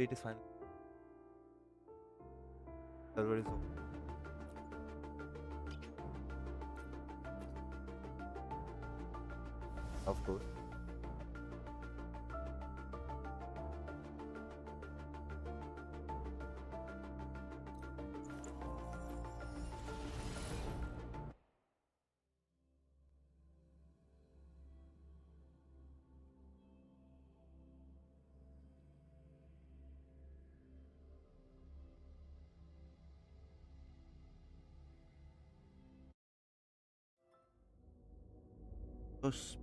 It is fine. Server is open. Of course. Those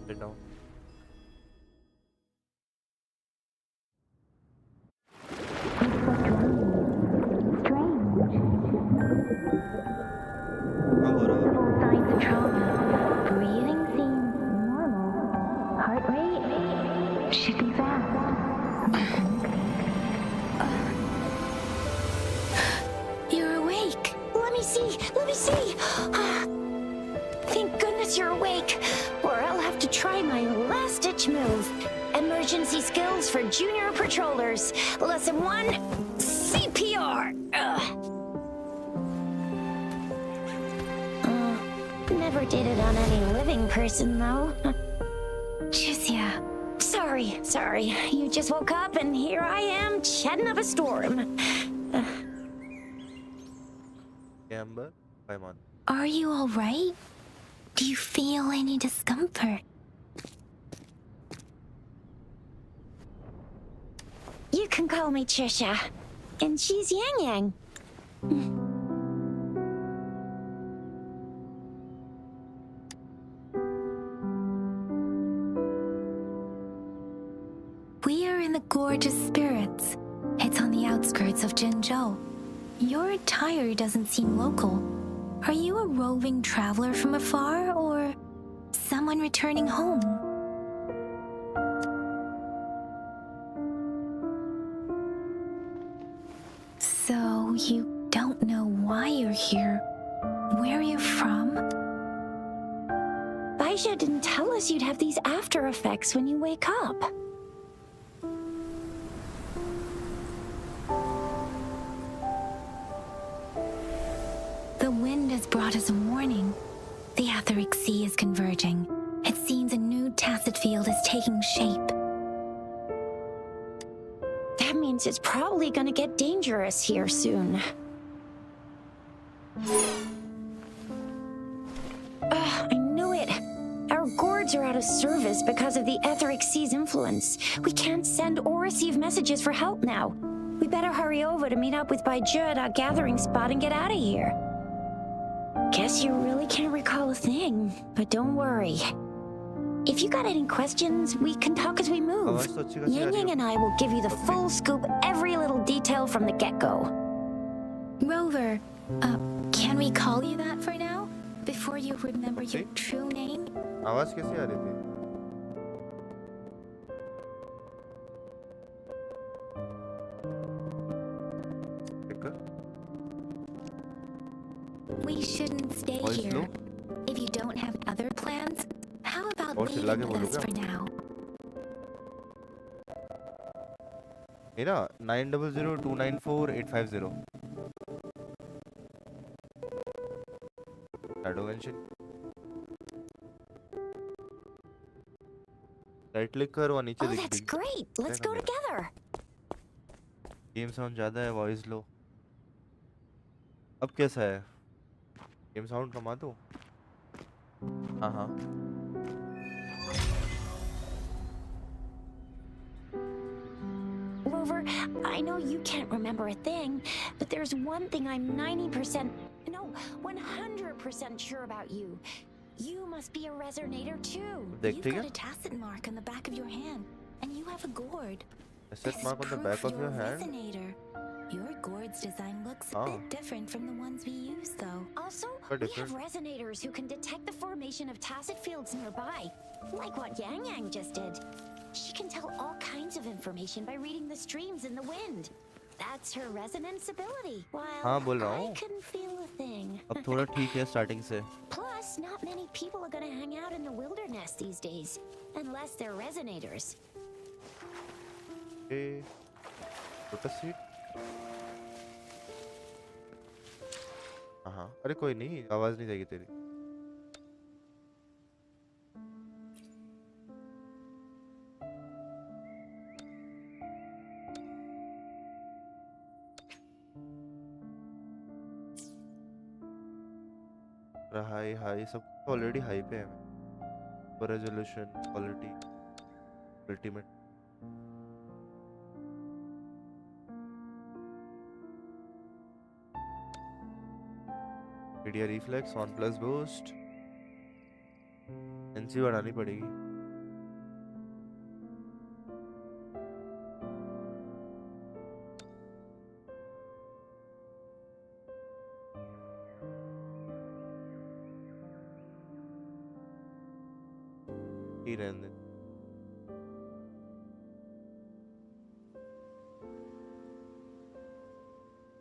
sit down. हाँ बराबर. Signs of trauma. Breathing seems normal. Heart rate should be fast. You're awake. Let me see. Let me see. Thank goodness you're awake, or I'll have to try my last-ditch move. Emergency skills for junior patrollers. Lesson 1, CPR. Never did it on any living person, though. Juicia. Sorry. You just woke up, and here I am, chatting up a storm. Amber, 5 months. Are you all right? Do you feel any discomfort? You can call me Trisha, and she's Yang Yang. We are in the Gorgeous Spirits. It's on the outskirts of Jinzhou. Your attire doesn't seem local. Are you a roving traveler from afar, or someone returning home? So you don't know why you're here, where you're from? Baisha didn't tell us you'd have these after effects when you wake up. The wind has brought us a warning. The Etheric Sea is converging. It seems a new tacit field is taking shape. That means it's probably gonna get dangerous here soon. I knew it. Our gourds are out of service because of the Etheric Sea's influence. We can't send or receive messages for help now. We better hurry over to meet up with Baiju at our gathering spot and get out of here. Guess you really can't recall a thing, but don't worry. If you got any questions, we can talk as we move. आवाज तो अच्छी खासी आ Yang रही Yang है and I will give you the अपनी। full scoop, every little detail from the get-go. Rover, can we call you that for now? Before you remember your Okay. true name? आवाज कैसी आ रही थी? देखा? We shouldn't stay Voice here. low? If you don't have other plans, how about और चिल्ला leaving के with बोलो us क्या? for now? मेरा 90029485 shadowgenshin राइट क्लिक कर और नीचे Oh, दिख that's दिख great. Let's go together. Game sound ज्यादा है वॉइस लो अब कैसा है गेम साउंड कमा दो हाँ हाँ Rover, I know you can't remember a thing, but there's one thing I'm 90%, no, 100% sure about you. You must be a resonator too. You've देखते got क्या a tacit mark on the back of your hand, and you have a gourd. Asset This mark on the is back proof of you're your a hand resonator. Your gourd's design looks a Oh. bit different from the ones we use, though. Also, Quite we have different. resonators who can detect the formation of tacit fields nearby, like what Yang Yang just did. She can tell all kinds of information by reading the streams in the wind. That's her resonance ability. While हाँ, बोल रहा I हूँ। couldn't feel a thing. अब थोड़ा ठीक है starting से Plus, not many people are gonna hang out in the wilderness these days, unless they're resonators. A lotus seat हाँ अरे कोई नहीं आवाज नहीं जाएगी तेरी हाई हाई सब ऑलरेडी हाई पे है पर resolution quality ultimate media reflex on plus boost NC बढ़ानी पड़ेगी ही रहने दे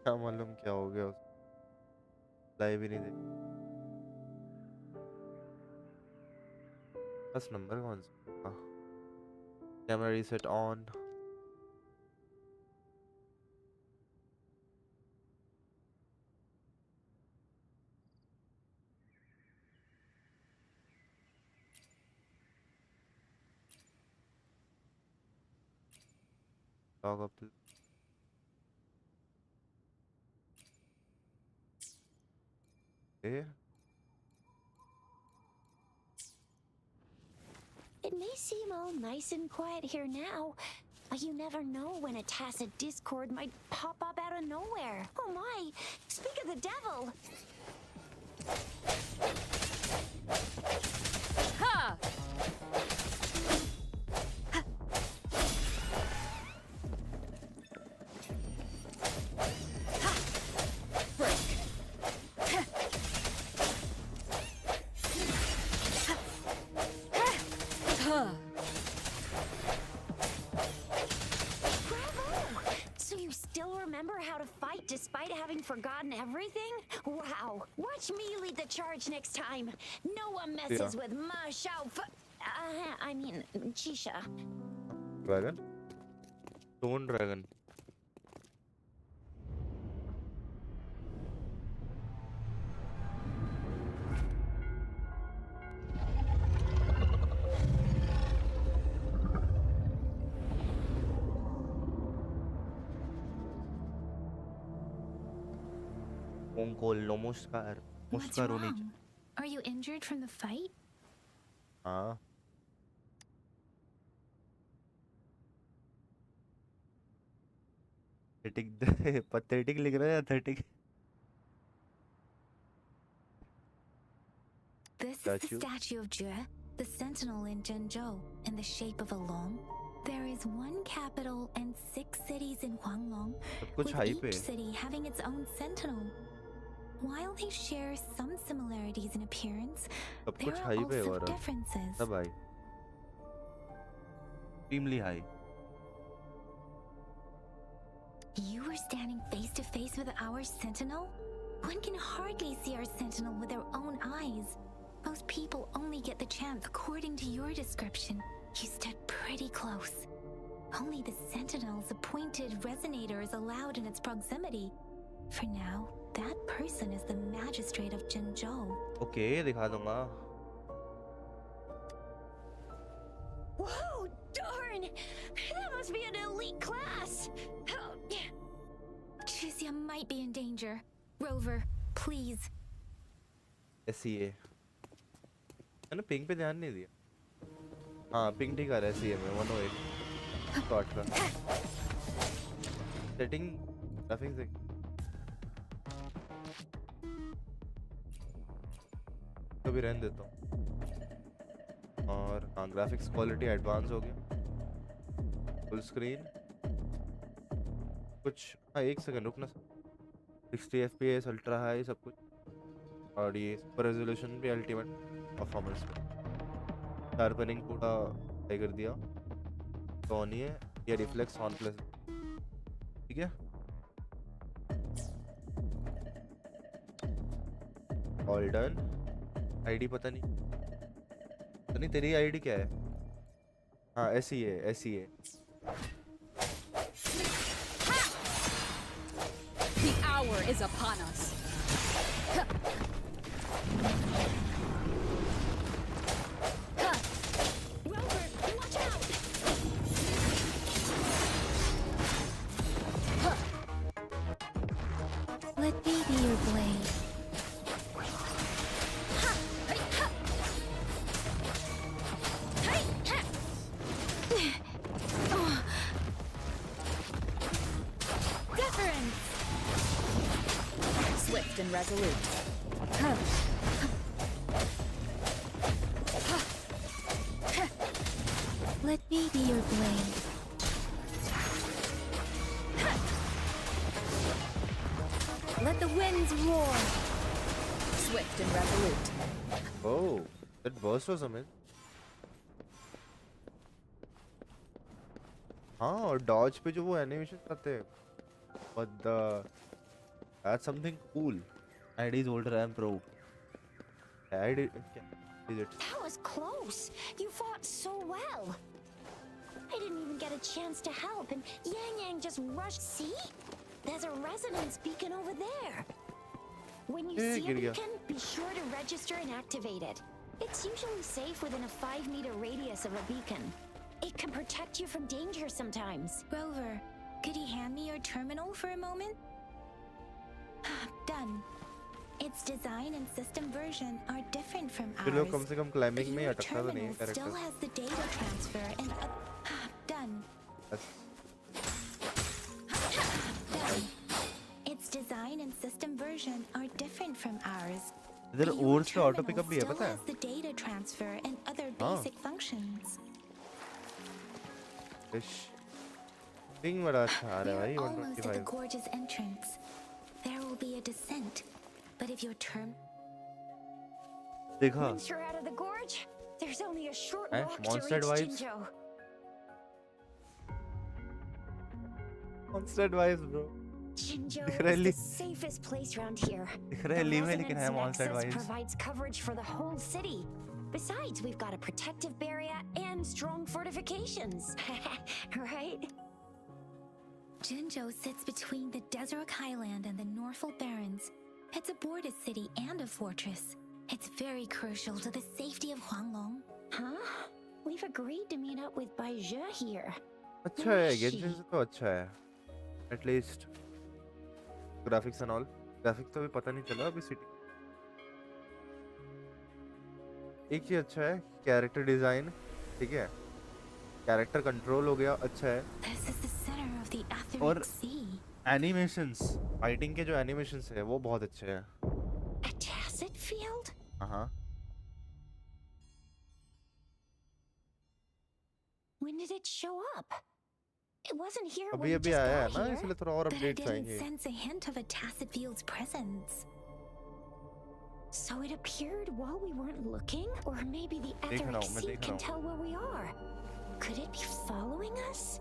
क्या मालूम क्या हो गया उस लाइव ही नहीं दे बस नंबर कौन सा camera reset on log up It may seem all nice and quiet here now, but you never know when a tacit discord might pop up out of nowhere. Oh my! Speak of the devil! Ha! Bravo! So you still remember how to fight despite having forgotten everything? Wow! Watch me lead the charge next time. No one messes with Ma Shao I mean, Chisha. Dragon stone dragon ओंकोल नमस्कार What's नमस्कार होनी wrong? Are you injured from the fight? हाँ pathetic pathetic लिख रहा है pathetic This is the Statue. statue of Jue. the sentinel in Zhengzhou in the shape of a long. There is one capital and 6 cities in Huanglong, सब कुछ with high each पे city having its own sentinel. While they share some similarities in appearance, सब there कुछ are high पे also हो रहा है differences. सब high extremely high You were standing face to face with our sentinel? One can hardly see our sentinel with their own eyes. Most people only get the chance according to your description. You stood pretty close. Only the sentinel's appointed resonator is allowed in its proximity. For now, that person is the magistrate of Zhengzhou. okay दिखा दूंगा Whoa, darn! That must be an elite class! Chuzia might be in danger. Rover, please. SCA मैंने ping पे ध्यान नहीं दिया हाँ ping ठीक आ रहा है SCA में 108 शॉट का सेटिंग ग्राफिक्स देख तो भी रहने देता हूँ और हाँ ग्राफिक्स क्वालिटी एडवांस हो गया फुल स्क्रीन कुछ हाँ एक सेकंड रुकना 60 FPS अल्ट्रा हाई सब कुछ और ये सुपर रेजोल्यूशन भी अल्टीमेट परफॉर्मेंस पे शार्पनिंग पूरा हाई कर दिया तो ऑन ही है ये रिफ्लेक्स ऑन प्लस ठीक है ऑल डन आईडी पता नहीं तेरी आईडी क्या है हाँ SEA The hour is upon us. Rover, watch out! Let me be your blade. Deference! Swift and resolute. Let me be your blade. Let the winds roar! Swift and resolute. Oh, that burst was amazing. हाँ और Dodge पे जो वो animation आते हैं but that's something cool. ID is older, I am pro. ID is it? That was close. You fought so well. I didn't even get a chance to help, and Yang just rushed. See? There's a resonance beacon over there. When you see a गिर गया. beacon, be sure to register and activate it. It's usually safe within a 5-meter radius of a beacon. It can protect you from danger sometimes. Rover, could you hand me your terminal for a moment? Done. Its design and system version are different from चलो ours. कम से कम climbing में ही Your अटकता तो नहीं है terminal still character has the data transfer and done. Done. Its design and system version are different from ours. इधर Your ores पे auto terminal pickup भी है still पता है has the data transfer and other हाँ. basic functions. Ping बड़ा अच्छा आ रहा है We're भाई almost at the 125 gorge's entrance. There will be a descent, but if your देखा Once you're out of the gorge, there's only a short Eh? walk to Monster reach vibes? Jinzhou. Monster vibes bro Jinzhou दिख रहा है is the Lee- safest place around here. दिख रहा है The ली में लेकिन है resonance Monster nexus vibes provides coverage for the whole city. Besides, we've got a protective barrier and strong fortifications. Right? Jinzhou sits between the Desert Highland and the Norfolk Barrens. It's a border city and a fortress. It's very crucial to the safety of Huanglong. Huh? We've agreed to meet up with Baizhe here. अच्छा है Genshin से तो अच्छा है at least graphics and all graphics तो अभी पता नहीं चला अभी सिटी एक चीज अच्छा है कैरेक्टर डिजाइन ठीक है कैरेक्टर कंट्रोल हो गया अच्छा है This is the center of the और Atheric Sea. एनिमेशंस फाइटिंग के जो एनिमेशंस है वो बहुत अच्छे हैं A tacit field? हाँ up? It wasn't here when अभी we अभी just आया है got ना, here. इसलिए थोड़ा और But I अपडेट्स didn't आएंगे. sense a hint of a tacit field's presence. So it appeared while we weren't looking? Or maybe the देख रहा etheric हूँ, मैं seed देख can रहा tell where we are. Could it be following us?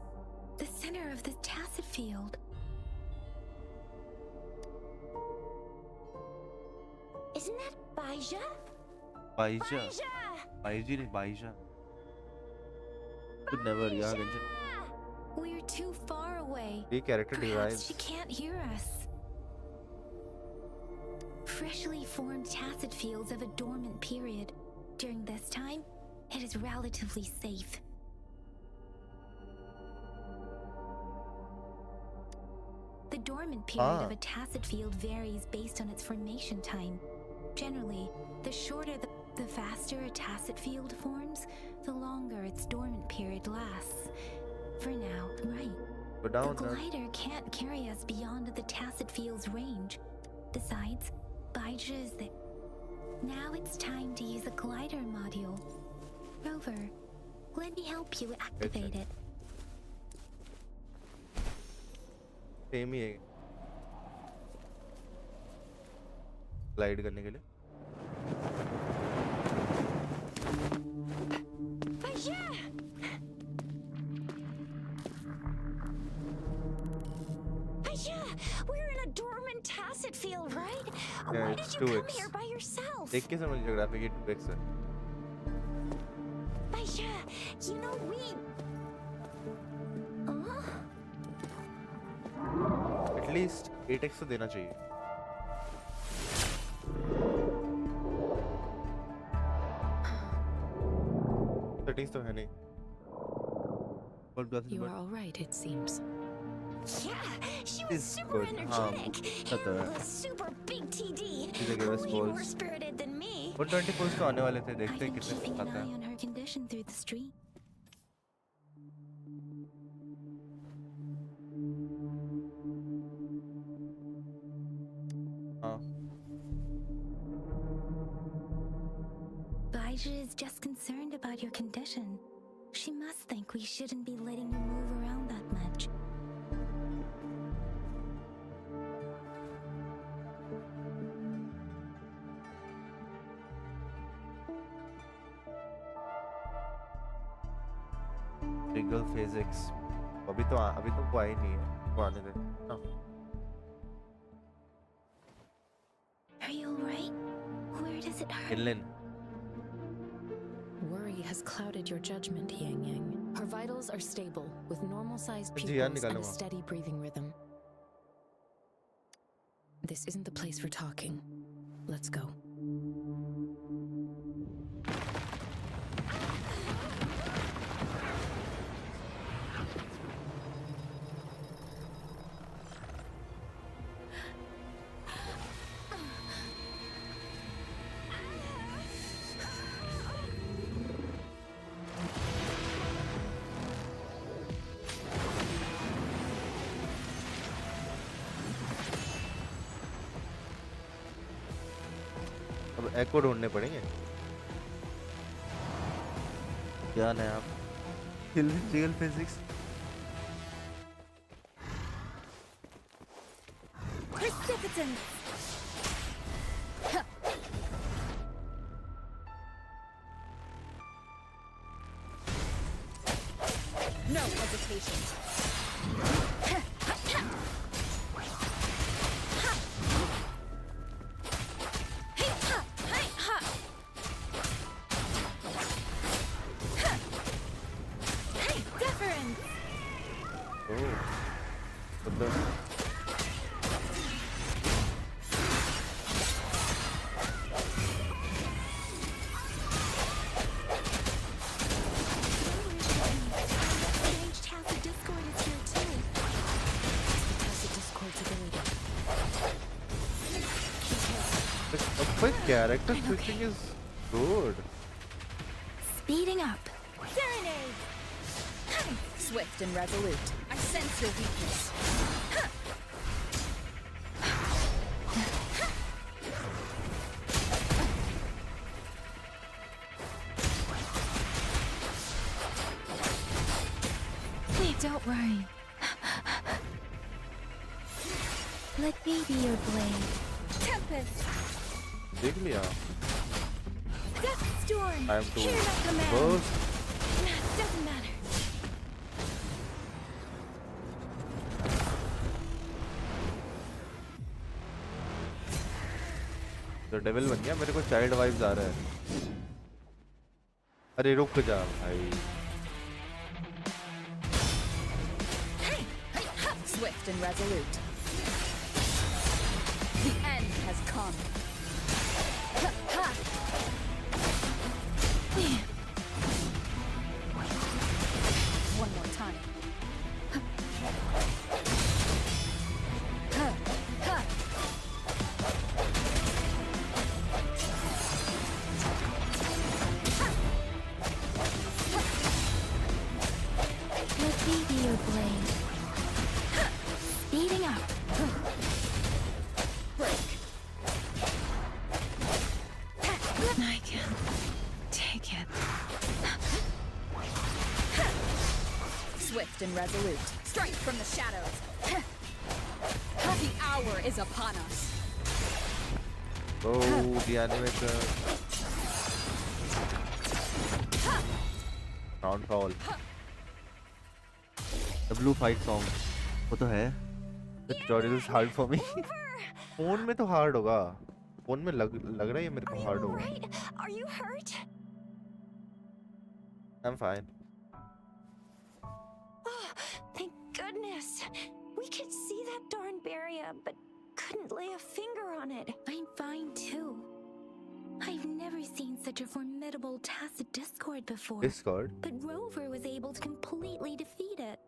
The center of the tacit field. Isn't that Baija? बाइजा, Baija! बाइजी नहीं बाइजा. Could never, yeah, genshin. We're too far away. ये character Perhaps designs. she can't hear us. Freshly formed tacit fields have a dormant period. During this time, it is relatively safe. The dormant period of a tacit field varies based on its formation time. Generally, the shorter the faster a tacit field forms, the longer its dormant period lasts. For now, right. But The down there. glider can't carry us beyond the tacit field's range. Besides, Baija is the... Now it's time to use the glider module. Rover, let me help you activate it. Same ही है. Glide करने के लिए. Baija! Baija! We're in a dormant tacit field, right? Yeah, Why it's did you come 2x. here by yourself? देख के समझ geography की 2x है. Baija, you know we... Huh? At least 8x तो देना चाहिए. Settings तो है नहीं. You are all right, it seems. Yeah, she was It's super good. energetic. पता है. A super big TD. She's a good Way sports. more spirited than me. 120 posts तो आने वाले थे. I've देखते हैं been कितने keeping an आता eye है. on her condition through the street. हाँ. Baija is just concerned about your condition. She must think we shouldn't be letting you move around that much. Wriggle physics. अभी तो वो आई नहीं है. वो आने दे. हाँ. Are you alright? Where does it hurt? Inland. Worry has clouded your judgment, Yang Yang. Her vitals are stable, with normal-sized जी यार, pupils निकालो and a वहाँ. steady breathing rhythm. This isn't the place for talking. Let's go. अब एको ढूंढने पड़ेंगे. क्या नया? Wriggle physics. Precipitance! No hesitation. Deference! Oh. What the? Strange tacit discord is here too. Tacit discord's ability. But character switching is good. Speeding up. Serenade! Swift and resolute. I sense your weakness. Let me be your blade. Tempest! देख लिया. Death storm! Time to Hear my command! burst. Doesn't matter. The devil बन गया. मेरे को child vibes आ रहा है. अरे रुक जा भाई. Swift and resolute. The end has come. One more time. Let me be your blade. Speeding up. Break. I can take it. Swift and resolute. Strength from the shadows. The hour is upon us. Oh, the animation. Downfall. The blue fight song. वो तो है. The tutorial is hard for me. Phone में तो hard होगा. Phone में लग रहा है ये मेरे को hard होगा. Right? Are you hurt? I'm fine. Oh, thank goodness. We could see that darn barrier, but couldn't lay a finger on it. I'm fine too. I've never seen such a formidable tacit discord before. Discord. But Rover was able to completely defeat it.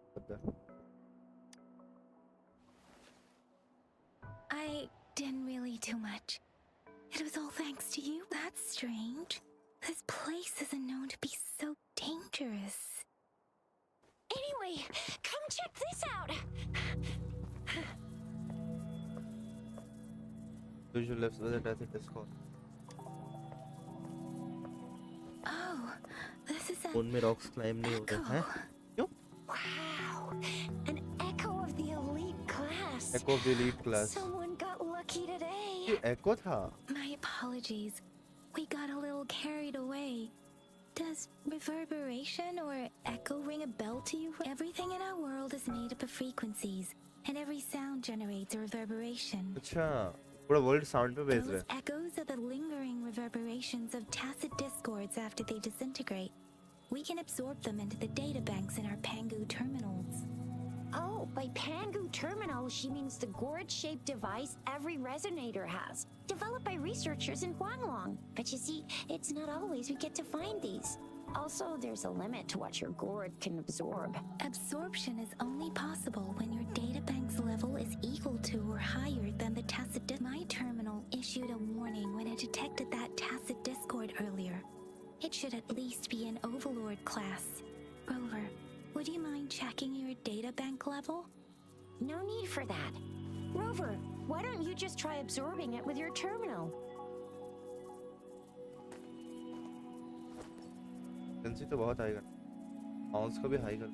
I didn't really do much. It was all thanks to you. That's strange. This place isn't known to be so dangerous. Anyway, come check this out. Visual left with it as a Discord. Oh, this is phone में rocks climb नहीं होते हैं? क्यों? Wow, an echo of the elite class. Echo of the elite class. Someone got lucky today. ये echo था. My apologies. We got a little carried away. Does reverberation or echo ring a bell to you? Everything in our world is made up of frequencies, and every sound generates a reverberation. अच्छा, पूरा world sound पे base रहा Those है. echoes are the lingering reverberations of tacit discords after they disintegrate. We can absorb them into the data banks in our Pangu terminals. Oh, by Pangu Terminal, she means the gourd-shaped device every resonator has, developed by researchers in Guanglong. But you see, it's not always we get to find these. Also, there's a limit to what your gourd can absorb. Absorption is only possible when your databank's level is equal to or higher than the tacit discord. My terminal issued a warning when it detected that tacit discord earlier. It should at least be an overlord class. Rover, would you mind checking your databank level? No need for that. Rover, why don't you just try absorbing it with your terminal? Latency तो बहुत आएगा. Mouse को भी high कर.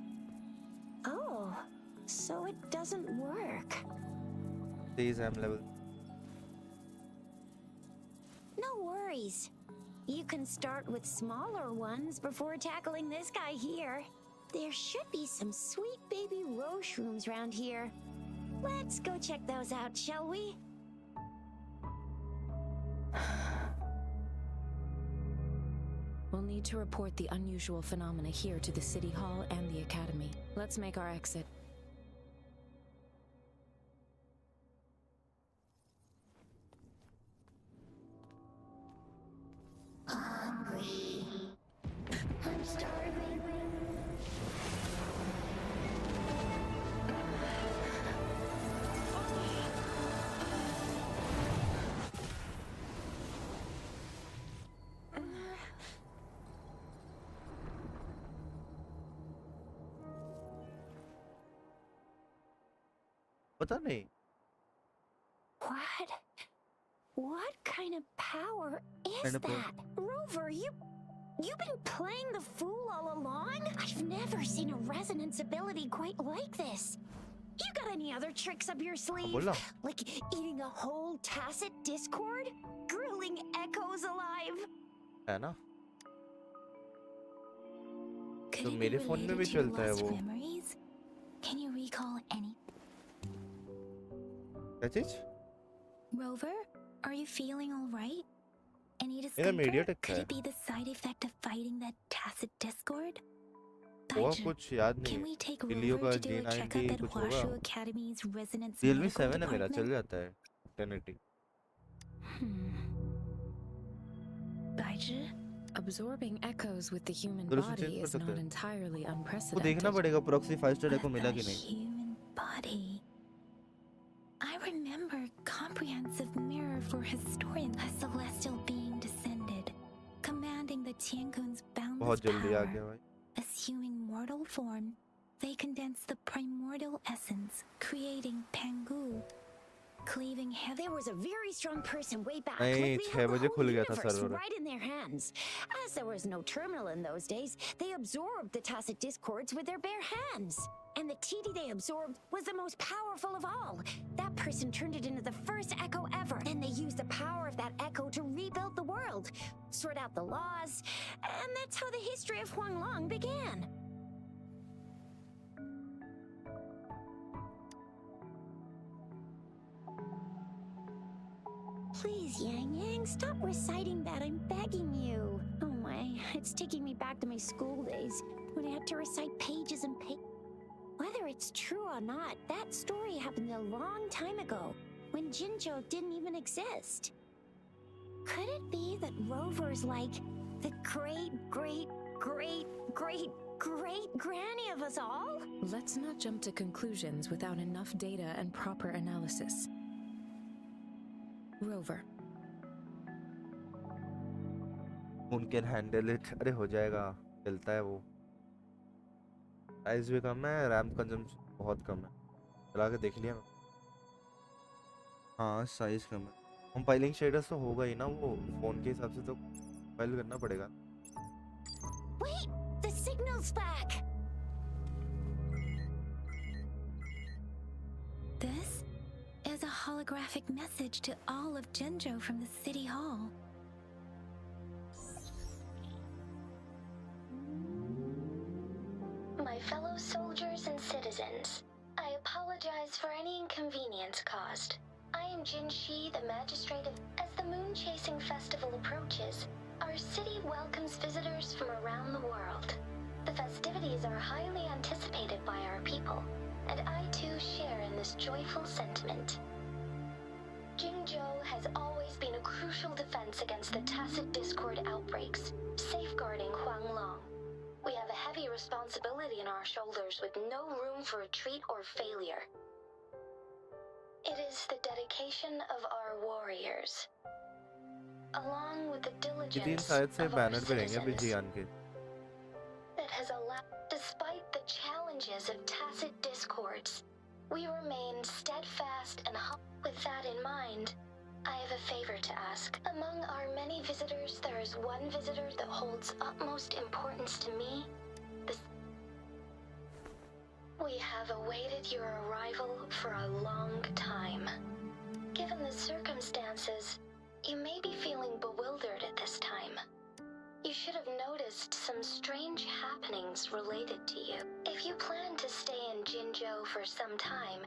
Oh, so it doesn't work. These am level. No worries. You can start with smaller ones before tackling this guy here. There should be some sweet baby roshrooms around here. Let's go check those out, shall we? We'll need to report the unusual phenomena here to the City Hall and the Academy. Let's make our exit. Hungry. I'm starving. पता नहीं. What kind of power is Kind of power. that? Rover, you've been playing the fool all along? I've never seen a resonance ability quite like this. You got any other tricks up your sleeve? बोला Like eating a whole tacit discord? Grilling echoes alive? है ना Could तो it be मेरे phone में related भी to your चलता है lost वो memories? Can you recall any? क्या चीज Rover, are you feeling all right? Any मेरा discomfort? मीडियाटेक का Could है it be the side effect of fighting that tacit discord? होगा Baiju, कुछ याद नहीं can है we take लिलियो Rover का to do a checkup G90 at कुछ होगा Huashu Academy's Resonance Realme Medical 7 है मेरा चल Department? जाता है 1080 Baiju, Absorbing echoes with the human resolution body change कर is सकते not हैं entirely वो देखना unprecedented. पड़ेगा प्रॉक्सी 5 स्टार को but मिला the कि नहीं human body. I remember comprehensive mirror for historian, a celestial being descended, commanding the Tiankun's boundless बहुत जल्दी आ power. गया भाई Assuming mortal form, they condense the primordial essence, creating Pangu. Cleaving heaven. There was a very strong person way back. नहीं Like they 6 had the बजे whole खुल गया था universe server right in their hands. As there was no terminal in those days, they absorbed the tacit discords with their bare hands. And the TD they absorbed was the most powerful of all. That person turned it into the first echo ever. And they used the power of that echo to rebuild the world, sort out the laws, and that's how the history of Huanglong began. Please, Yang Yang, stop reciting that. I'm begging you. Oh my, it's taking me back to my school days when I had to recite pages and pages. Whether it's true or not, that story happened a long time ago when Jinzhou didn't even exist. Could it be that Rover's like the great, great, great, great, great granny of us all? Let's not jump to conclusions without enough data and proper analysis. Rover, Moon can handle it अरे हो जाएगा चलता है वो price भी कम है RAM consumption बहुत कम है चला के देख लिया हाँ साइज कम है कंपाइलिंग शेडर्स तो होगा ही ना वो फोन के हिसाब से तो कंपाइल करना पड़ेगा Wait, the signal's back. This is a holographic message to all of Jinzhou from the City Hall. My fellow soldiers and citizens, I apologize for any inconvenience caused. I am Jin Shi, the magistrate of... As the Moon Chasing Festival approaches, our city welcomes visitors from around the world. The festivities are highly anticipated by our people, and I too share in this joyful sentiment. Jingzhou has always been a crucial defense against the tacit discord outbreaks, safeguarding Huanglong. We have a heavy responsibility on our shoulders with no room for retreat or failure. It is the dedication of our warriors, along with the ये तीन diligence शायद से of our banner पे रहेंगे अभी citizens, जियान के that has allowed, despite the challenges of tacit discords, we remain steadfast and humble. With that in mind, I have a favor to ask. Among our many visitors, there is one visitor that holds utmost importance to me. We have awaited your arrival for a long time. Given the circumstances, you may be feeling bewildered at this time. You should have noticed some strange happenings related to you. If you plan to stay in Jinzhou for some time,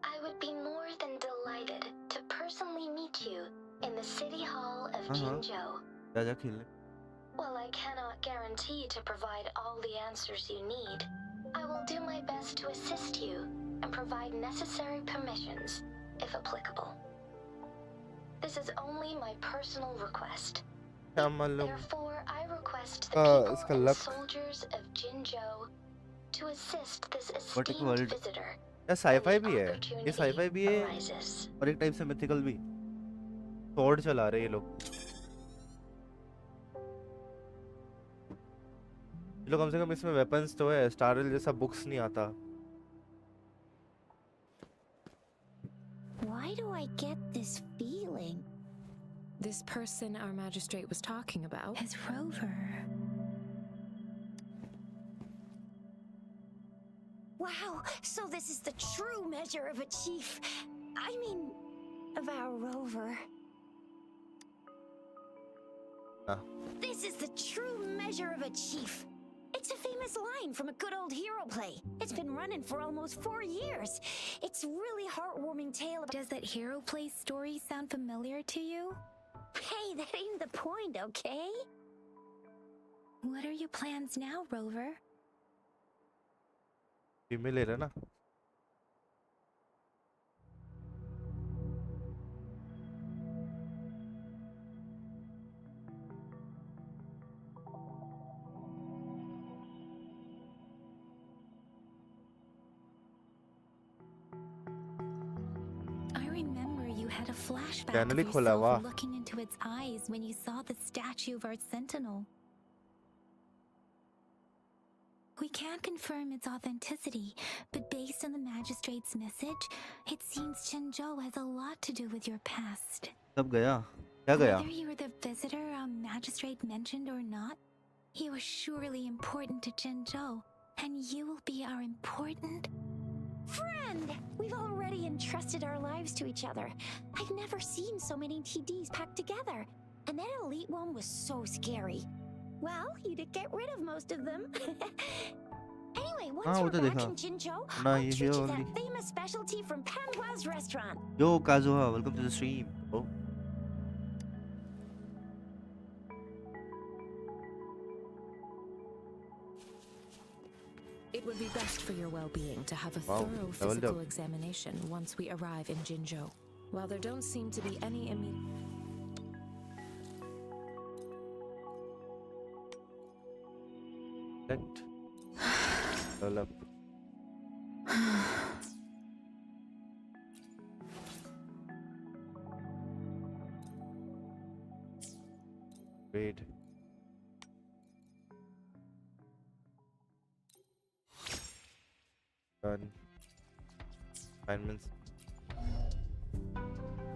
I would be more than delighted to personally meet you in the City Hall of Jinzhou. जा खेलने While I cannot guarantee to provide all the answers you need, I will do my best to assist you and provide necessary permissions, if applicable. This is only my personal request. क्या मालूम Therefore, I request the इसका people and luck soldiers of Jinzhou to assist this What a esteemed world. visitor यार when sci fi the भी है ये opportunity sci fi भी है arises. और एक टाइप से मिथिकल भी स्वॉर्ड चला रहे ये लोग कम से कम इसमें वेपन्स तो है स्टारल जैसा बुक्स नहीं आता Why do I get this feeling? this person our magistrate was talking about. Is Rover. Wow, So this is the true measure of a chief. I mean, of our rover. Ah. This is the true measure of a chief. It's a famous line from a good old hero play. It's been running for almost 4 years. It's a really heartwarming tale about... Does that hero play story sound familiar to you? Hey, that ain't the point, okay? What are your plans now, Rover? Female ले रहा है ना I remember you had a flashback Channel he of खोला, वाह. yourself looking into its eyes when you saw the statue of our sentinel. We can't confirm its authenticity, but based on the magistrate's message, it seems Chenzhou has a lot to do with your past. सब गया क्या गया Whether you were the visitor our magistrate mentioned or not, you are surely important to Chenzhou, and you will be our important... Friend! We've already entrusted our lives to each other. I've never seen so many TDs packed together. And that elite one was so scary. Well, you did get rid of most of them. Anyway, once वो we're तो back देखा. in Jinzhou, ना I'll ये treat you only. that famous specialty from Panhua's restaurant. Yo Kazuha, welcome to the stream. Oh, It would be best for your well-being to have a Wow, thorough leveled physical up. examination once we arrive in Jinzhou. While there don't seem to be any immediate... let develop. Wait. Done. Assignments.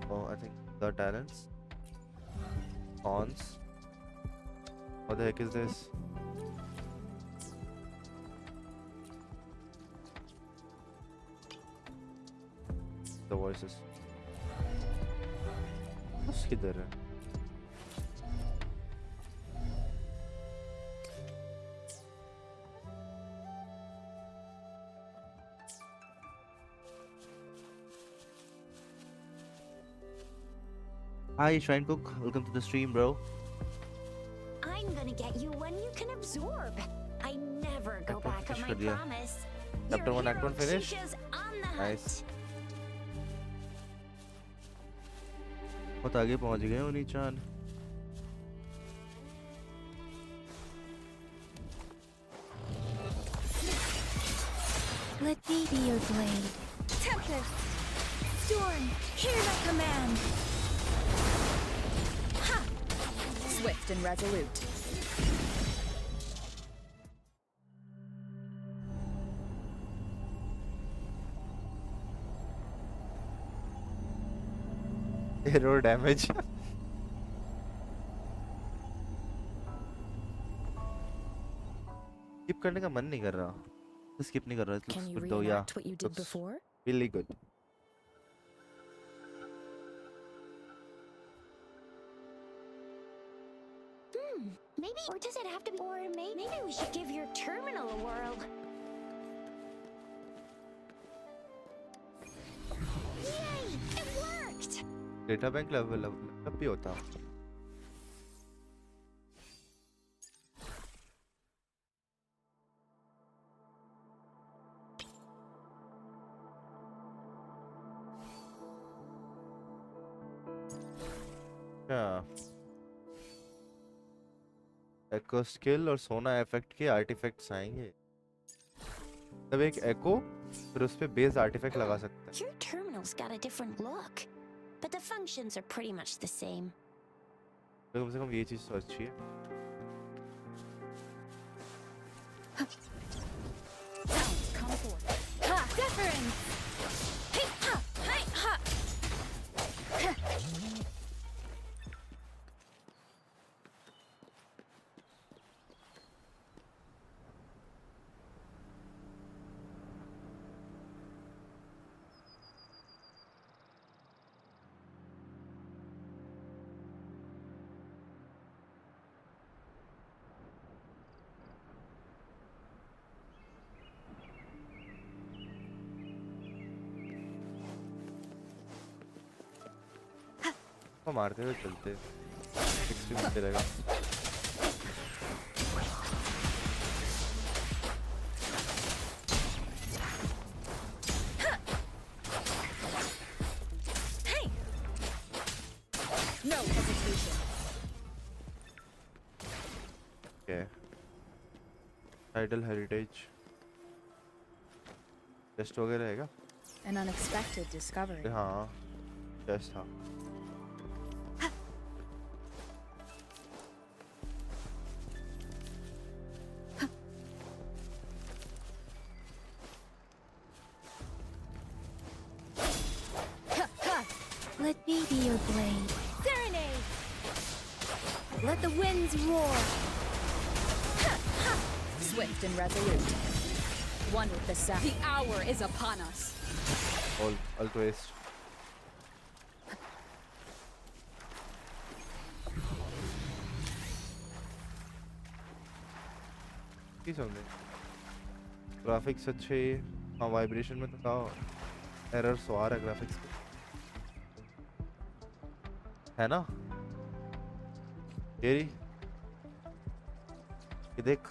Oh, I think the talents. Cons. What the heck is this? The voices. बस किधर है? Hi, Shrine Cook. Welcome to the stream, bro. I'm gonna get you one you can absorb. I never go Act one back on finish my कर दिया. promise. Chapter Your 1, Act hero 1 finish. Chica's on the hunt. Nice. बहुत आगे पहुंच गए हो नीचान. Let me be your blade. Tempest! Storm! Hear my command! Ha! Swift and resolute. Hero damage. Skip करने का मन नहीं कर रहा. Skip नहीं कर रहा. It Can looks you good though. Yeah. reenact what you did Looks before? really good. Maybe, or does it have to be, or maybe we should give your terminal a whirl. Yay! It worked! Data bank level up भी होता. Yeah. एको skill और सोना effect के artefacts आएंगे. तब एक एको फिर उस पे बेस आर्टिफैक्ट लगा सकते हैं. Your terminal's got a different look, but the functions are pretty much the same. तो कम से कम ये चीज तो अच्छी है. Talents come forth. Ha! Deference! Hey! Ha! Hey! Ha! को मारते हुए चलते 60 में चलेगा। Hey! No hesitation. Okay. Title heritage test वगैरह है क्या? An unexpected discovery. हाँ टेस्ट था। Let me be your blade. Serenade! Let the winds roar. Swift and resolute. One with the sound. The hour is upon us. All twist. की समझे graphics अच्छे। हाँ vibration में तो था एरर्स तो आ रहा है ग्राफिक्स पे है ना ये देख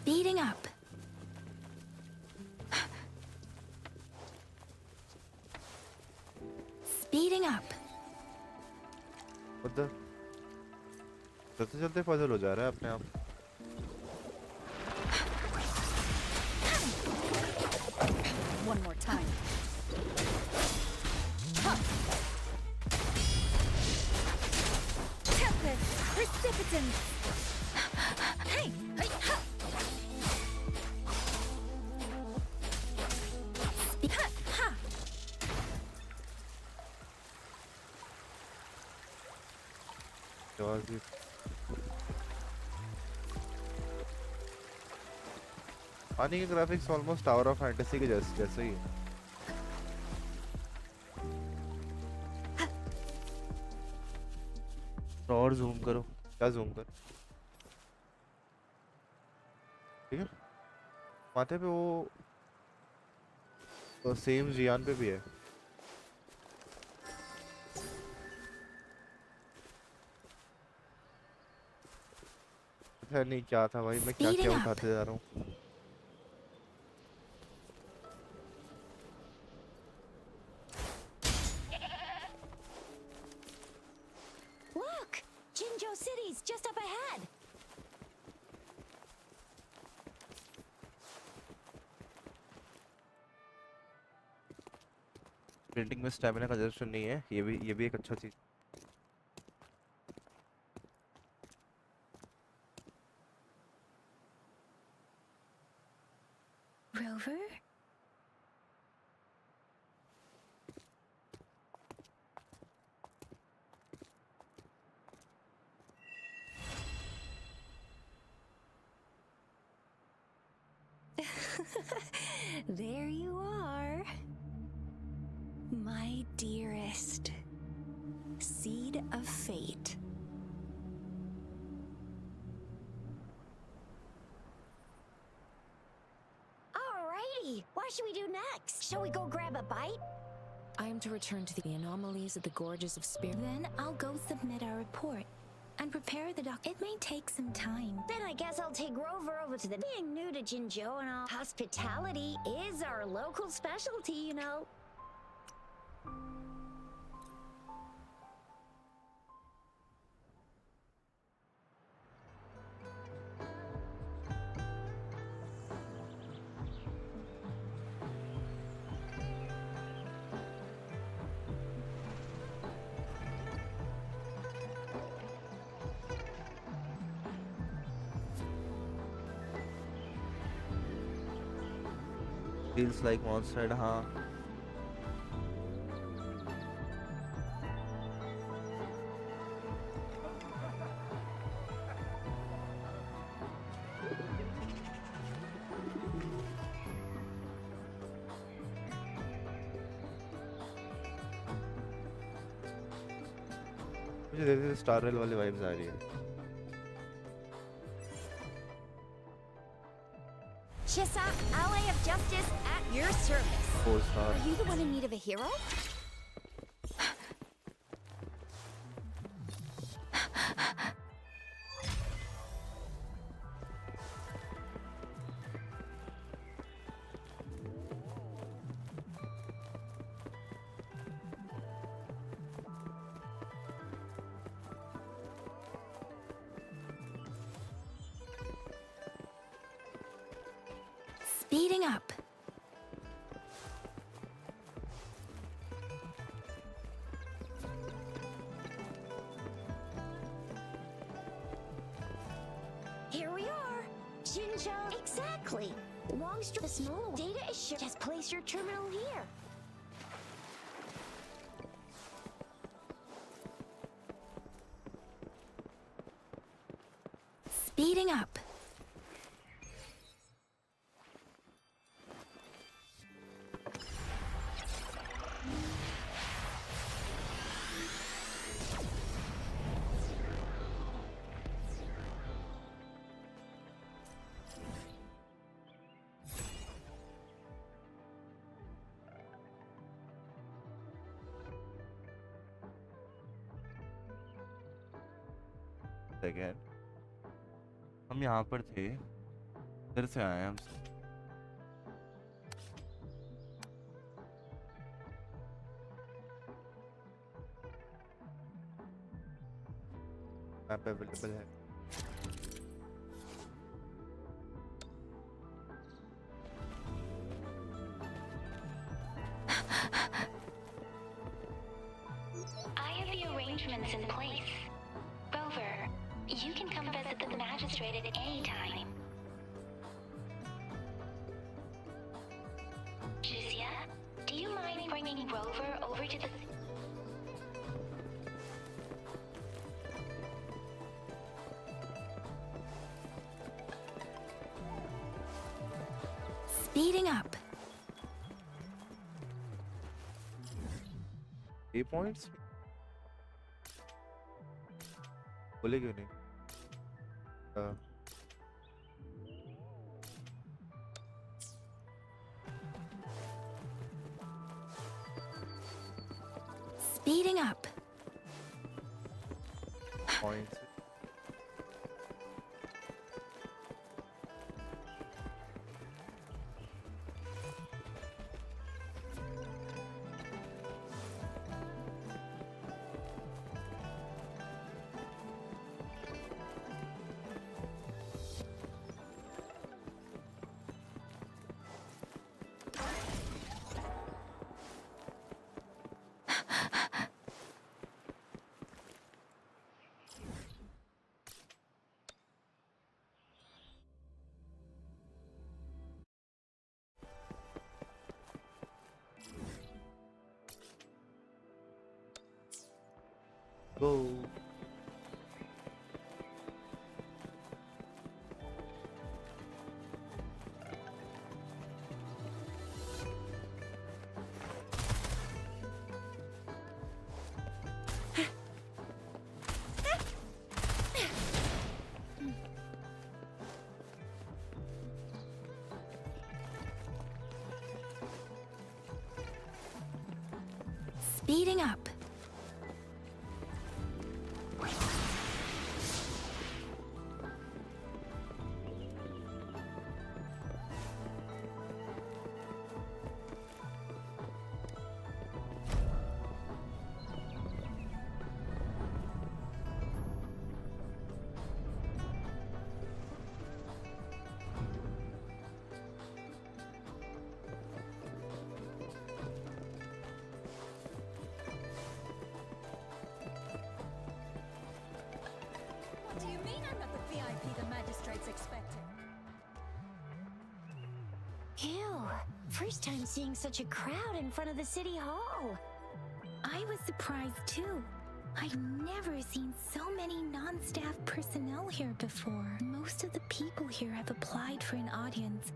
Speeding up. Speeding up. उधर चलते चलते पजल हो जा रहा है अपने आप। One more time. Tempest! Precipitant! Hey! Hey! Ha! Ha! Ha! आवाज भी पानी के graphics almost tower of fantasy के जैसे ही है। और जूम करो क्या जूम कर ठीक है माथे पे वो तो सेम जियान पे भी है। पता नहीं क्या था भाई मैं क्या क्या उठाते जा रहा हूँ। Look! Jinzhou City's just up ahead! Painting में स्टैमिना कंजप्शन नहीं है ये भी एक अच्छा चीज। Rover? There you are. My dearest. Seed of fate. Alrighty, what should we do next? Shall we go grab a bite? I am to return to the anomalies of the gorges of spirit. Then I'll go submit our report and prepare the doc. It may take some time. Then I guess I'll take Rover over to the... Being new to Jinzhou and all, hospitality is our local specialty, you know. Feels like monster हाँ मुझे धीरे धीरे star rail वाली vibes आ रही है। Chissa, ally of justice at your service. 4 star. Are you the one in need of a hero? Speeding up. Here we are. Jinja. Exactly. The small data is shared. Just place your terminal here. Speeding up. Second हम यहाँ पर थे, इधर से आए हम सब। Map available है। I have the arrangements in place. Rover, you can come visit the magistrate at any time. Jizya, do you mind bringing Rover over to the... Speeding up. 8 points बोले क्यों नहीं? Speeding up. Points go. Speeding up. What do you mean I'm not the VIP the magistrate's expecting? Ew. First time seeing such a crowd in front of the city hall. I was surprised too. I've never seen so many non-staff personnel here before. Most of the people here have applied for an audience,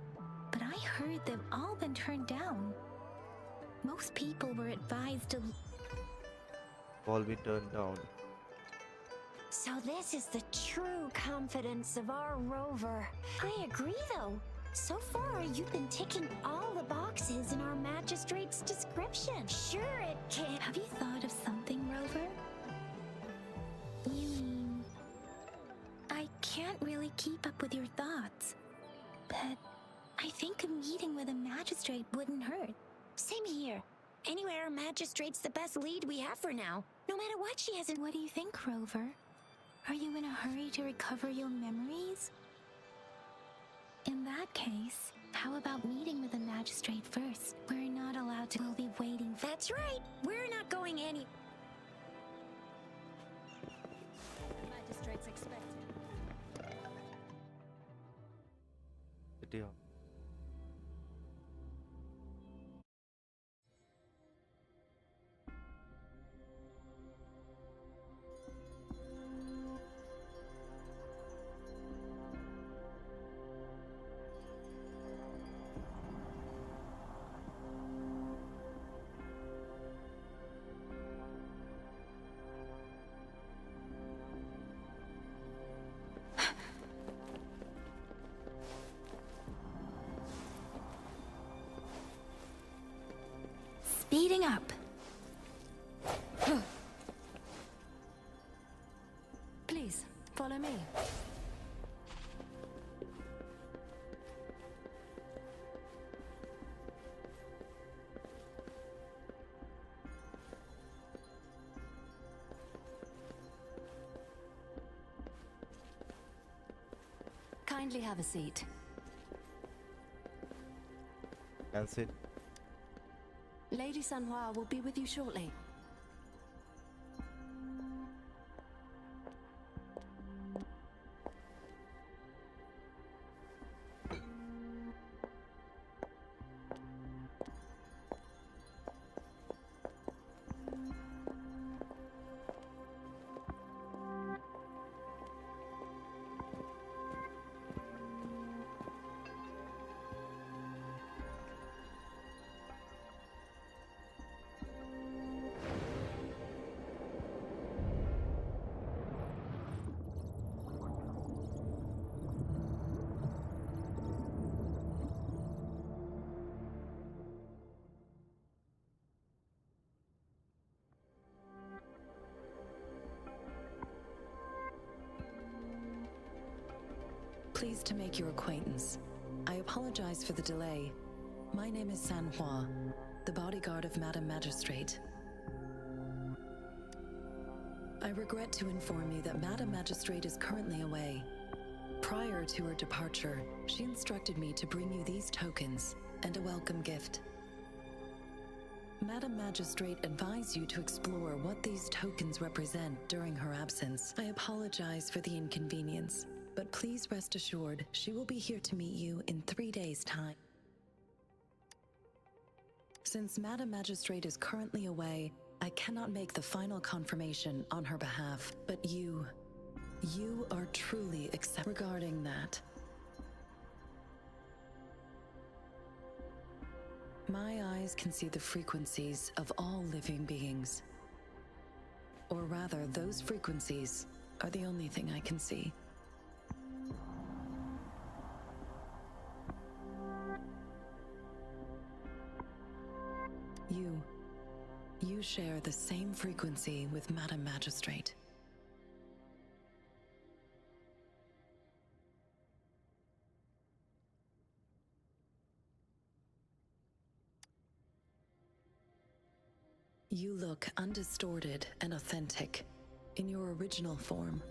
but I heard they've all been turned down. Most people were advised to... All be turned down. So this is the true confidence of our rover. I agree, though. So far, you've been ticking all the boxes in our magistrate's description. Sure, it can. Have you thought of something, Rover? You mean... I can't really keep up with your thoughts, but I think a meeting with a magistrate wouldn't hurt. Same here. Anyway, our magistrate's the best lead we have for now. No matter what, she hasn't... What do you think, Rover? Are you in a hurry to recover your memories? In that case, how about meeting with the magistrate first? We're not allowed to. We'll be waiting for... That's right. We're not going any... Magistrates expected. City Hall. Speeding up. Please, follow me. Kindly have a seat. Can sit. Lady Sanhua will be with you shortly. Pleased to make your acquaintance. I apologize for the delay. My name is Sanhua, the bodyguard of Madam Magistrate. I regret to inform you that Madam Magistrate is currently away. Prior to her departure, she instructed me to bring you these tokens and a welcome gift. Madam Magistrate advised you to explore what these tokens represent during her absence. I apologize for the inconvenience, but please rest assured she will be here to meet you in 3 days' time. Since Madam Magistrate is currently away, I cannot make the final confirmation on her behalf, but you are truly regarding that. My eyes can see the frequencies of all living beings. Or rather, those frequencies are the only thing I can see. You share the same frequency with Madam Magistrate. You look undistorted and authentic in your original form.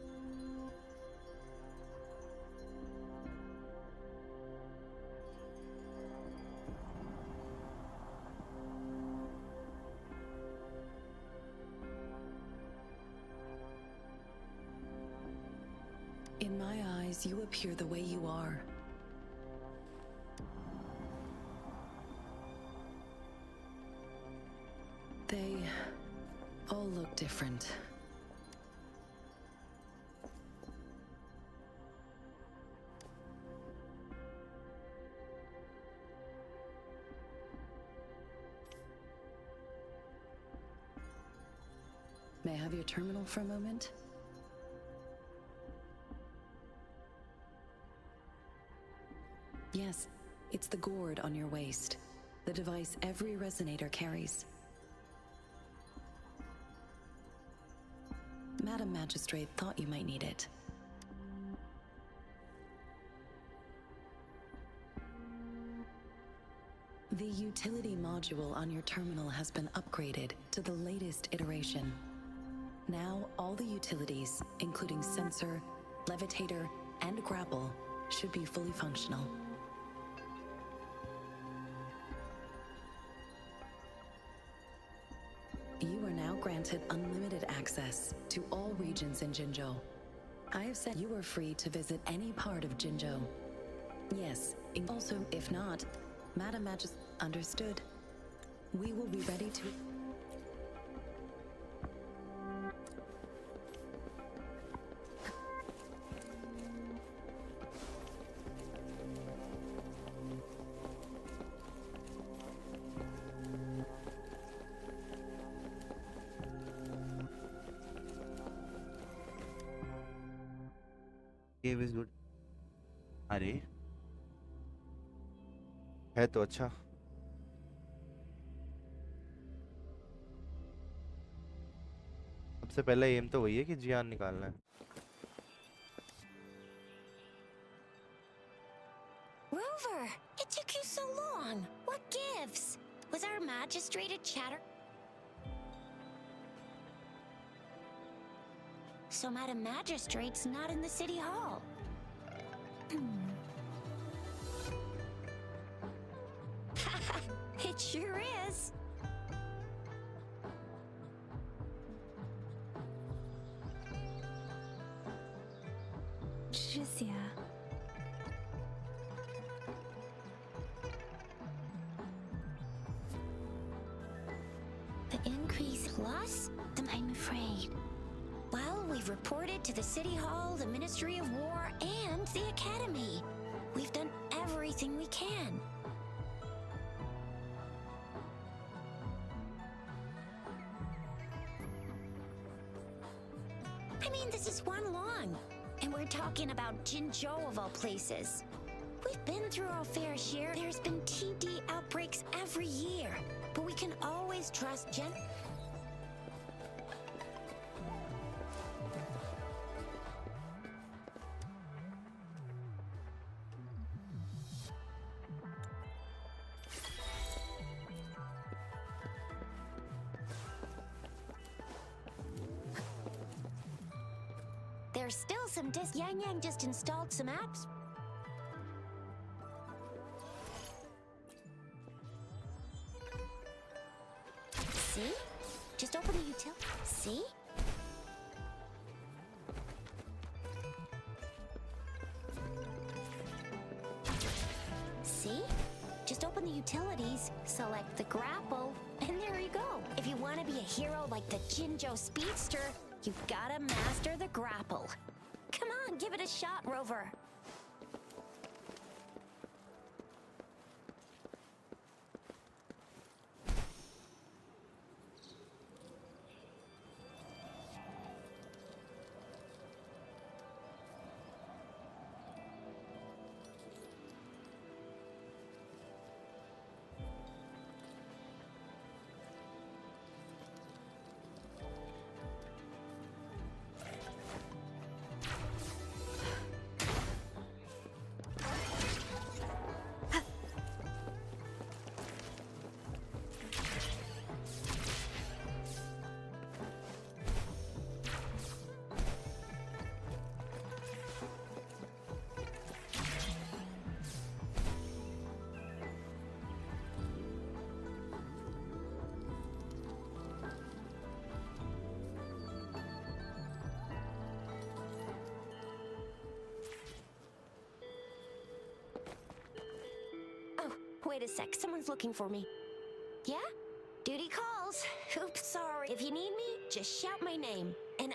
In my eyes, you appear the way you are. They all look different. May I have your terminal for a moment? Yes, it's the gourd on your waist. The device every resonator carries. Madam Magistrate thought you might need it. The utility module on your terminal has been upgraded to the latest iteration. Now, all the utilities, including sensor, levitator, and grapple, should be fully functional. You are now granted unlimited access to all regions in Jinzhou. I have said you are free to visit any part of Jinzhou. Yes, also, if not, Madam Magis understood. We will be ready to... Game is good. अरे है तो अच्छा. सबसे पहला M तो वही है कि जियान निकालना है. Rover, it took you so long. What gives? Was our magistrate a chatter? So Madam Magistrate's not in the city hall. It sure is. The increase plus? I'm afraid. Well, we've reported to the City Hall, the Ministry of War, and the Academy. We've done everything we can. I mean, this is one long. And we're talking about Jinzhou of all places. We've been through our fair share. There's been TD outbreaks every year. But we can always trust There's still some Yang Yang just installed some apps. See? Just open the utility. See? See? Just open the utilities, select the grapple, and there you go. If you want to be a hero like the Jinzhou Speedster, you've gotta master the grapple. Come on, give it a shot, Rover. Wait a sec, someone's looking for me. Yeah? Duty calls. Oops, sorry. If you need me, just shout my name. And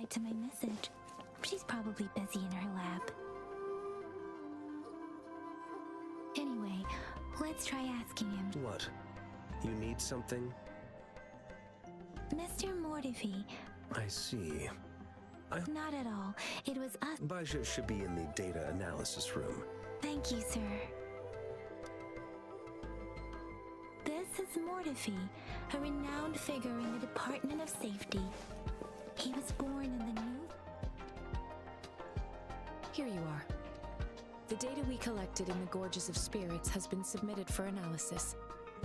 replied to my message. She's probably busy in her lab. Anyway, let's try asking him. What? You need something? Mr. Mortifi. I see. Not at all. It was us. Baja should be in the data analysis room. Thank you, sir. This is Mortifi, a renowned figure in the Department of Safety. He was born in the new... Here you are. The data we collected in the Gorges of Spirits has been submitted for analysis,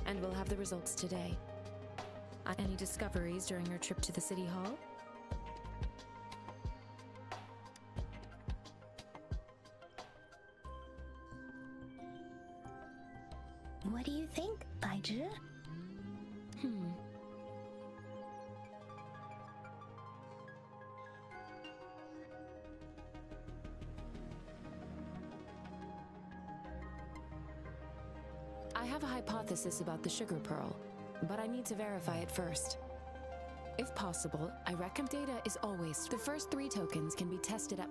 and we'll have the results today. Any discoveries during your trip to the City Hall? What do you think, Baiju? I have a hypothesis about the sugar pearl, but I need to verify it first. If possible, I reckon data is always... The first 3 tokens can be tested at...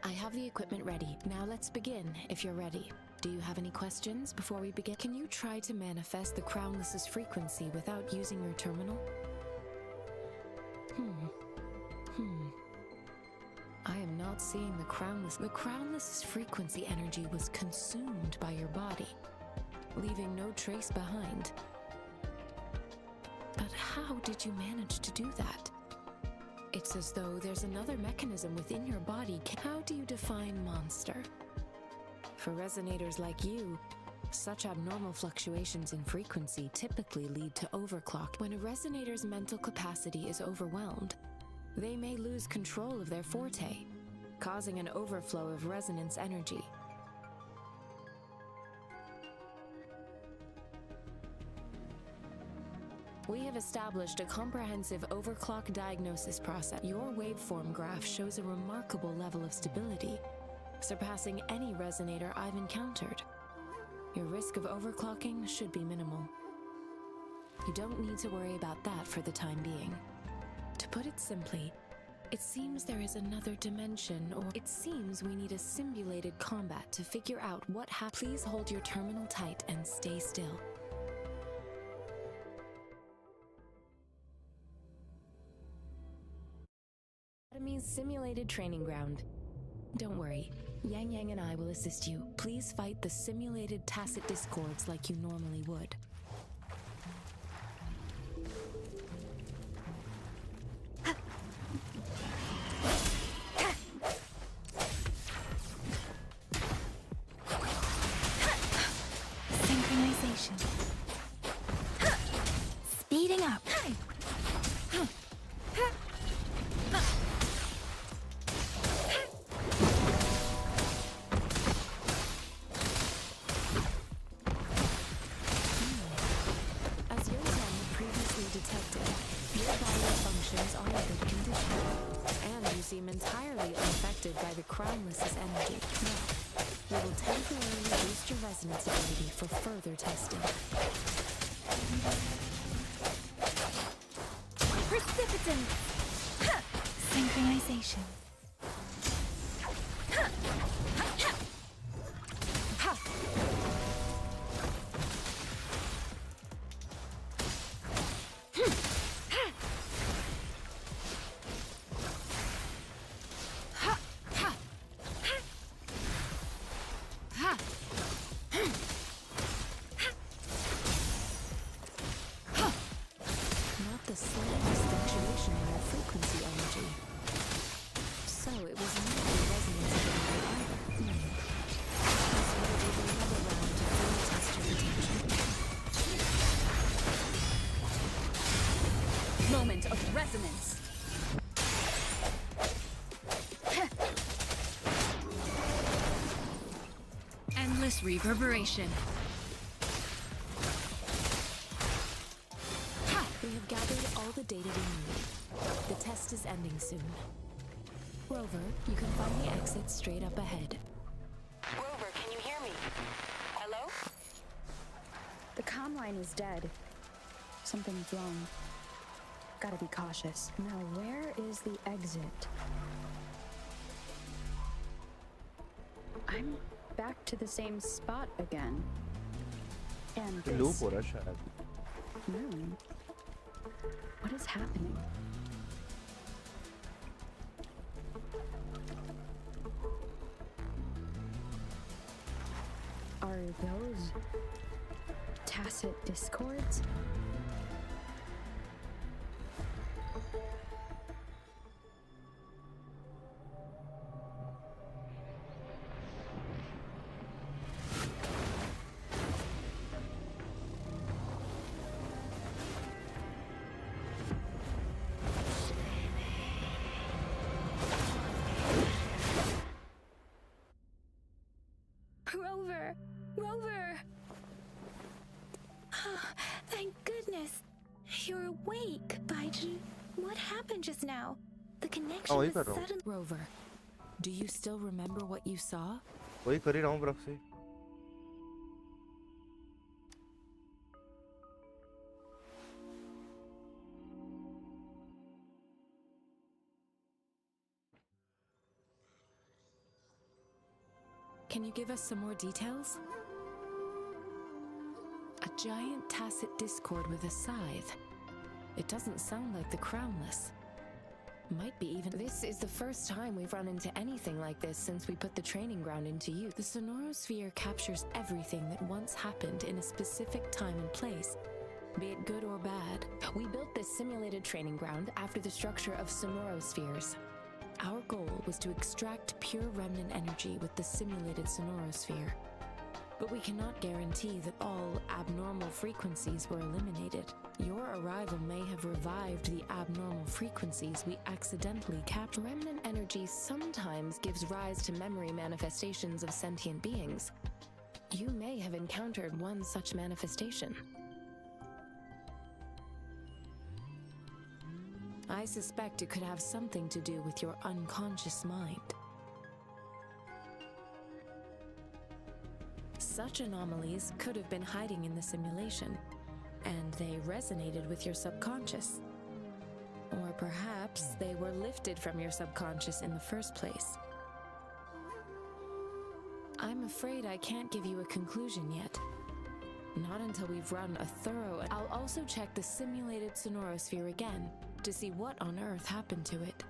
I have the equipment ready. Now let's begin, if you're ready. Do you have any questions before we begin? Can you try to manifest the Crownless's frequency without using your terminal? I am not seeing the Crownless. The Crownless's frequency energy was consumed by your body, leaving no trace behind. But how did you manage to do that? It's as though there's another mechanism within your body. How do you define monster? For resonators like you, such abnormal fluctuations in frequency typically lead to overclock. When a resonator's mental capacity is overwhelmed, they may lose control of their forte, causing an overflow of resonance energy. We have established a comprehensive overclock diagnosis process. Your waveform graph shows a remarkable level of stability, surpassing any resonator I've encountered. Your risk of overclocking should be minimal. You don't need to worry about that for the time being. To put it simply, it seems there is another dimension, or it seems we need a simulated combat to figure out what happened. Please hold your terminal tight and stay still. Academy's simulated training ground. Don't worry, Yang Yang and I will assist you. Please fight the simulated tacit discords like you normally would. Synchronization. Speeding up. Entirely unaffected by the Crownless's energy. Now, we will temporarily boost your resonance ability for further testing. Precipitant! Synchronization. The slightest fluctuation in your frequency energy. So it was not the resonance ability either. This will be another round to fully test your potential. Moment of resonance. Endless reverberation. We have gathered all the data we need. The test is ending soon. Rover, you can find the exit straight up ahead. Rover, can you hear me? Hello? The comm line is dead. Something's wrong. Gotta be cautious. Now, where is the exit? I'm back to the same spot again. And loop this हो रहा है शायद. room. What is happening? Are those tacit discords? Rover! Rover! Thank goodness. You're awake, Baiji. What happened just now? The connection वही was कर रहा हूँ. sudden. Rover, do you still remember what you saw? वही कर ही रहा हूँ proxy. Can you give us some more details? A giant tacit discord with a scythe. It doesn't sound like the Crownless. Might be even. This is the first time we've run into anything like this since we put the training ground into use. The sonorosphere captures everything that once happened in a specific time and place, be it good or bad. We built this simulated training ground after the structure of sonorospheres. Our goal was to extract pure remnant energy with the simulated sonorosphere. But we cannot guarantee that all abnormal frequencies were eliminated. Your arrival may have revived the abnormal frequencies we accidentally captured. Remnant energy sometimes gives rise to memory manifestations of sentient beings. You may have encountered one such manifestation. I suspect it could have something to do with your unconscious mind. Such anomalies could have been hiding in the simulation, and they resonated with your subconscious. Or perhaps they were lifted from your subconscious in the first place. I'm afraid I can't give you a conclusion yet. Not until we've run a thorough... I'll also check the simulated sonorosphere again to see what on earth happened to it.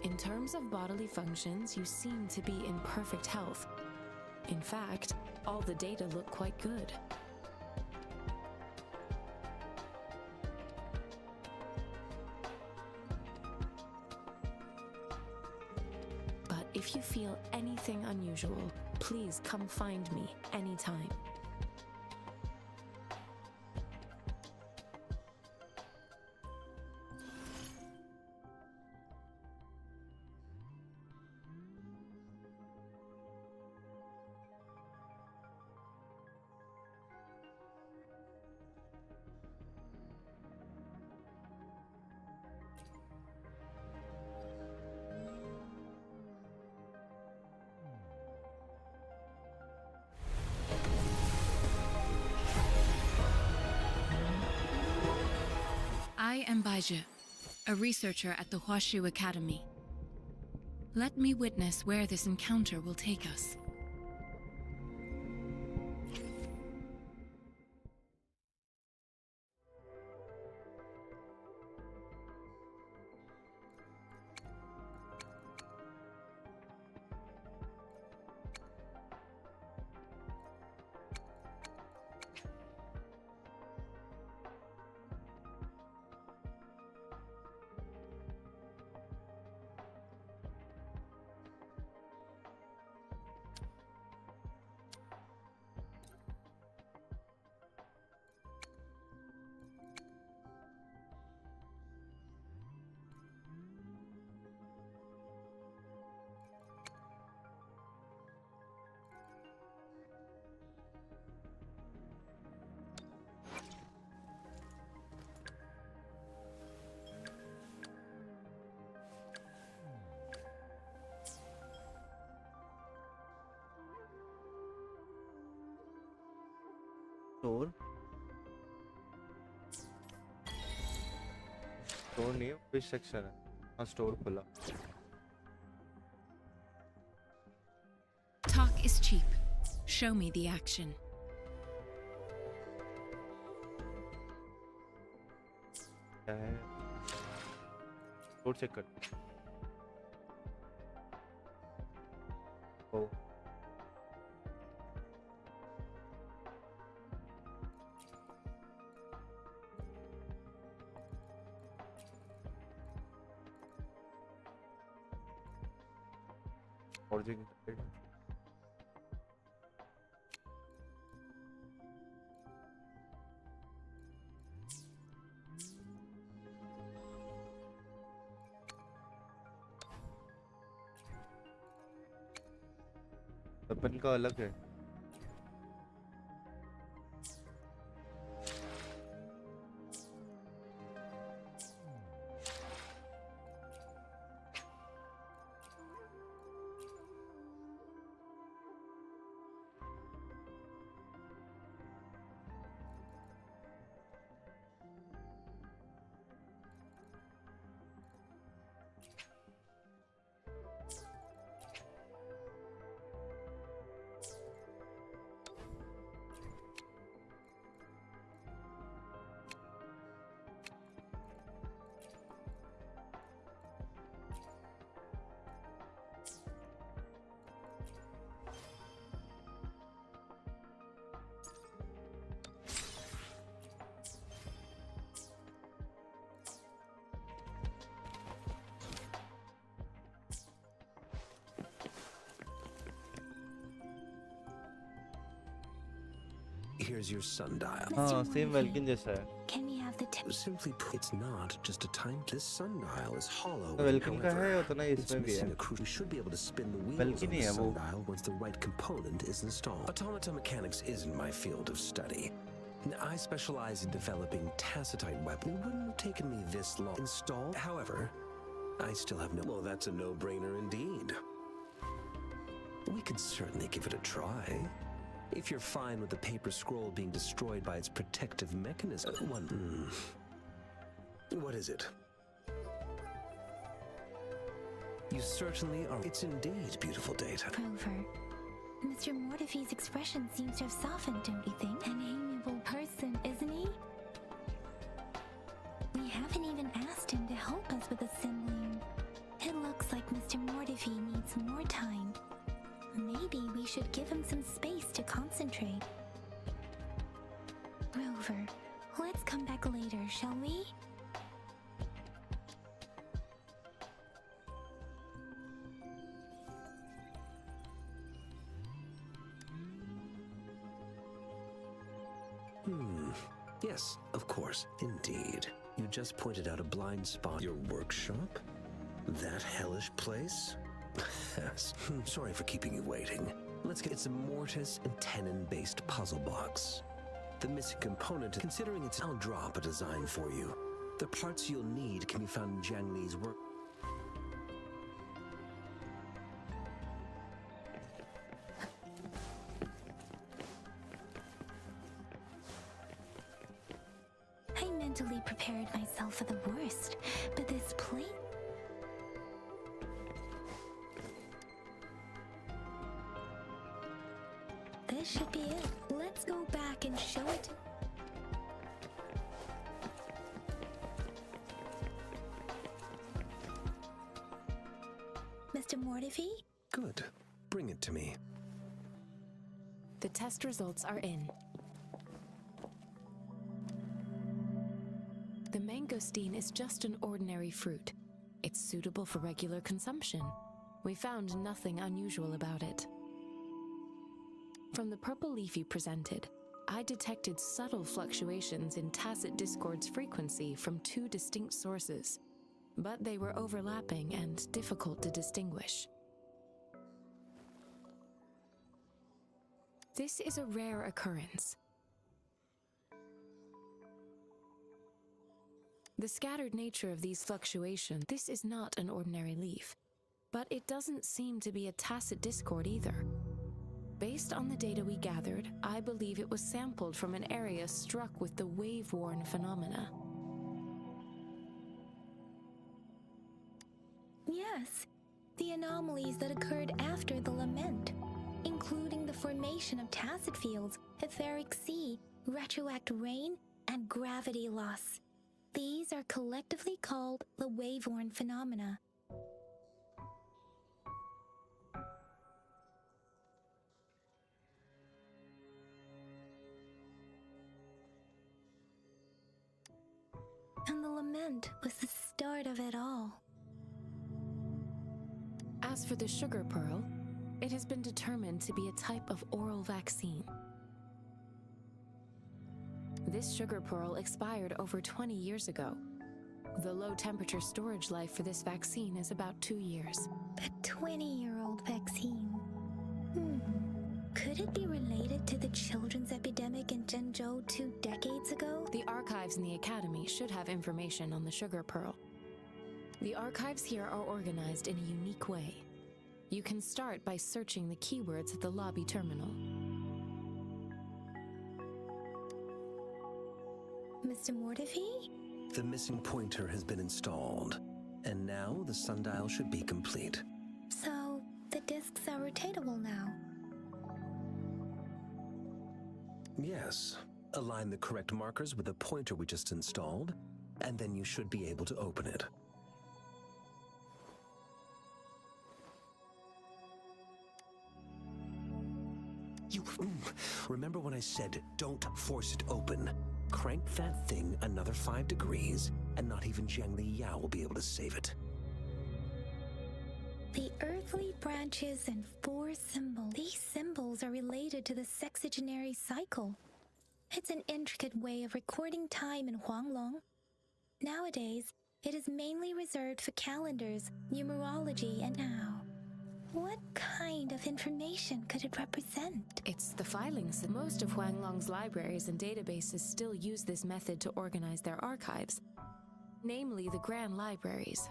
In terms of bodily functions, you seem to be in perfect health. In fact, all the data look quite good. But if you feel anything unusual, please come find me anytime. I am Baiju, a researcher at the Huashu Academy. Let me witness where this encounter will take us. Store नहीं है, fish section है। हाँ store खुला। Talk is cheap. Show me the action. क्या है? Store check कर। ओ forging guide। Weapon का अलग है। Here's your sundial. हाँ सेम वेल्किन जैसा है। Can we have the tip? Simply put, it's not just a time. This sundial is hollow. Welkin का है However, उतना it's इसमें भी है। missing a crucial. We should be able to spin the wheels Welkin on he the है वो। sundial once the right component is installed. Automata mechanics isn't my field of study. I specialize in developing tacitite weapons. It wouldn't have taken me this long to install. However, I still have no. Well, that's a no-brainer indeed. We could certainly give it a try. If you're fine with the paper scroll being destroyed by its protective mechanism. What is it? You certainly are. It's indeed beautiful data. Rover, Mr. Mortefi's expression seems to have softened, don't you think? An amiable person, isn't he? We haven't even asked him to help us with assembling. It looks like Mr. Mortefi needs more time. Maybe we should give him some space to concentrate. Rover, let's come back later, shall we? Yes, of course. Indeed. You just pointed out a blind spot. Your workshop? That hellish place? Yes. Sorry for keeping you waiting. Let's get. It's a mortise and tenon-based puzzle box. The missing component, considering it's, I'll drop a design for you. The parts you'll need can be found in Jiang Li's work. I mentally prepared myself for the worst, but this plate. This should be it. Let's go back and show it. Mr. Mortefi? Good. Bring it to me. The test results are in. The mangosteen is just an ordinary fruit. It's suitable for regular consumption. We found nothing unusual about it. From the purple leaf you presented, I detected subtle fluctuations in tacit discord's frequency from two distinct sources, but they were overlapping and difficult to distinguish. This is a rare occurrence. The scattered nature of these fluctuations, this is not an ordinary leaf, but it doesn't seem to be a tacit discord either. Based on the data we gathered, I believe it was sampled from an area struck with the wave-worn phenomena. Yes, the anomalies that occurred after the lament, including the formation of tacit fields, etheric sea, retroact rain, and gravity loss. These are collectively called the wave-worn phenomena. And the lament was the start of it all. As for the sugar pearl, it has been determined to be a type of oral vaccine. This sugar pearl expired over 20 years ago. The low-temperature storage life for this vaccine is about 2 years. A 20-year-old vaccine. Could it be related to the children's epidemic in Zhengzhou 2 decades ago? The archives in the Academy should have information on the sugar pearl. The archives here are organized in a unique way. You can start by searching the keywords at the lobby terminal. Mr. Mortefi? The missing pointer has been installed, and now the sundial should be complete. So, the discs are rotatable now. Yes. Align the correct markers with the pointer we just installed, and then you should be able to open it. Remember when I said don't force it open? Crank that thing another 5 degrees, and not even Jiang Li Yao will be able to save it. The earthly branches and 4 symbols. These symbols are related to the sexagenary cycle. It's an intricate way of recording time in Huanglong. Nowadays, it is mainly reserved for calendars, numerology, and now. What kind of information could it represent? It's the filings. Most of Huanglong's libraries and databases still use this method to organize their archives, namely the Grand Libraries.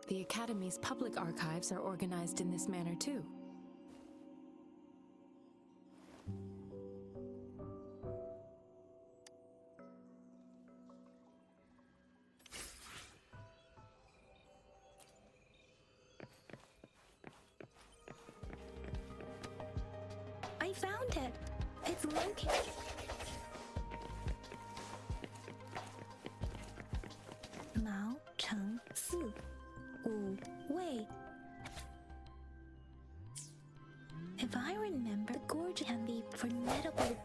The Academy's public archives are organized in this manner too. I found it. It's located. Mao Cheng Si, Wu Wei. If I remember, the gorge can be formidable.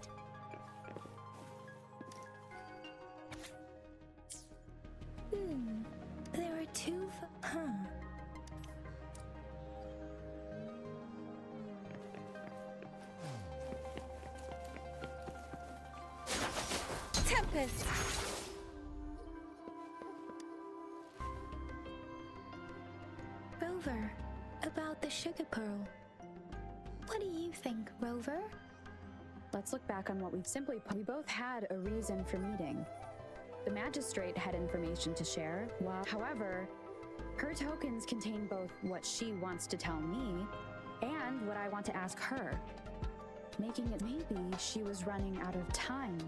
There are 2. Tempest! Rover, about the sugar pearl. What do you think, Rover? Let's look back on what we both had a reason for meeting. The magistrate had information to share, however, her tokens contain both what she wants to tell me and what I want to ask her, making it maybe she was running out of time.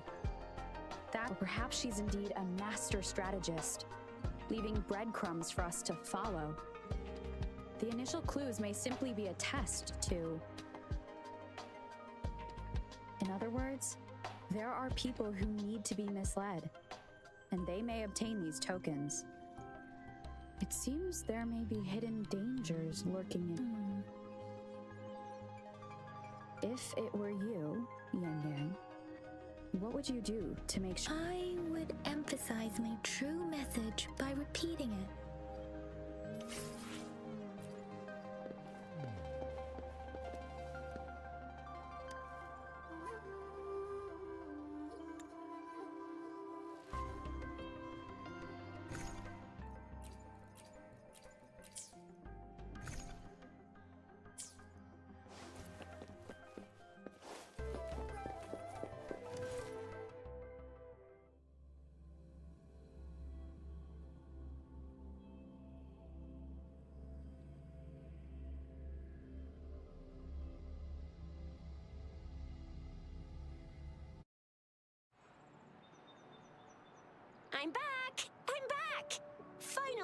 Or perhaps she's indeed a master strategist, leaving breadcrumbs for us to follow. The initial clues may simply be a test to... In other words, there are people who need to be misled, and they may obtain these tokens. It seems there may be hidden dangers lurking in... If it were you, Yang Yang, what would you do to make sure? I would emphasize my true message by repeating it.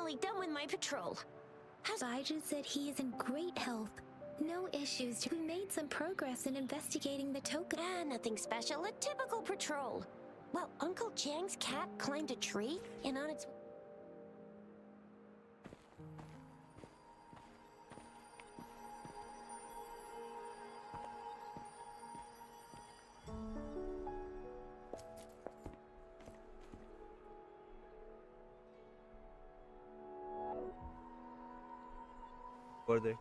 finally done with my patrol. Baiju said he is in great health. No issues. We made some progress in investigating the token. Ah, nothing special. A typical patrol. Well, Uncle Jiang's cat climbed a tree, and on its... Were they?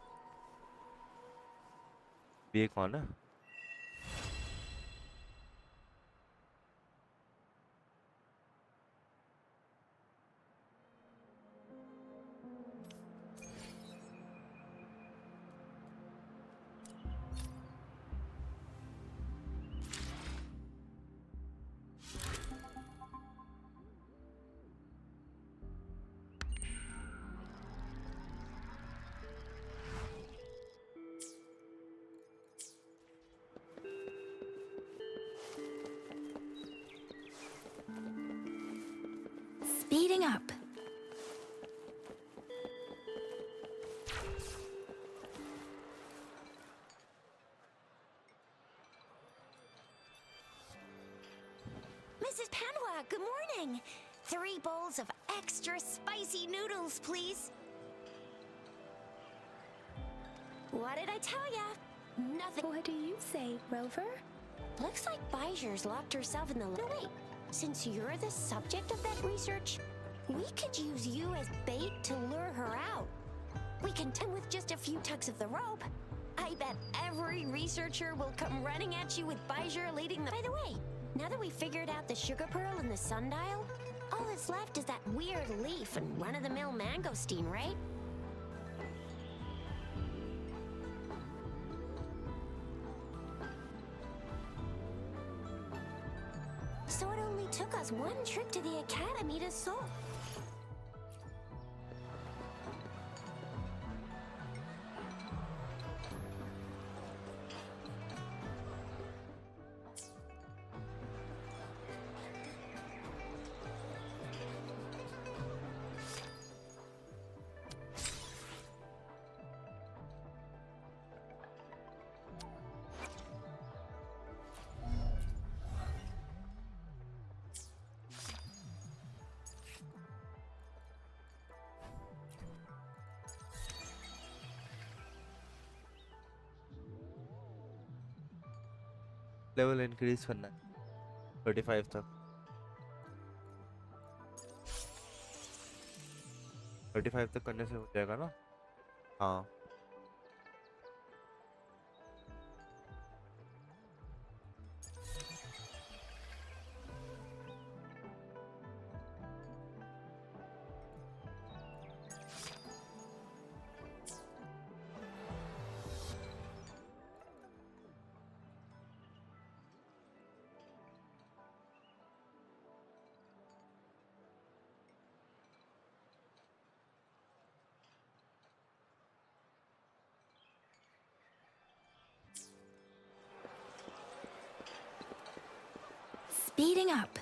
ये कौन है? Speeding up. Mrs. Panwa, good morning. 3 bowls of extra spicy noodles, please. What did I tell ya? Nothing. What do you say, Rover? Looks like Baiju's locked herself in the... No, wait. Since you're the subject of that research, we could use you as bait to lure her out. We can tend with just a few tugs of the rope. I bet every researcher will come running at you with Baiju leading the... By the way, now that we've figured out the sugar pearl and the sundial, all that's left is that weird leaf and run-of-the-mill mangosteen, right? So it only took us one trip to the academy to solve. Level increase करना है 35 तक 35 तक करने से हो जाएगा ना हाँ Speeding up.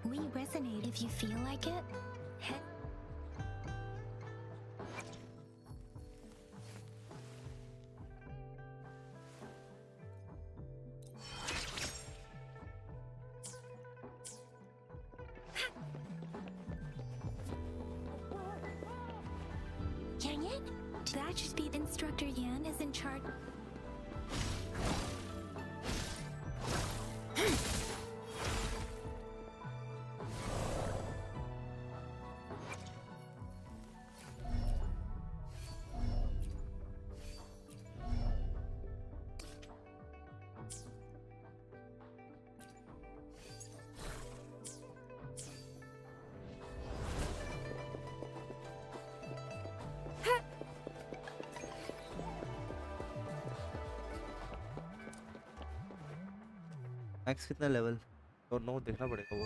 We resonate if you feel like it. That should be Instructor Yan is in charge. Max कितना लेवल तो नो देखना पड़ेगा वो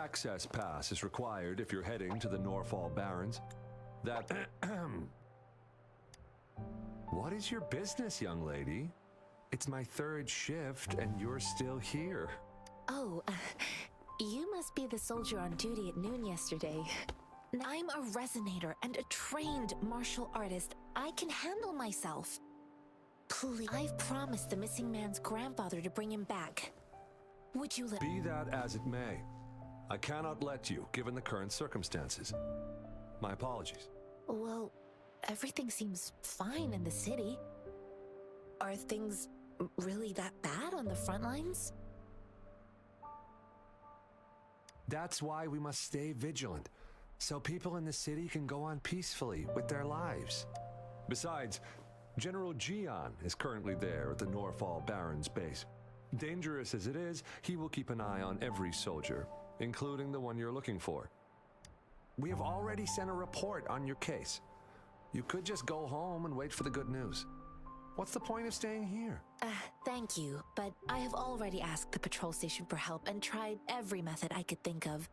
access pass is required if you're heading to the Norfall Barrens. That... What is your business, young lady? It's my third shift, and you're still here. Oh, you must be the soldier on duty at noon yesterday. I'm a resonator and a trained martial artist. I can handle myself. Please, I've promised the missing man's grandfather to bring him back. Would you let... Be that as it may, I cannot let you, given the current circumstances. My apologies. Well, everything seems fine in the city. Are things really that bad on the front lines? That's why we must stay vigilant, so people in the city can go on peacefully with their lives. Besides, General Gian is currently there at the Norfall Barrens base. Dangerous as it is, he will keep an eye on every soldier, including the one you're looking for. We have already sent a report on your case. You could just go home and wait for the good news. What's the point of staying here? Thank you, but I have already asked the patrol station for help and tried every method I could think of.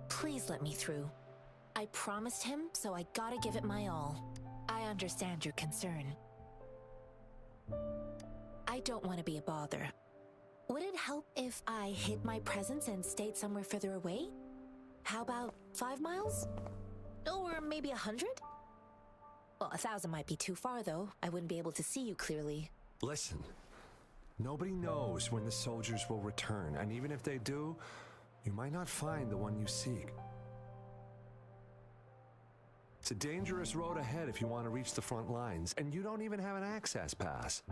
Please let me through. I promised him, so I gotta give it my all. I understand your concern. I don't want to be a bother. Would it help if I hid my presence and stayed somewhere further away? How about 5 miles? Or maybe 100? Well, 1,000 might be too far, though. I wouldn't be able to see you clearly. Listen, nobody knows when the soldiers will return, and even if they do, you might not find the one you seek. It's a dangerous road ahead if you want to reach the front lines, and you don't even have an access pass.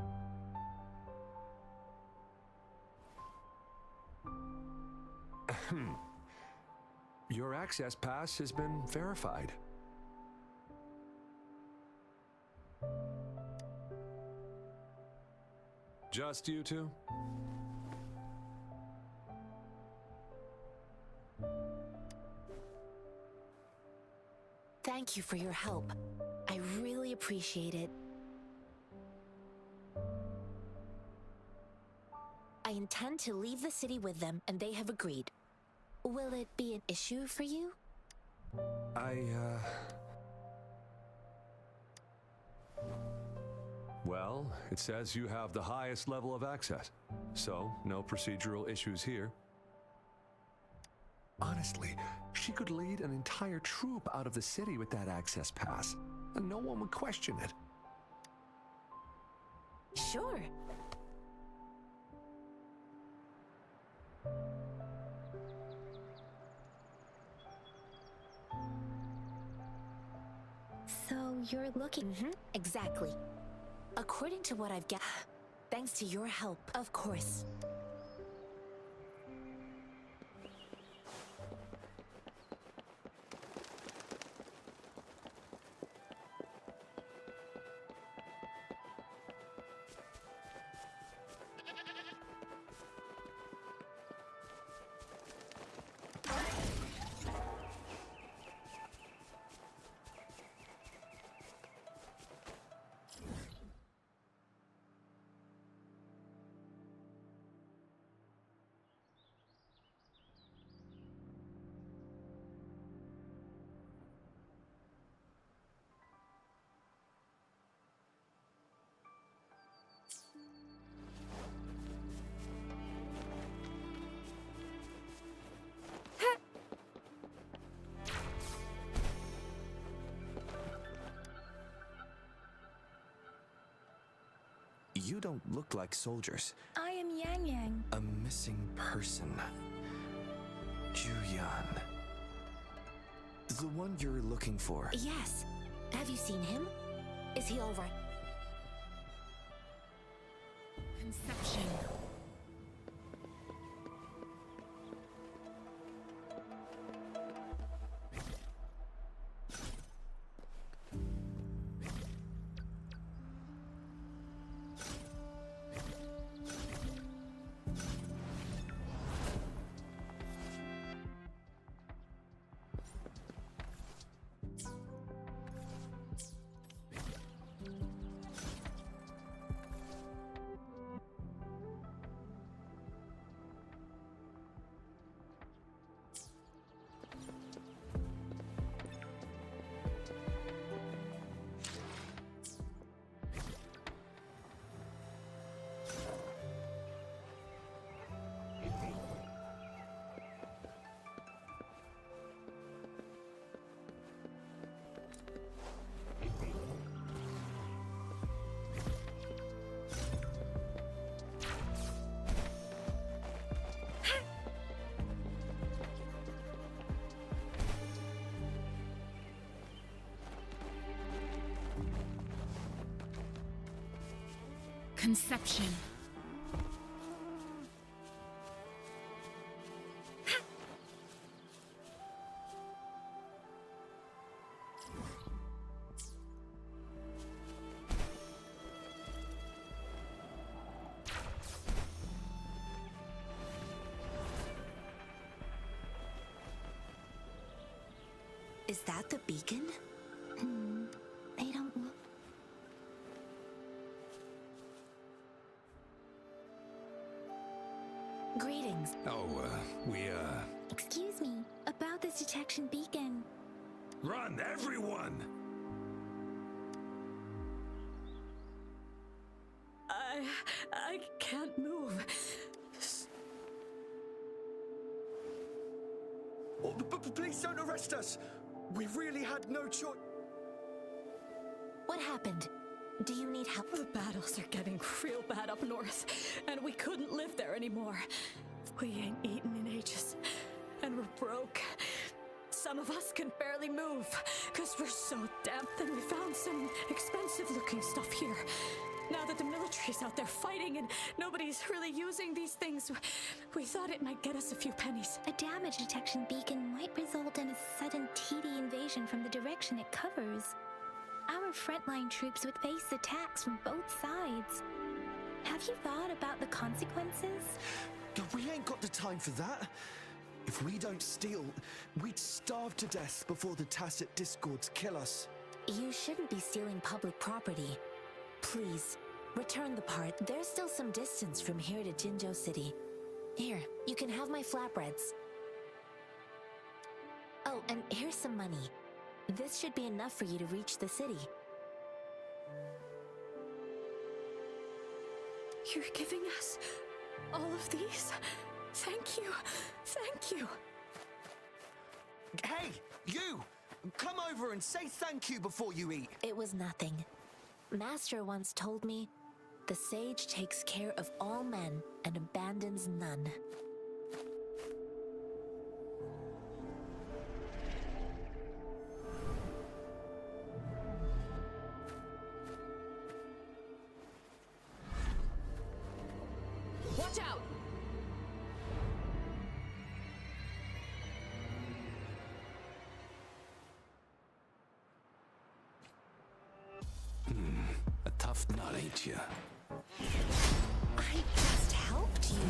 Your access pass has been verified. Just you two? Thank you for your help. I really appreciate it. I intend to leave the city with them, and they have agreed. Will it be an issue for you? Well, it says you have the highest level of access, so no procedural issues here. Honestly, she could lead an entire troop out of the city with that access pass, and no one would question it. Sure. So you're looking... exactly. According to what I've gathered, thanks to your help, of course. You don't look like soldiers. I am Yang Yang. A missing person. Juyan. The one you're looking for. Yes. Have you seen him? Is he all right? Conception. conception. Is that the beacon? They don't look. Greetings. Excuse me, about this detection beacon. Run, everyone! I can't move. Oh, please don't arrest us! We really had no choice. What happened? Do you need help? The battles are getting real bad up north, and we couldn't live there anymore. We ain't eaten in ages, and we're broke. Some of us can barely move, because we're so damp. Then we found some expensive-looking stuff here. Now that the military's out there fighting and nobody's really using these things, we thought it might get us a few pennies. A damage detection beacon might result in a sudden TD invasion from the direction it covers. Our frontline troops would face attacks from both sides. Have you thought about the consequences? We ain't got the time for that. If we don't steal, we'd starve to death before the tacit discords kill us. You shouldn't be stealing public property. Please, return the part. There's still some distance from here to Jinzhou City. Here, you can have my flatbreads. Oh, and here's some money. This should be enough for you to reach the city. You're giving us all of these? Thank you. Thank you. Hey, you! Come over and say thank you before you eat. It was nothing. Master once told me, the sage takes care of all men and abandons none. Watch out! A tough nut, ain't you? I just helped you.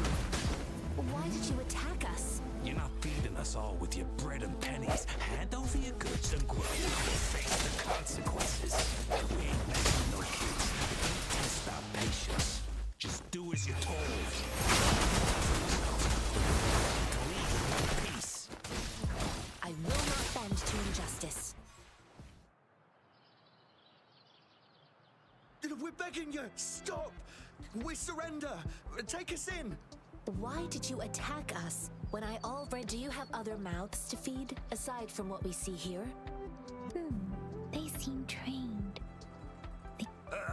Why did you attack us? You're not feeding us all with your bread and pennies. Hand over your goods and grow. Face the consequences. We ain't messing no kids. Don't test our patience. Just do as you're told. Leave in peace. I will not bend to injustice. We're begging you, stop! We surrender! Take us in! Why did you attack us when I already... Do you have other mouths to feed, aside from what we see here? They seem trained.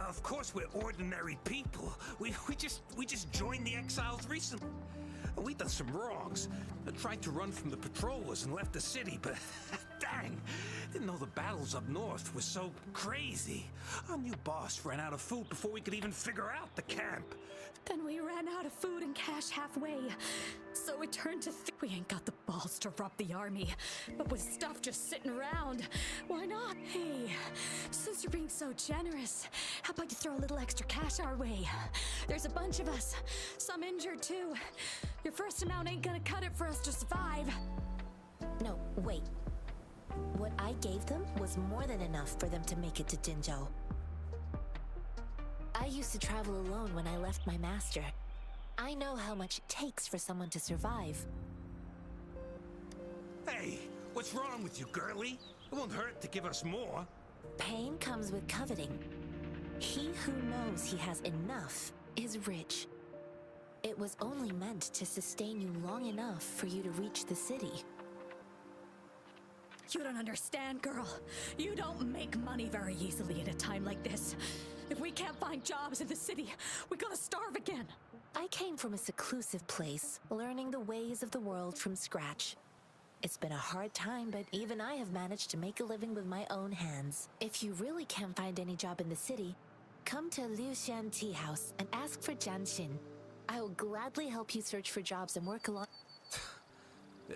Of course we're ordinary people. We just joined the exiles recently. We done some wrongs. I tried to run from the patrollers and left the city, but dang, didn't know the battles up north were so crazy. Our new boss ran out of food before we could even figure out the camp. Then we ran out of food and cash halfway. So we turned to we ain't got the balls to rob the army. But with stuff just sitting around, why not? Hey, since you're being so generous, how about you throw a little extra cash our way? There's a bunch of us, some injured too. Your first amount ain't gonna cut it for us to survive. No, wait. What I gave them was more than enough for them to make it to Jinzhou. I used to travel alone when I left my master. I know how much it takes for someone to survive. Hey, what's wrong with you, girlie? It won't hurt to give us more. Pain comes with coveting. He who knows he has enough is rich. It was only meant to sustain you long enough for you to reach the city. You don't understand, girl. You don't make money very easily at a time like this. If we can't find jobs in the city, we're gonna starve again. I came from a seclusive place, learning the ways of the world from scratch. It's been a hard time, but even I have managed to make a living with my own hands. If you really can't find any job in the city, Come to Liushan Tea House and ask for genshin. I will gladly help you search for jobs and work along.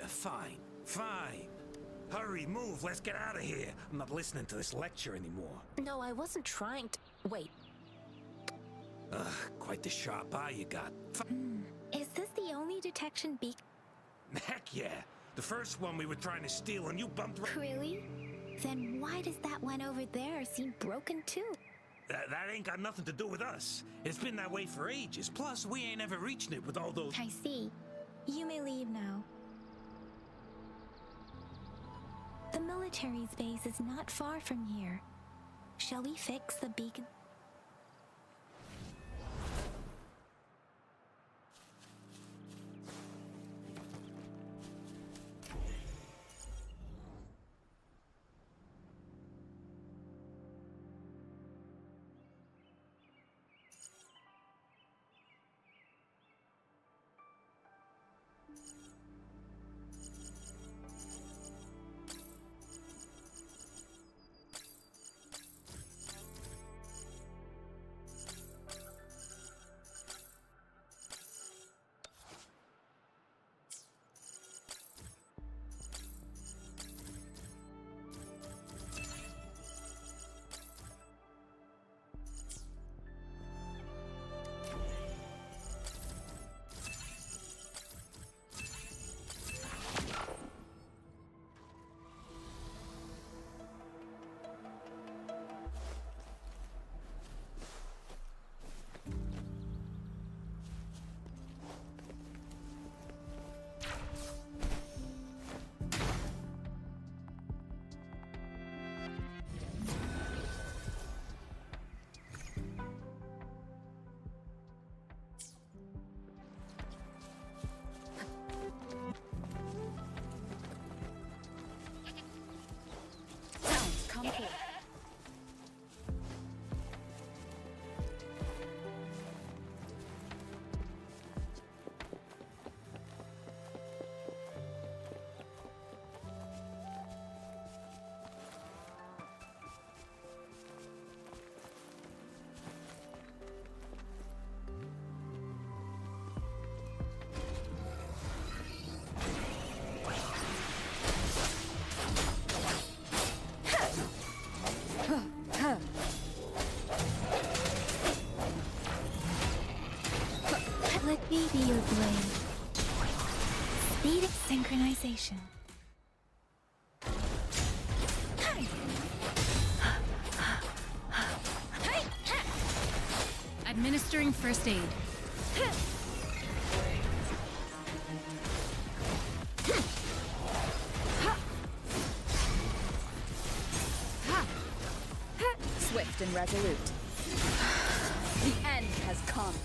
Fine, fine. Hurry, move, let's get out of here. I'm not listening to this lecture anymore. No, I wasn't trying to. Wait. Ugh, quite the sharp eye you got. Is this the only detection beacon? Heck yeah. The first one we were trying to steal and you bumped right. Really? Then why does that one over there seem broken too? That ain't got nothing to do with us. It's been that way for ages. Plus, we ain't ever reaching it with all those... I see. You may leave now. The military's base is not far from here. Shall we fix the beacon? Come here. Let me be your blade. Speed of synchronization. Administering first aid. Swift and resolute. The end has come.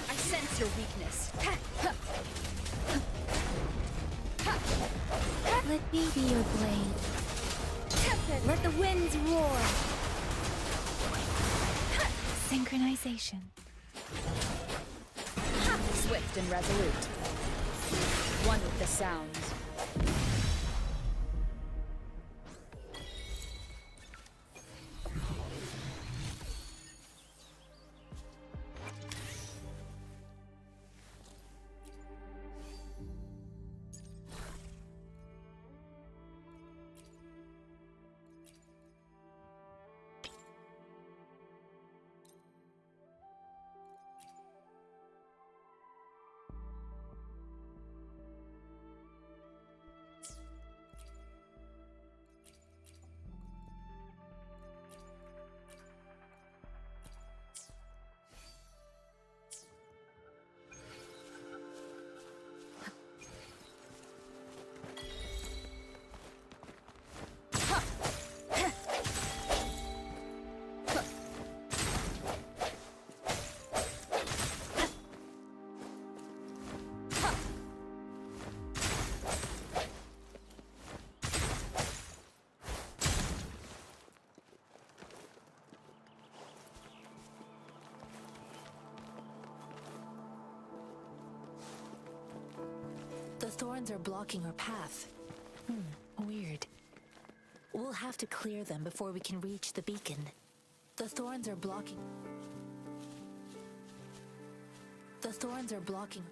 I sense your weakness. Let me be your blade. Let the winds roar. Synchronization. Swift and resolute. One with the sounds. The thorns are blocking our path. Weird. have to clear them before we can reach the beacon. The thorns are blocking. The thorns are blocking.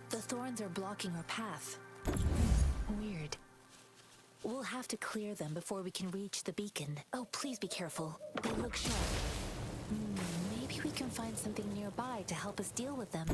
The thorns are blocking our path. Weird. We'll have to clear them before we can reach the beacon. Oh, please be careful. They look sharp. Maybe we can find something nearby to help us deal with them.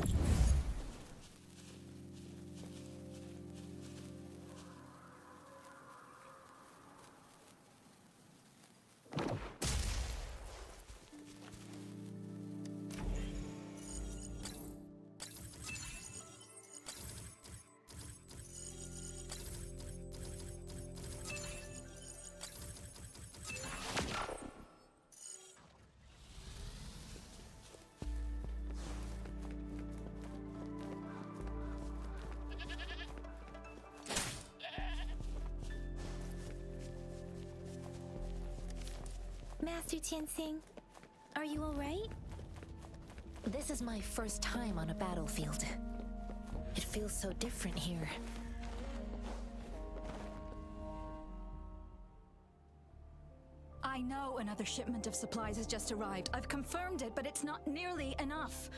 Master Tianxing, are you alright? This is my first time on a battlefield. It feels so different here. I know another shipment of supplies has just arrived. I've confirmed it, but it's not nearly enough.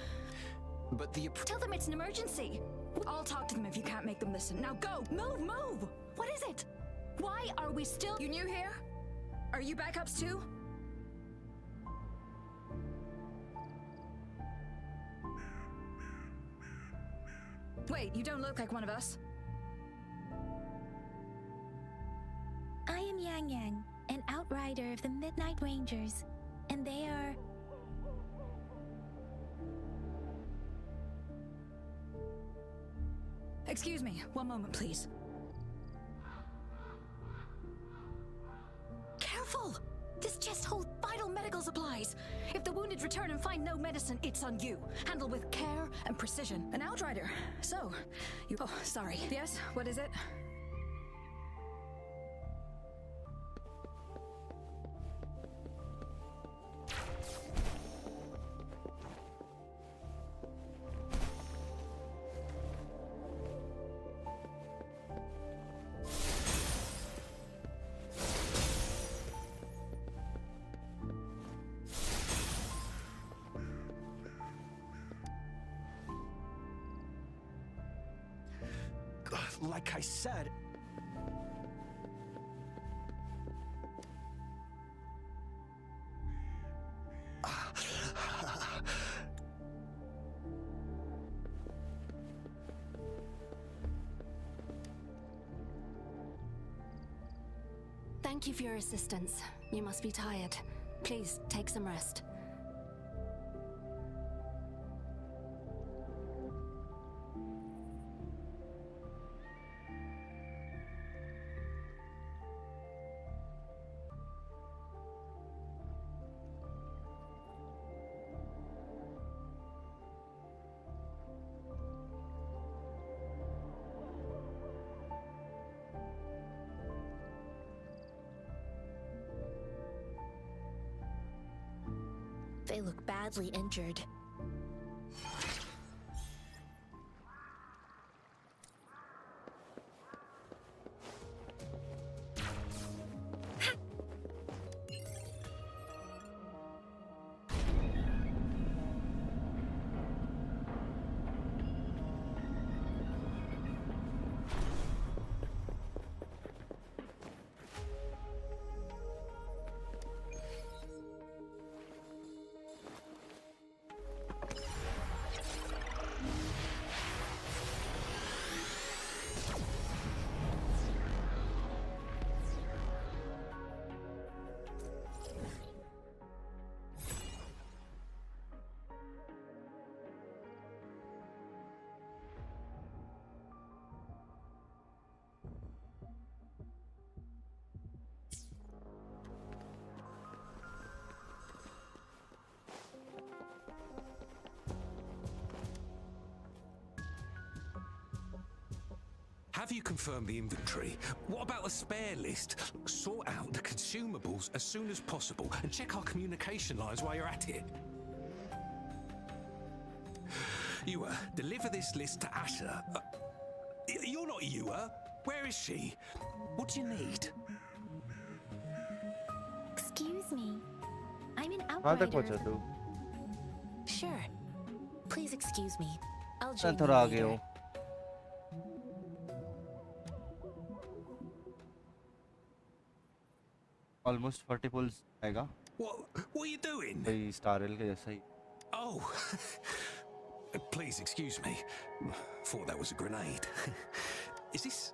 But Tell them it's an emergency. I'll talk to them if you can't make them listen. Now go! Move! Move! What is it? Why are we still— You new here? Are you backups too? Wait, you don't look like one of us. I am Yang Yang, an outrider of the Midnight Rangers, and they are... Excuse me, one moment, please. Careful! This chest holds vital medical supplies. If the wounded return and find no medicine, it's on you. Handle with care and precision. An outrider. So, you— Oh, sorry. Yes, what is it? Like I said... Thank you for your assistance. You must be tired. Please, take some rest. They look badly injured. Have you confirmed the inventory? What about the spare list? Sort out the consumables as soon as possible and check our communication lines while you're at it. You, deliver this list to Asher. You're not Yua. Where is she? What do you need? Excuse me. I'm an कहाँ तक outrider. पहुँचा तू? Sure. Please excuse me. I'll मैं join you थोड़ा आगे later. हूँ. Almost 40 pulls आएगा. What are you doing? भाई स्टार एल के जैसा ही. Oh. Please excuse me. Thought that was a grenade. Is this...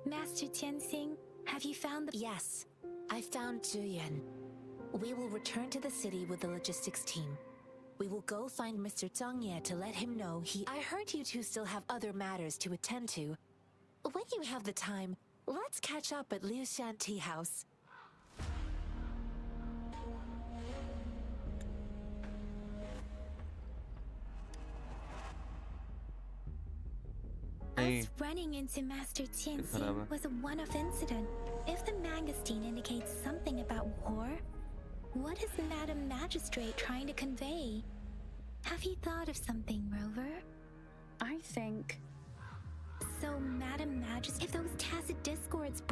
Master Tianxing, have you found the... Yes, I found Zhuyan. We will return to the city with the logistics team. We will go find Mr. Zhang Ye to let him know I heard you two still have other matters to attend to. When you have the time, let's catch up at Liu Shan Tea House. Us running into Master Tianxing was a one-off incident. If the magazine indicates something about war, what is Madam Magistrate trying to convey? Have you thought of something, Rover? I think... So, Madam Magistrate, if those tacit discords...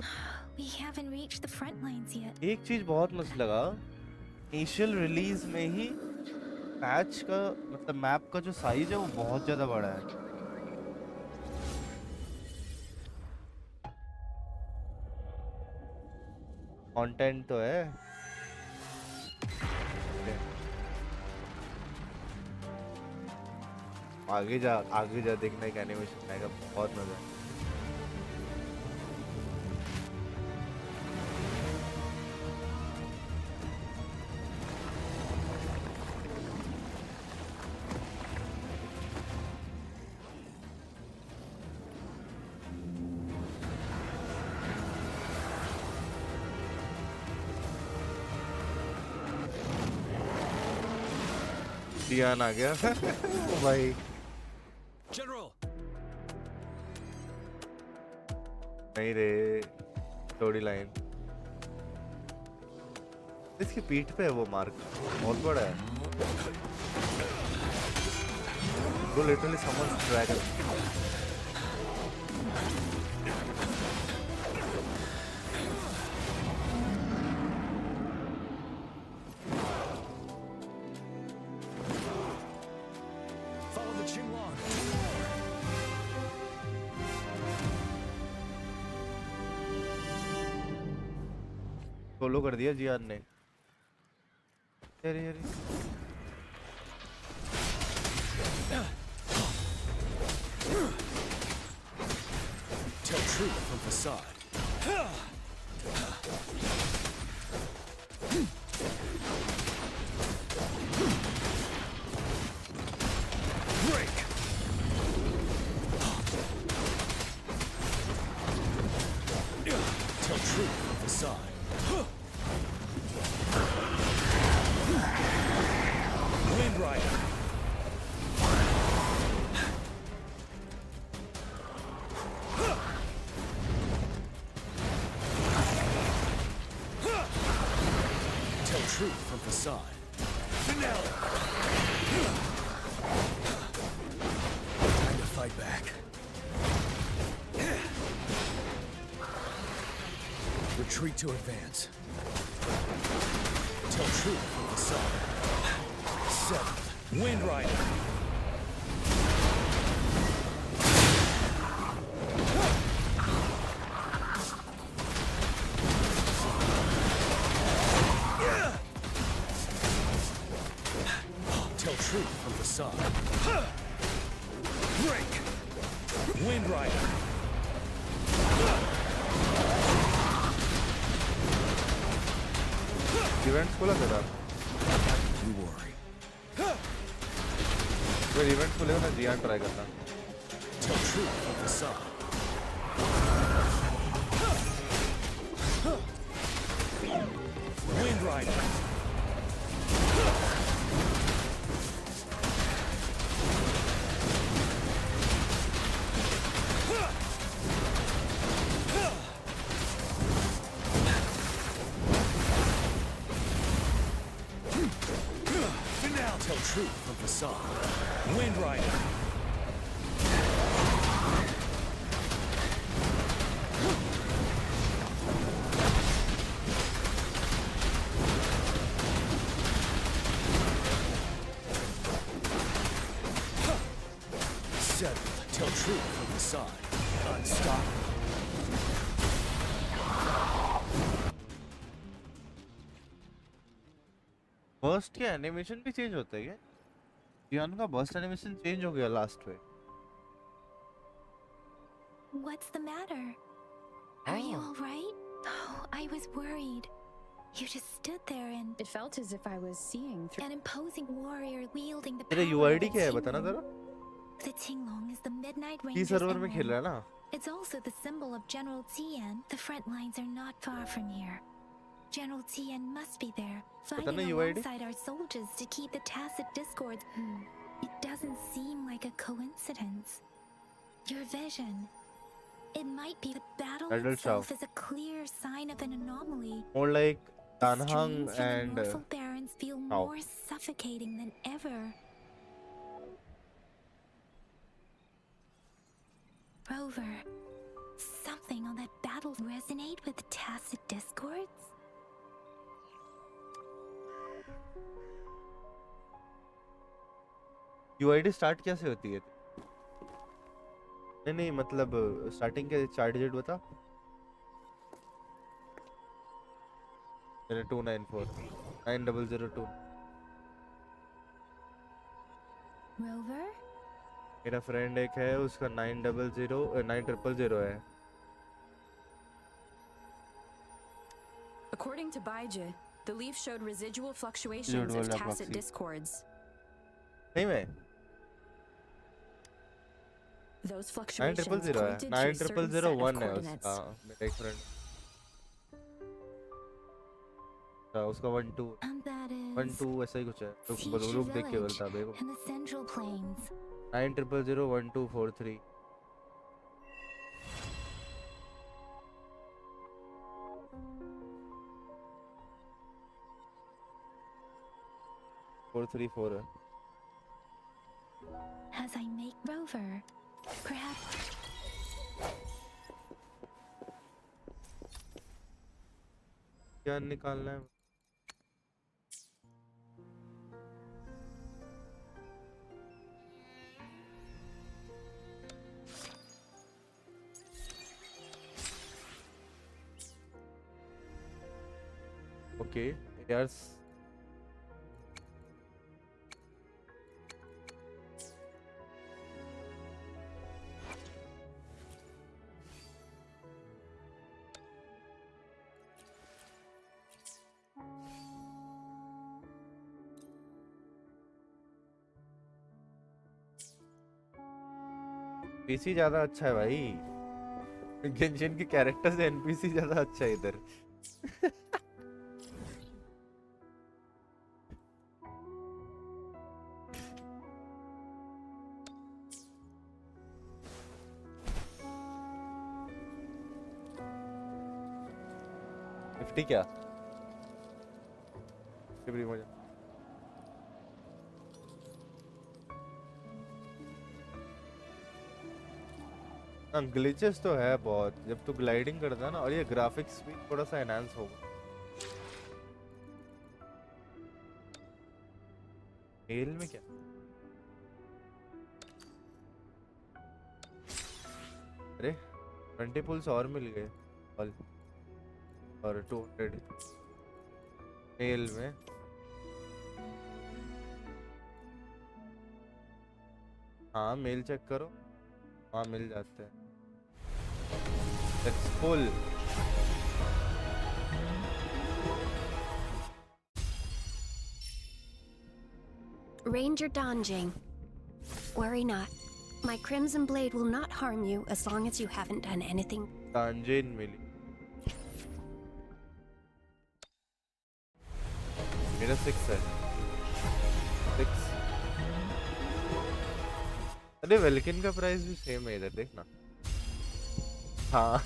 We haven't reached the front lines yet. एक चीज बहुत मस्त लगा. Initial release में ही patch का मतलब map का जो साइज है वो बहुत ज़्यादा बड़ा है. कंटेंट तो है. आगे जा देखने का एनिमेशन आएगा. बहुत मजा है. डियान आ गया. भाई General. नहीं रे. स्टोरी लाइन इसकी पीठ पे है वो मार्क. बहुत बड़ा है. वो लिटरली समन्स ड्रैगन. फॉलो कर दिया जियान ने. अरे Tell truth from facade. Break. Tell truth from facade. Wind Rider. Tell truth from facade. Finale. Time to fight back. Retreat to advance. Tell truth from facade. 7. Wind Rider. Tell truth from facade. Break. Wind Rider. Events खोला तेरा. You worry. फिर event खोलेगा ना जियान try करना. Tell truth from facade. Wind Rider. facade. Wind Rider. Settled till truth from the side. Unstoppable. Burst के animation भी change होते हैं क्या? जियान का बर्स्ट एनिमेशन चेंज हो गया लास्ट में। What's the matter? Are you all right? Oh, I was worried. You just stood there and It felt as if I was seeing through. an imposing warrior wielding the तेरा power UID of a क्या है बताना Qinglong. जरा। The Qinglong is the Midnight T Ranger's server में emblem. खेल रहा है ना? It's also the symbol of General Tian. The front lines are not far from here. General Tian must be there, fighting UID? alongside our soldiers to keep the tacit discords. It doesn't seem like a coincidence. Your vision. It might be the battle Battle itself Shao. is a clear sign of an anomaly. More like The Tanhang streams from the and Norfolk Barrens feel Shao. more suffocating than ever. Rover, something on that battle resonate with tacit discords? UID start कैसे होती है? नहीं मतलब starting के chart digit बता। मेरे 294 9002। Rover? मेरा friend एक है उसका 9000 है। According to Baiji, the leaf showed residual fluctuations of tacit discords. नहीं मैं Those fluctuations 9000 है, pointed to a certain set of 9001 है coordinates. उसका। मेरा एक फ्रेंड उसका 12 And that is 12 ऐसा ही कुछ है। तो Future लोग देख के Village बोलता देखो and the Central Plains. 90001243। Four 434 है। As I make Rover, perhaps क्या निकालना है? Okay, yes. एनपीसी ज्यादा अच्छा है भाई। गेंशिन के कैरेक्टर से एनपीसी ज्यादा अच्छा है इधर। क्या ग्लिचेस तो है बहुत जब तू ग्लाइडिंग करता है ना, और ये ग्राफिक्स भी थोड़ा सा एनहांस होगा। मेल में क्या अरे 20 पुल्स और मिल गए और 200 मेल में। हाँ मेल चेक करो, हाँ मिल जाते हैं। Let's pull. Ranger Donjing, worry not. My Crimson Blade will not harm you as long as you haven't done anything. Donjin मिली। मेरा 6 है। 6। अरे वेलकिन का प्राइस भी सेम है इधर देखना। हाँ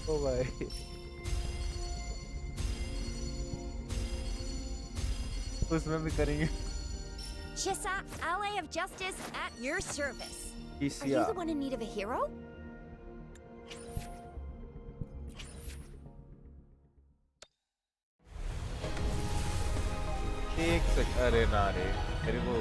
ओ भाई उसमें भी करेंगे। Chissa, ally of justice at your service. Are you Isia. the one in need of a hero? एक सेकंड, अरे ना रे, मेरे को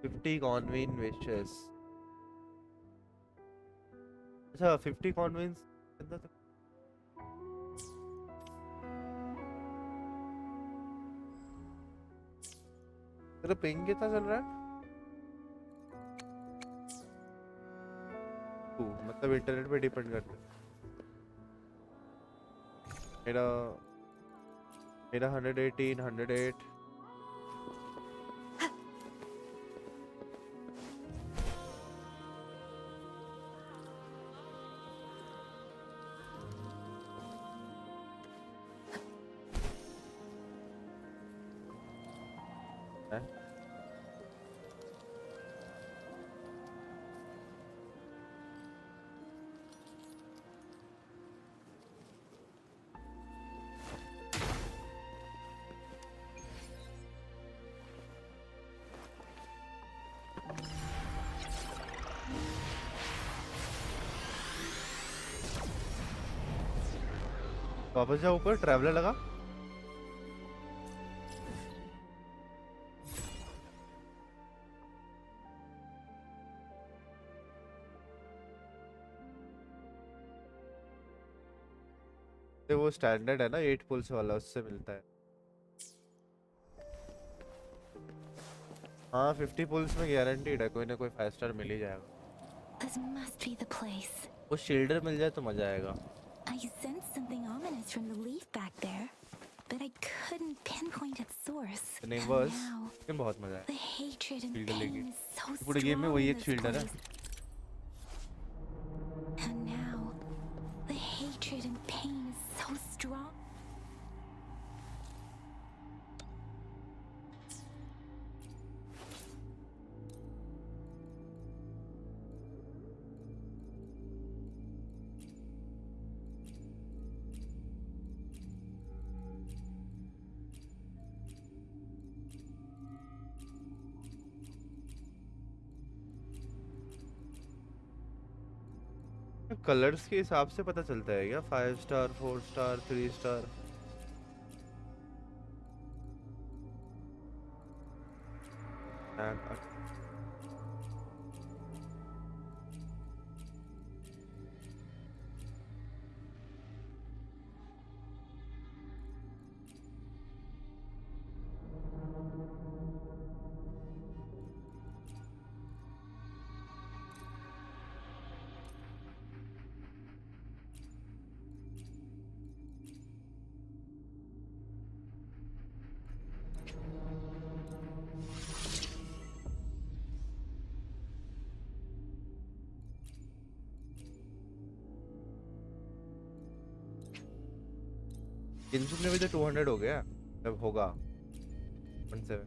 फिफ्टी कॉन्वेन विशेस। अच्छा 50 कॉन्वेंस तेरा पिंग कितना चल रहा है? मतलब इंटरनेट पे डिपेंड करता है। मेरा मेरा 118 108 है। वापस जाओ ऊपर, ट्रैवलर लगा। तो वो स्टैंडर्ड है ना 8 पुल्स वाला, उससे मिलता है। हाँ 50 पुल्स में गारंटीड है, कोई ना कोई 5 स्टार मिल ही जाएगा। This must be the place. वो शील्डर मिल जाए तो मजा आएगा। I sensed something ominous from the leaf back there, but I couldn't pinpoint its source. The name And was, now, लेकिन बहुत मजा the है। hatred and शील्डर लेके pain is so पूरे गेम में strong वही in एक this शील्डर है। place. And now, the hatred and pain is so strong. Colours के हिसाब से पता चलता है क्या? 5 स्टार 4 स्टार 3 स्टार? गेंशिन में भी तो 200 हो गया, अब होगा 17।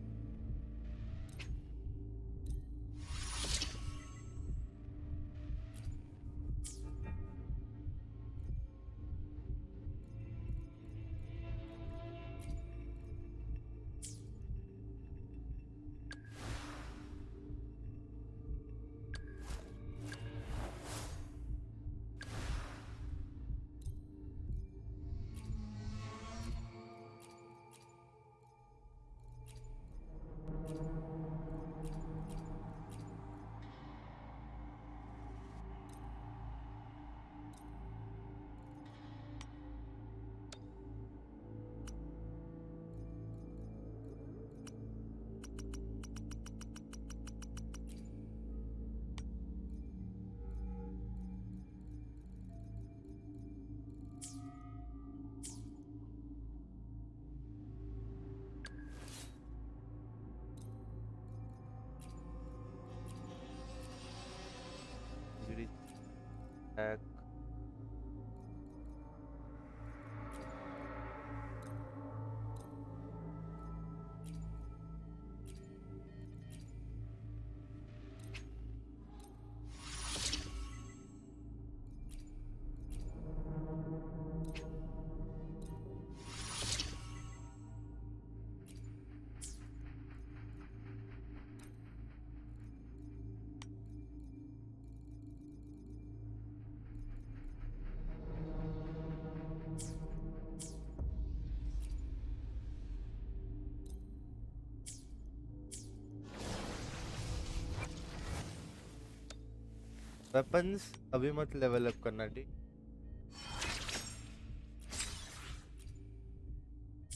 वेपन्स अभी मत लेवल अप करना ठीक।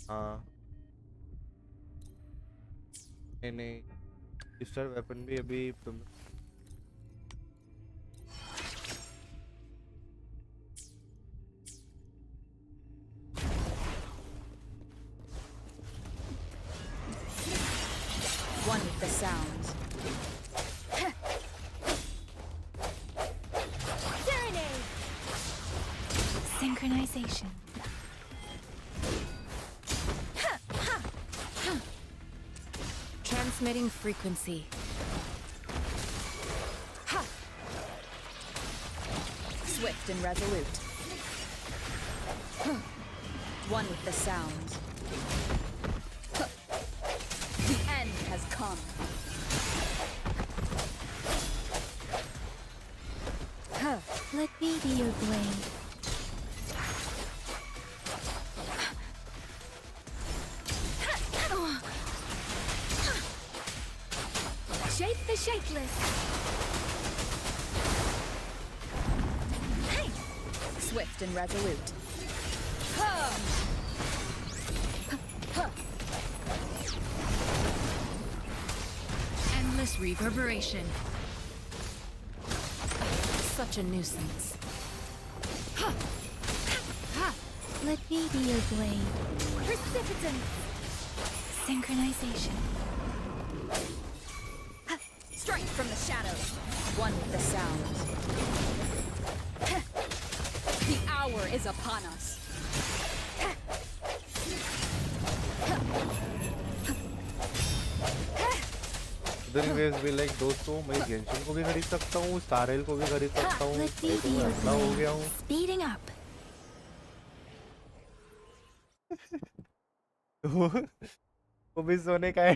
हाँ नहीं नहीं, स्टार वेपन भी अभी तुम One with the sounds. Serenade! Synchronization. Transmitting frequency. Swift and resolute. One with the sounds. The end has come. Let me be your blade. Shape the shapeless. Swift and resolute. Endless reverberation. Such a nuisance. Let me be your blade. Precipitance. Synchronization. Strike from the shadows. One with the sounds. The hour is upon us. Wuthering Waves भी like दोस्तों मैं Genshin को भी खरीद सकता हूँ, स्टारेल को भी खरीद सकता हूँ, तो मैं अपना हो गया हूँ। Speeding up. वो भी सोने का है।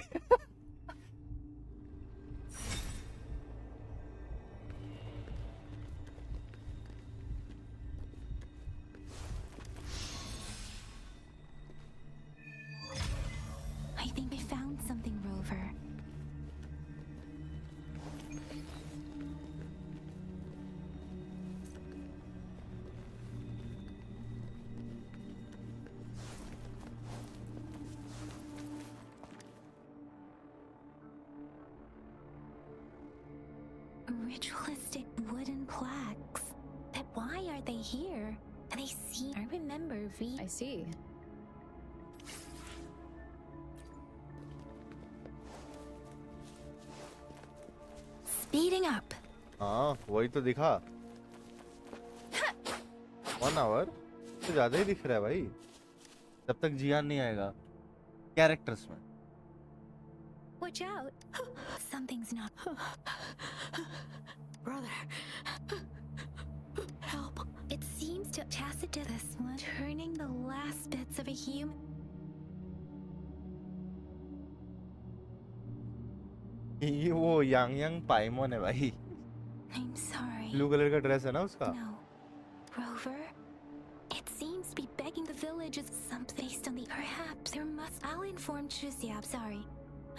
I think I found something, Rover. Ritualistic wooden plaques. But why are they here? They seem... I remember I see. Speeding up. हाँ वही तो दिखा। 1 hour तो ज्यादा ही दिख रहा है भाई, जब तक जियान नहीं आएगा कैरेक्टर्स में। Watch out. Something's not... Brother. Help. It seems to Tacitus this one, turning the last bits of a human... ये वो यांग यांग पाइमोन है भाई। I'm sorry. ब्लू कलर का ड्रेस है ना उसका। No. Rover? It seems to be begging the village is something based on the... Perhaps there must... I'll inform Chusia. Sorry.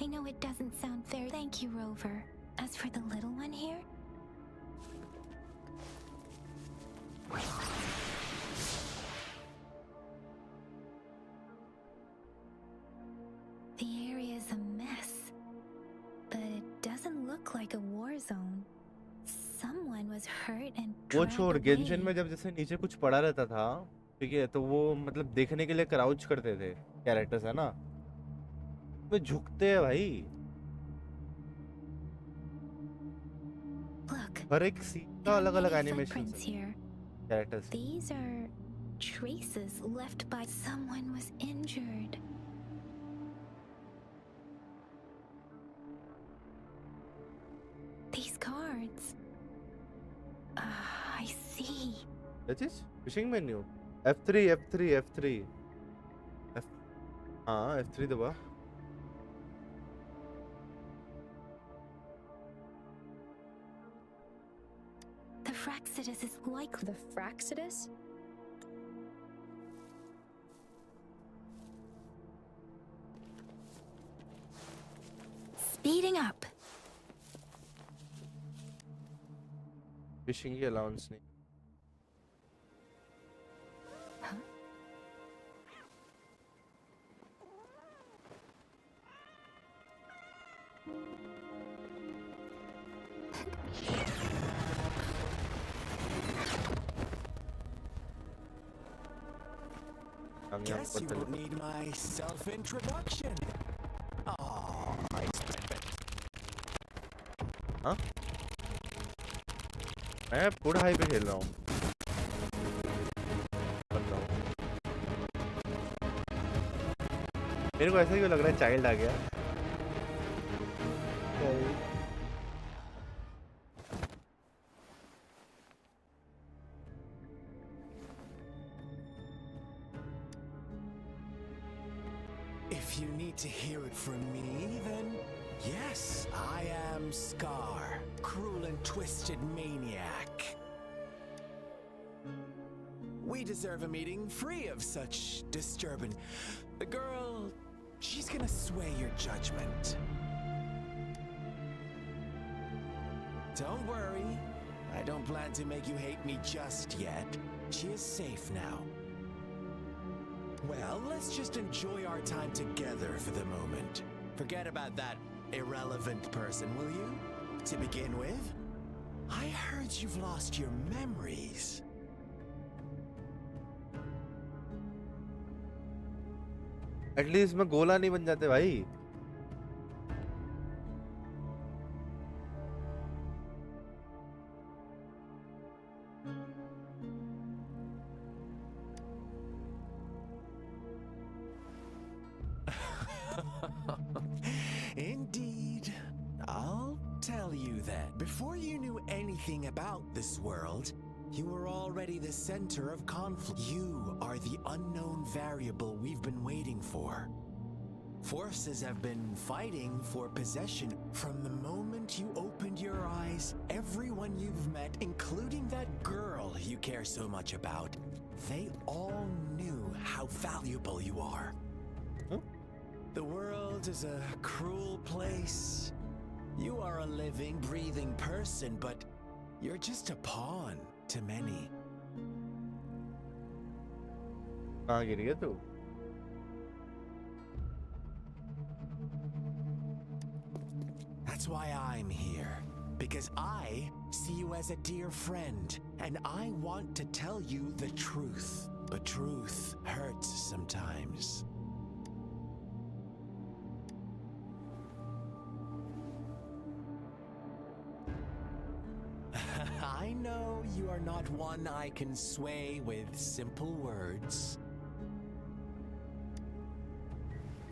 I know it doesn't sound fair. Thank you, Rover. As for the little one here... The area is a mess. But it doesn't look like a war zone. Someone was hurt and वो dragged छोड़, away. Genshin में जब जैसे नीचे कुछ पड़ा रहता था, ठीक है, तो वो मतलब देखने के लिए क्राउच करते थे कैरेक्टर्स, है ना, वे झुकते हैं भाई। Look, हर एक सीन का अलग अलग animation footprints here. Characters. These are traces left by someone was injured. These cards. I see. That is fishing menu. F3 F3 F3 F हाँ F3 दबा। The Fraxidus is like The Fraxidus? speeding up. Fishing की allowance नहीं। Guess you won't need my self-introduction. Oh, I expect it. हाँ? मैं food high पे खेल रहा हूँ। मेरे को ऐसा क्यों लग रहा है चाइल्ड आ गया? If you need to hear it from me, then yes, I am Scar, cruel and twisted maniac. We deserve a meeting free of such disturbance. The girl, she's gonna sway your judgment. Don't worry, I don't plan to make you hate me just yet. She is safe now. Well, let's just enjoy our time together for the moment. Forget about that irrelevant person, will you? To begin with, I heard you've lost your memories. At least मैं गोला नहीं बन जाते भाई। Indeed. I'll tell you that. Before you knew anything about this world, you were already the center of conflict. You are the unknown variable we've been waiting for. Forces have been fighting for possession. From the moment you opened your eyes, everyone you've met, including that girl you care so much about, they all knew how valuable you are. The world is a cruel place. You are a living, breathing person, but you're just a pawn to many. कहाँ गिर गया तू? That's why I'm here. Because I see you as a dear friend, and I want to tell you the truth. But truth hurts sometimes. I know you are not one I can sway with simple words.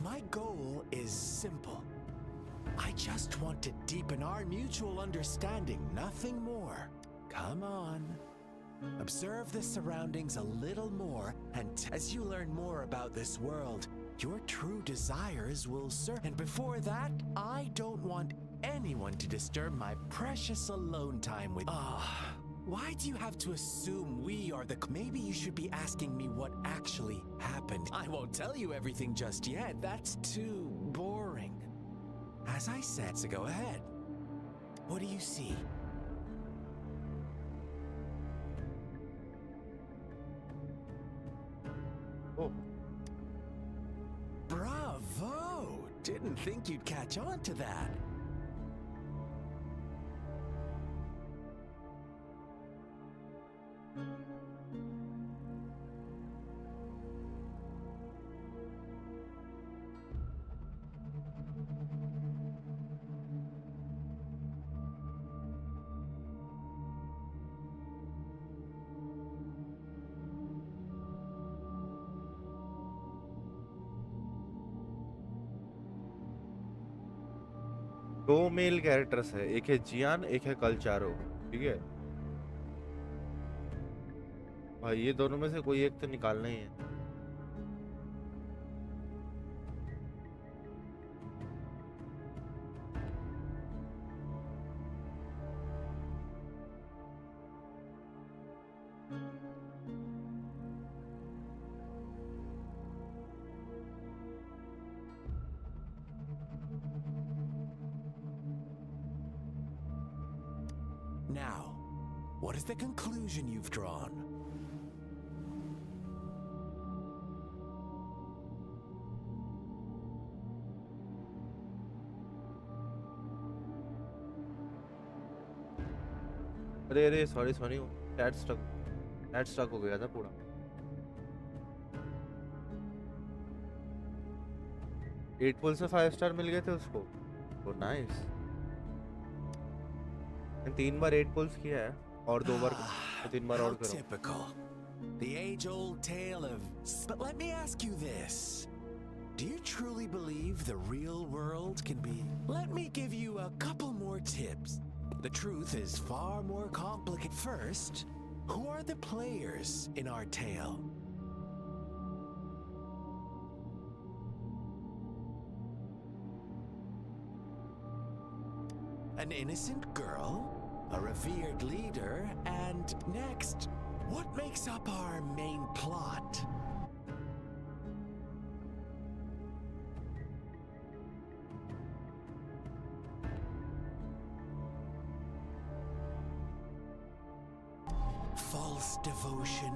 My goal is simple. I just want to deepen our mutual understanding, nothing more. Come on. Observe the surroundings a little more, and as you learn more about this world, your true desires will serve. And before that, I don't want anyone to disturb my precious alone time with. Why do you have to assume we are the... Maybe you should be asking me what actually happened. I won't tell you everything just yet. That's too boring. As I said, so go ahead. What do you see? Oh. Bravo! Didn't think you'd catch on to that. दो male characters है, एक है जियान, एक है कलचारो, ठीक है भाई। ये दोनों में से कोई एक तो निकालना ही है। Now, What is the conclusion you've drawn? अरे सॉरी चैट स्टक हो गया था पूरा. एट पुल से 5 स्टार मिल गए थे उसको. तो नाइस. 3 बार 8 पुल्स किया है और 2 बार 3 बार और करो. Typical. The age-old tale of... But let me ask you this. Do you truly believe the real world can be... Let me give you a couple more tips. The truth is far more complicated. First, who are the players in our tale? An innocent girl, a revered leader, and next, what makes up our main plot? False devotion.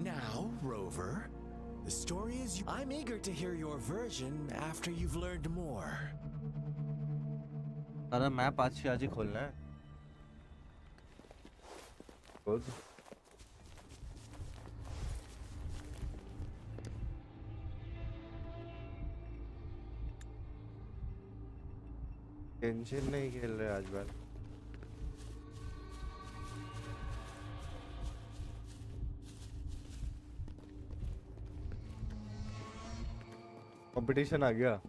Now, Rover, the story is... I'm eager to hear your version after you've learned more. सारा map आज ही खोलना है. Good. Genshin नहीं खेल रहे आज बार. Competition आ गया.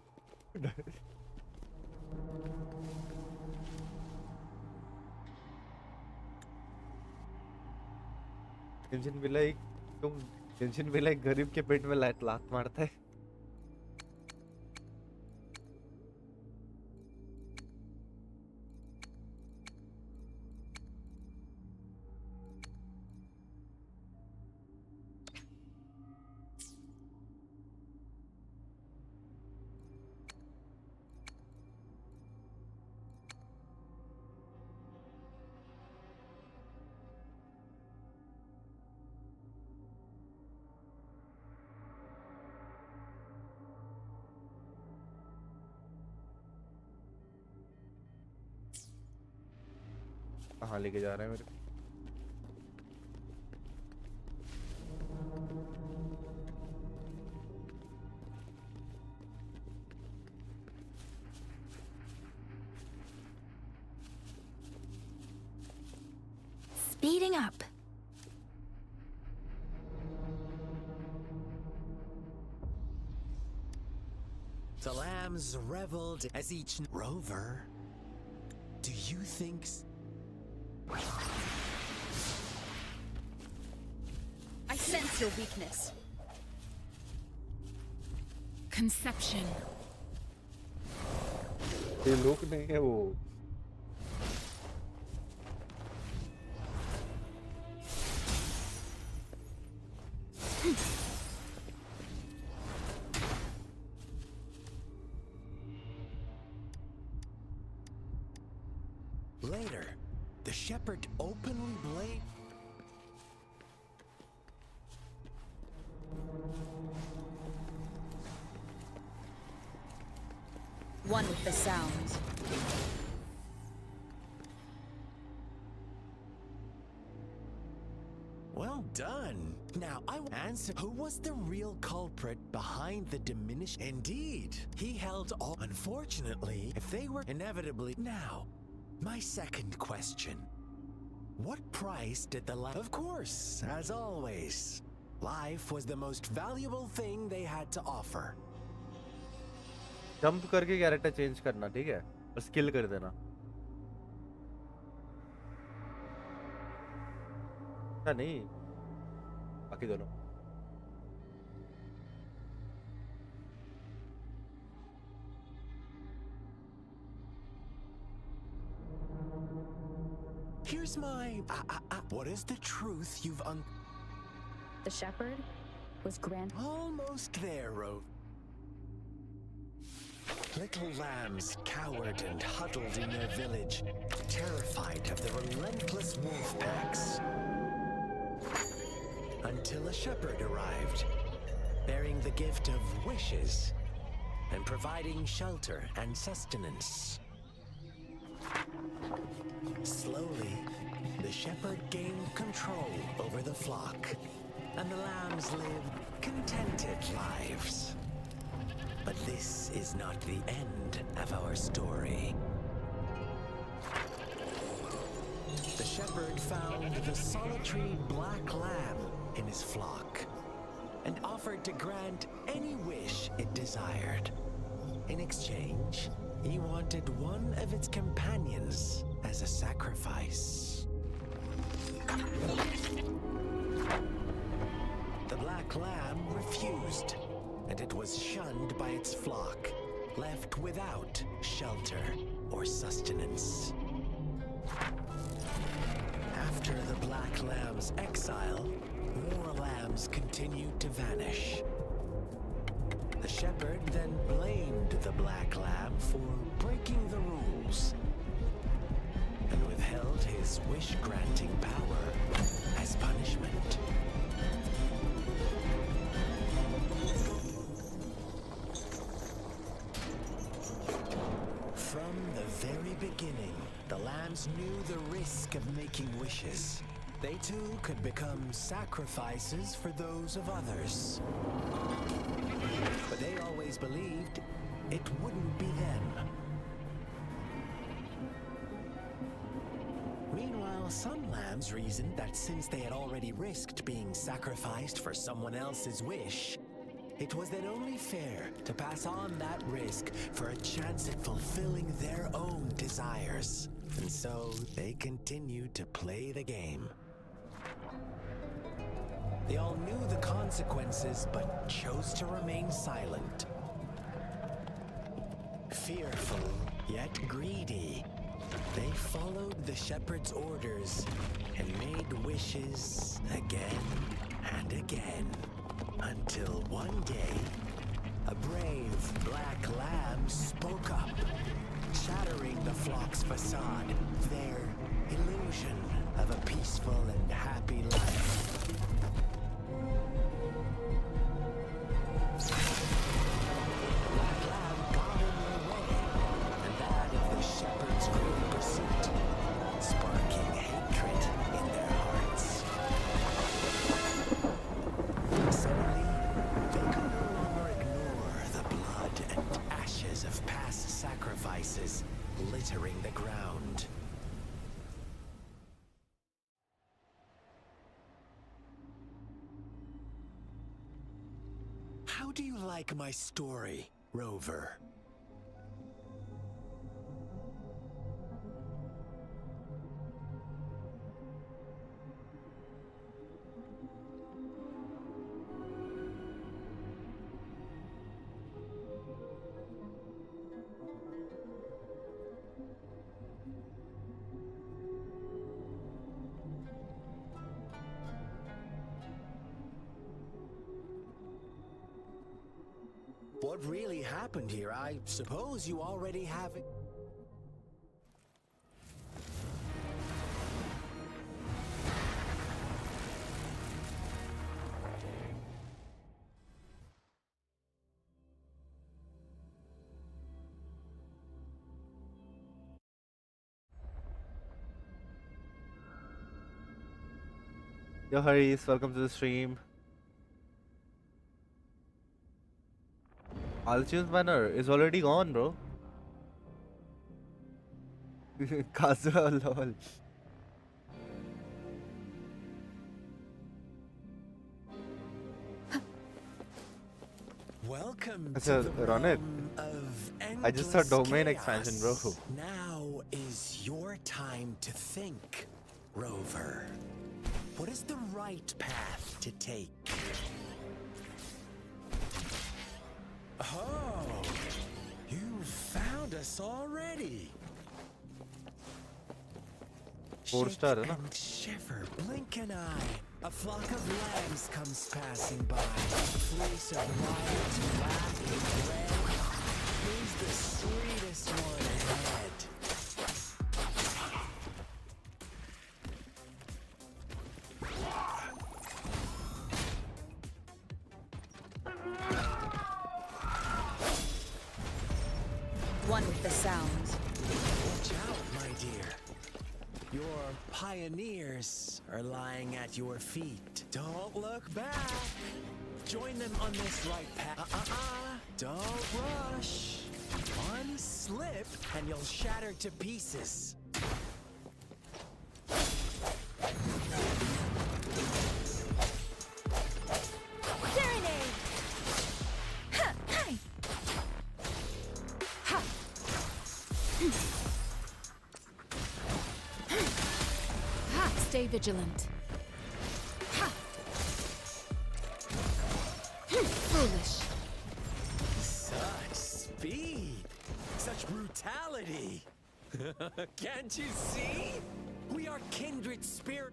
Genshin भी लाइक गरीब के पेट में लात मारता है. कहाँ लेके जा रहे हैं मेरे. Speeding up. The lambs reveled as each rover. Do you think... I sense your weakness. Conception. ये लोग नहीं है वो. Later, the shepherd openly blamed... One with the sounds. Well done. Now, I will answer who was the real culprit behind the diminished... Indeed, he held all... Unfortunately, if they were inevitably... Now, my second question. What price did the life... Of course, as always. Life was the most valuable thing they had to offer. Jump करके character change करना, ठीक है, और skill कर देना. क्या नहीं, बाकी दोनों. Here's my... what is the truth you've The shepherd was Almost there, Rove. Little lambs cowered and huddled in their village, terrified of the relentless wolf packs. Until a shepherd arrived, bearing the gift of wishes and providing shelter and sustenance. Slowly, the shepherd gained control over the flock, and the lambs lived contented lives. But this is not the end of our story. The shepherd found the solitary black lamb in his flock and offered to grant any wish it desired. In exchange, he wanted one of its companions as a sacrifice. The black lamb refused, and it was shunned by its flock, left without shelter or sustenance. After the black lamb's exile, more lambs continued to vanish. The shepherd then blamed the black lamb for breaking the rules and withheld his wish-granting power as punishment. From the very beginning, the lambs knew the risk of making wishes. They too could become sacrifices for those of others. But they always believed it wouldn't be them. Meanwhile, some lambs reasoned that since they had already risked being sacrificed for someone else's wish, it was then only fair to pass on that risk for a chance at fulfilling their own desires. And so they continued to play the game. They all knew the consequences, but chose to remain silent. Fearful, yet greedy, they followed the shepherd's orders and made wishes again and again. Until one day, a brave black lamb spoke up, shattering the flock's facade, their illusion of a peaceful and happy life. Black lamb got in their way, and that of the shepherd's great pursuit, sparking hatred in their hearts. Suddenly, they could no longer ignore the blood and ashes of past sacrifices littering the ground. How do you like my story, Rover? What really happened here, I suppose you already have it. Yo, Haris, welcome to the stream. Alchemist banner is already gone, bro. Kazuha, lol. Welcome That's to the run it. realm of I just saw endless domain chaos. expansion, bro. Now is your time to think, Rover. What is the right path to take? Oh, you found us already. 4-star, Shake na? and shiver, blink an eye. A flock of lambs comes passing by. A fleece of white, black, and red. Here's the the sweetest one ahead. One with the sounds. Watch out, my dear. Your pioneers are lying at your feet. Don't look back. Join them on this right path. Don't rush. One slip and you'll shatter to pieces. Serenade! Ha! Hi! Ha! Ha! Stay vigilant. Ha! Foolish. Such speed. Such brutality. Can't you see? We are kindred spirit.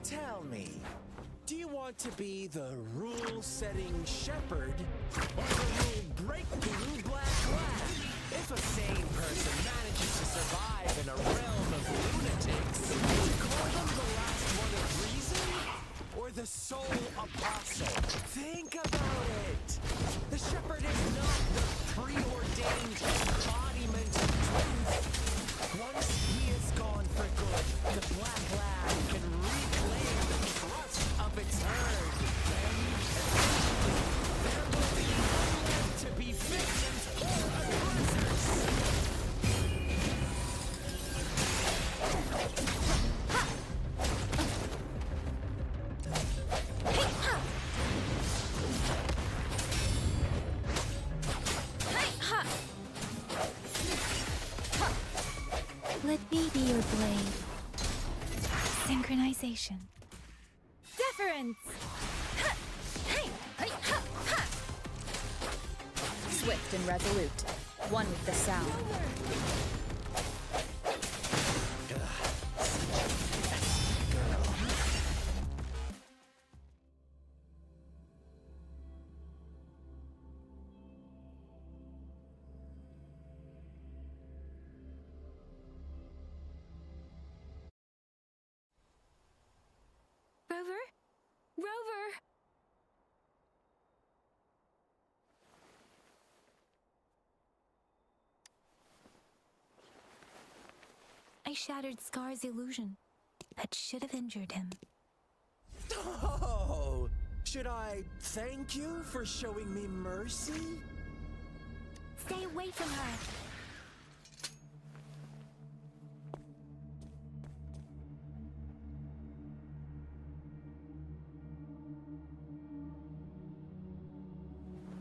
Tell me, do you want to be the rule-setting shepherd or the rule-breaking black lad? If a sane person manages to survive in a realm of lunatics, would you call them the last one of reason or the sole apostle? Think about it. The shepherd is not the preordained embodiment of truth. Once he is gone for good, the black lad can reclaim the trust of its herd. Then there will be none left to be victims or aggressors. Let me be your blade. Synchronization. Deference! Ha! Hey! Hey! Ha! Ha! Swift and resolute. One with the sound. Rover? Rover! I shattered Scar's illusion. That should have injured him. Oh! Should I thank you for showing me mercy? Stay away from her!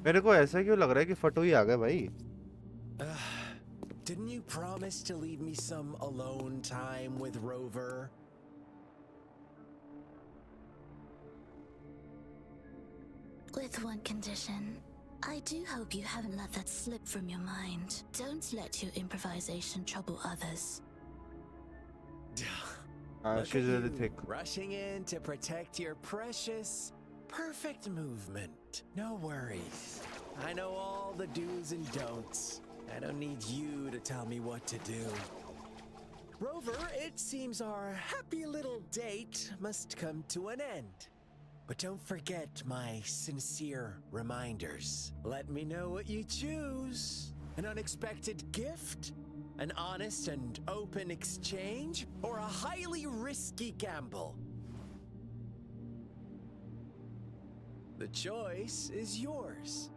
मेरे को ऐसा क्यों लग रहा है कि फटू ही आ गए भाई? Didn't you promise to leave me some alone time with Rover? With one condition. I do hope you haven't let that slip from your mind. Don't let your improvisation trouble others. Look she's at really you, thick. rushing in to protect your precious, perfect movement. No worries. I know all the do's and don'ts. I don't need you to tell me what to do. Rover, it seems our happy little date must come to an end. But don't forget my sincere reminders. Let me know what you choose. An unexpected gift? An honest and open exchange? Or a highly risky gamble? The choice is yours.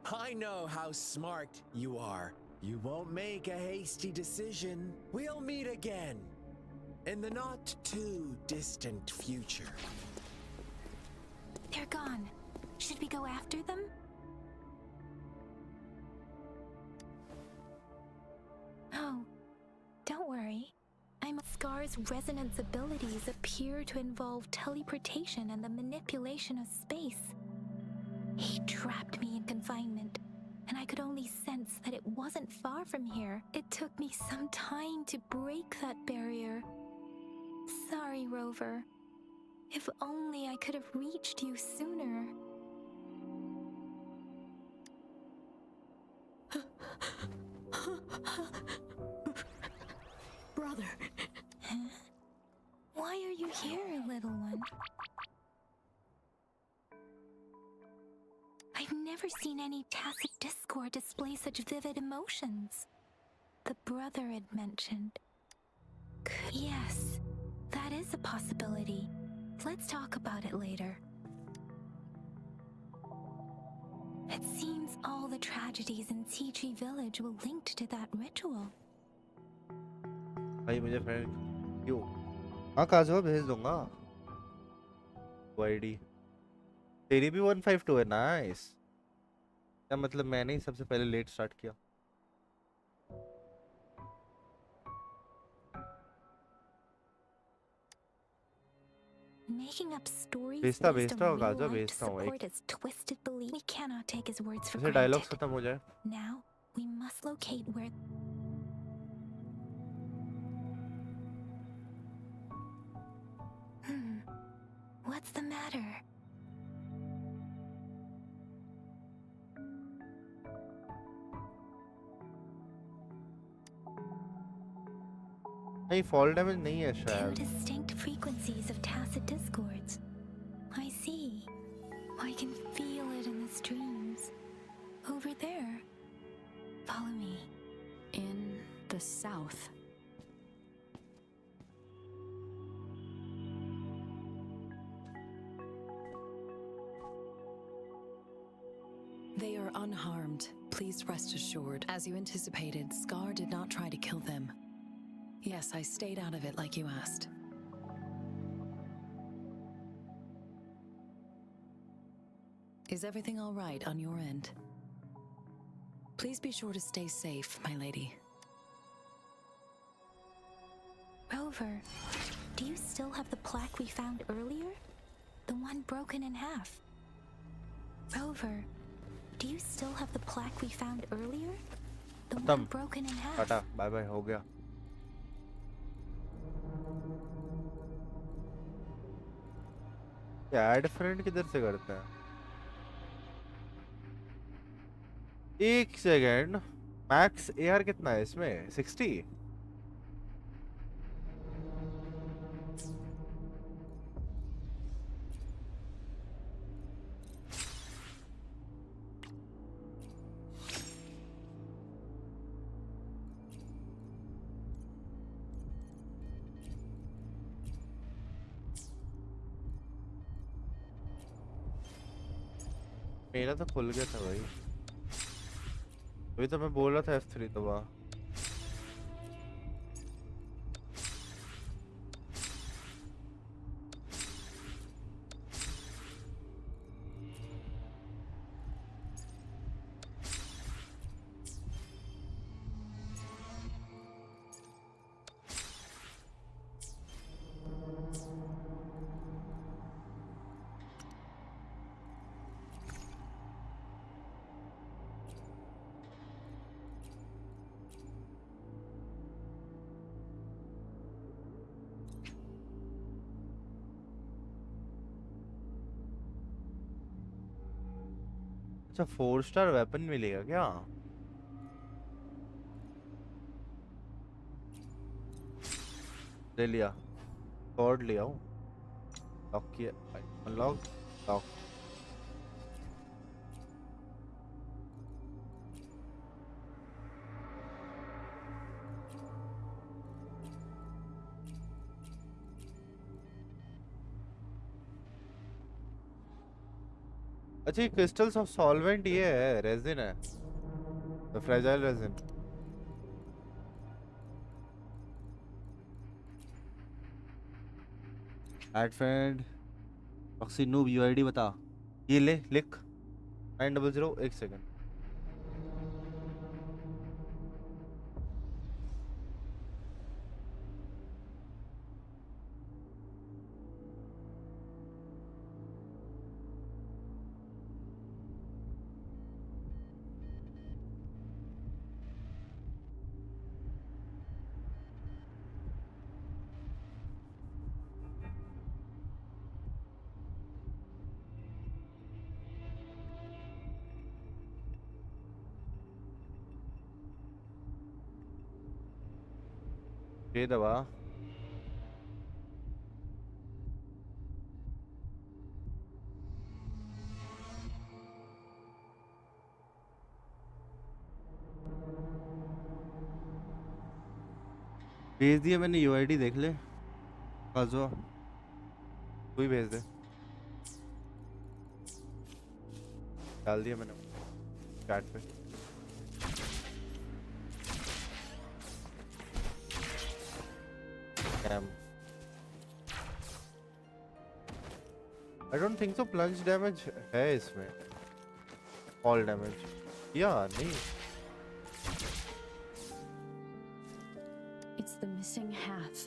I know how smart you are. You won't make a hasty decision. We'll meet again in the not too distant future. They're gone. Should we go after them? Oh, don't worry. Scar's resonance abilities appear to involve teleportation and the manipulation of space. He trapped me in confinement, and I could only sense that it wasn't far from here. It took me some time to break that barrier. Sorry, Rover. If only I could have reached you sooner. Brother. Huh? Why are you here, little one? I've never seen any tacit discord display such vivid emotions. The brother had mentioned. Yes, that is a possibility. Let's talk about it later. It seems all the tragedies in Tea Village were linked to that ritual. भाई मुझे friend क्यों? हाँ काजो भेज दूंगा वो ID. तेरी भी 152 है, नाइस। क्या मतलब मैंने ही सबसे पहले लेट स्टार्ट किया? Making up stories भेजता based भेजता on हूँ real काजो, life to भेजता हूँ support एक। his twisted belief. We cannot take his words for ऐसे granted. डायलॉग्स खत्म हो जाए। Now we must locate where. What's the matter? नहीं फॉल डैमेज नहीं है Two शायद। distinct frequencies of tacit discords. I see. I can feel it in the streams. Over there. Follow me. In the south. They are unharmed. Please rest assured. As you anticipated, Scar did not try to kill them. Yes, I stayed out of it like you asked. Is everything all right on your end? Please be sure to stay safe, my lady. Rover, do you still have the plaque we found earlier? The one broken in half. Rover, do you still have the plaque we found earlier? The one broken in half. Tata bye bye हो गया। Add friend किधर से करते हैं? एक second, max AR कितना है इसमें? 60? मेरा तो खुल गया था भाई, अभी तो मैं बोल रहा था F3 दबा। अच्छा 4 स्टार वेपन मिलेगा क्या? ले लिया, कॉर्ड लिया हूँ, लॉक किया, अनलॉक, लॉक। अच्छा ये क्रिस्टल्स ऑफ सॉल्वेंट ये है, रेजिन है, तो fragile resin. Add friend proxy noob UID बता। ये ले लिख 900 एक सेकंड। ये दबा। भेज दिया मैंने, यूआईडी देख ले काजो, तू ही भेज दे। डाल दिया मैंने चैट पे। I don't think so plunge damage है इसमें, फॉल डैमेज या नहीं। It's the missing half.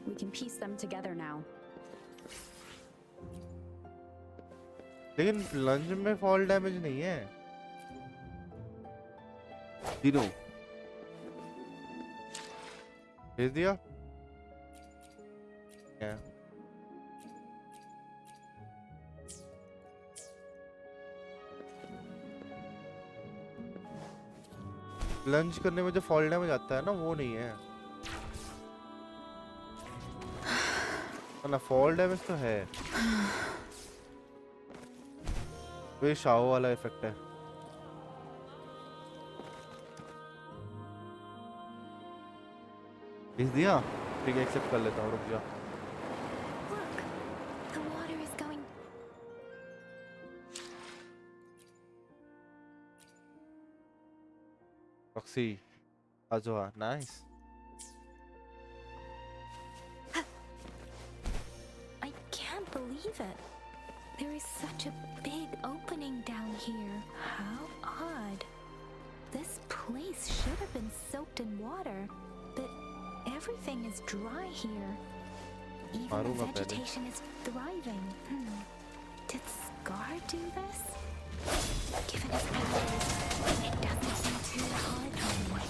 We can piece them together now. लेकिन प्लंज में फॉल डैमेज नहीं है, 0। भेज दिया क्या? लंच करने में जो फॉल डैमेज आता है ना, वो नहीं है ना, फॉल डैमेज तो है। वो शाओ वाला इफेक्ट है। भेज दिया, ठीक है, एक्सेप्ट कर लेता हूँ, रुक जा। The water is going. Roxy आजो, nice. I can't believe it. There is such a big opening down here. How odd. This place should have been soaked in water, but everything is dry here. Even the vegetation is thriving. Did Scar do this? Given his powers, it doesn't seem too hard on me.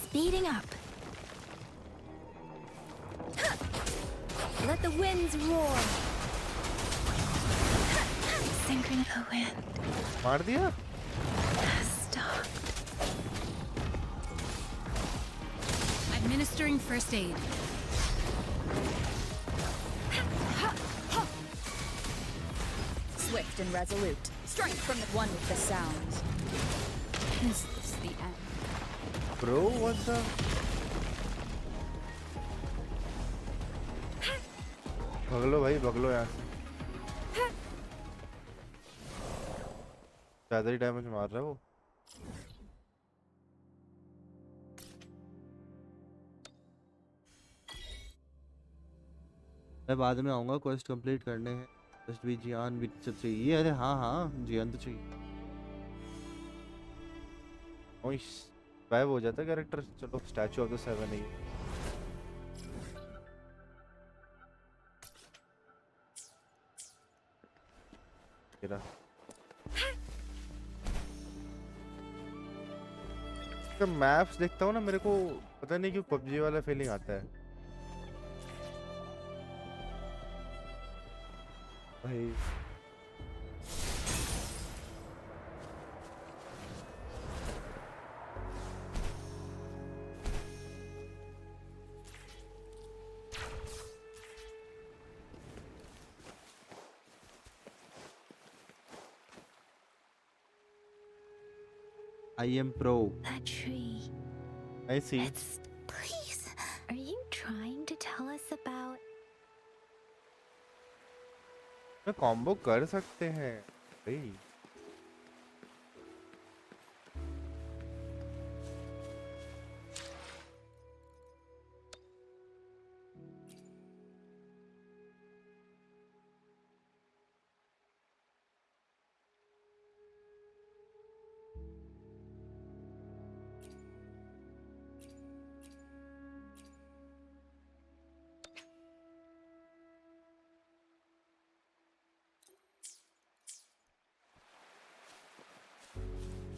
Speeding up. Let the winds roar. Synchronous wind. मार दिया? Stopped. Administering first aid. Swift and resolute. Strike from the one with the sounds. Is this the end? Bro, what the? भगलो भाई, भगलो यहाँ से। ज्यादा ही damage मार रहा है वो। मैं बाद में आऊंगा, क्वेस्ट कंप्लीट करने हैं। जस्ट भी जियान भी चाहिए। अरे हाँ हाँ, जियान तो चाहिए। ओइस वाइब हो जाता है कैरेक्टर। चलो, स्टैचू ऑफ द 7 है ये। जब मैप्स देखता हूँ ना, मेरे को पता नहीं क्यों पबजी वाला फीलिंग आता है भाई। I am pro. That tree. I see. Please, are you trying to tell us about? मैं कॉम्बो कर सकते हैं भाई।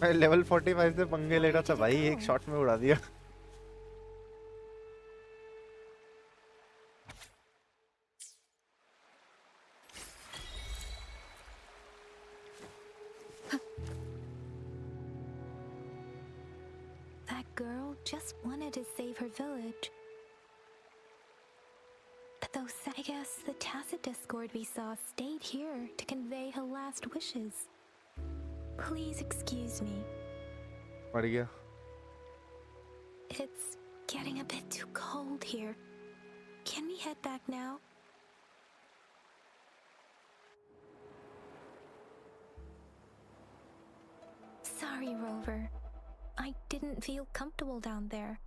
मैं लेवल 45 से पंगे ले रहा था भाई, एक शॉट में उड़ा दिया। girl just wanted to save her village. Though I guess the tacit discord we saw stayed here to convey her last wishes. Please excuse me. मर गया. It's getting a bit too cold here. Can we head back now? Sorry, Rover. I didn't feel comfortable down there.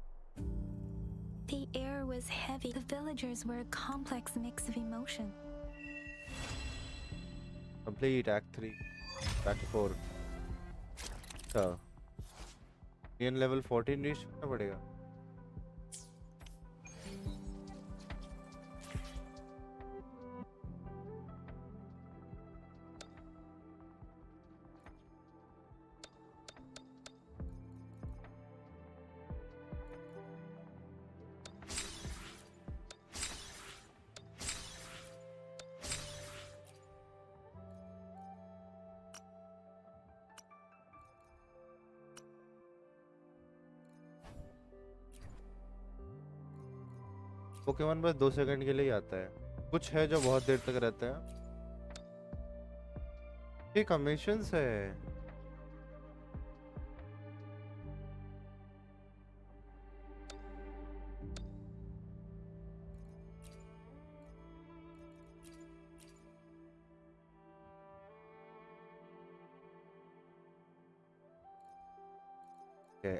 The air was heavy. The villagers were a complex mix of emotion. Complete Act 3. Act 4. So, in level 14 reach करना पड़ेगा. Pokemon बस 2 second के लिए ही आता है. कुछ है जो बहुत देर तक रहता है. ये कमीशंस है.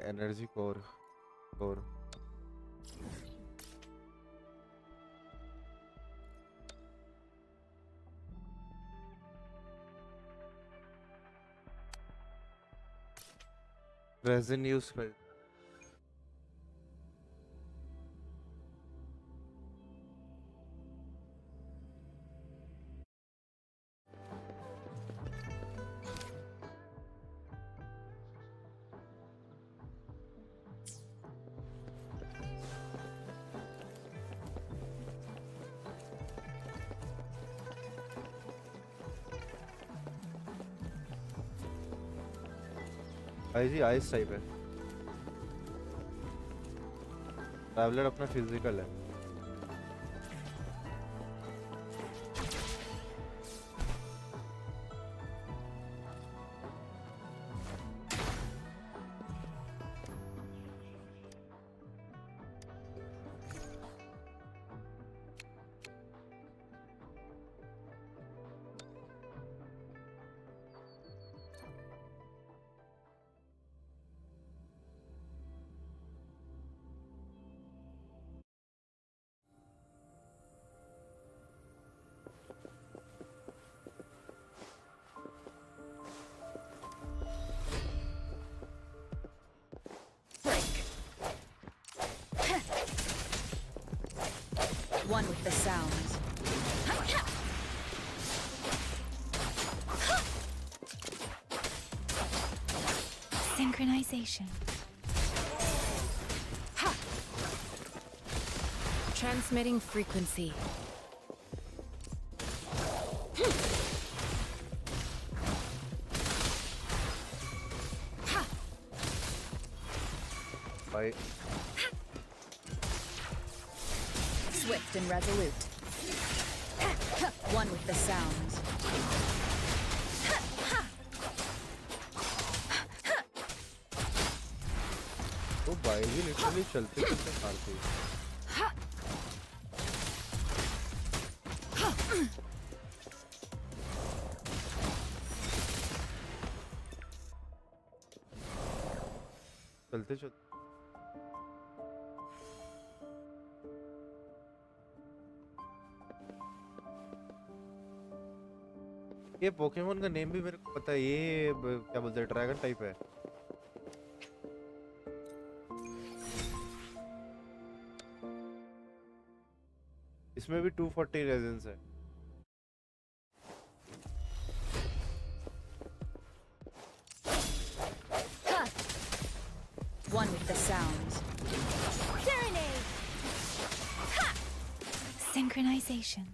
एनर्जी कोर रेजिन यूज कर. जी आइस टाइप है. ट्रैवलर अपना फिजिकल है. One with the sounds. Synchronization. Transmitting frequency. Bye. Swift and resolute. One with the sounds. वो बाइजी लिटरली चलते चलते मारती है. चलते चलते ये पोकेमोन का नेम भी मेरे को पता है. ये क्या बोलते हैं, ड्रैगन टाइप है. इसमें भी 240 रेजेंस है. One with the sounds. Serenade! Ha! Synchronization.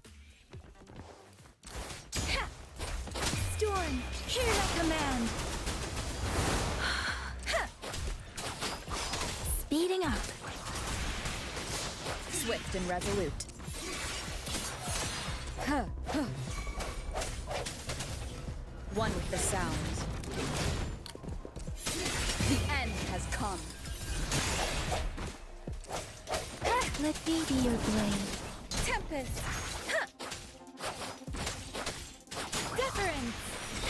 Ha! Storm, hear my command! Ha! up. Swift and resolute. One with the sounds. The end has come. Let me be your blade. Tempest. Deference.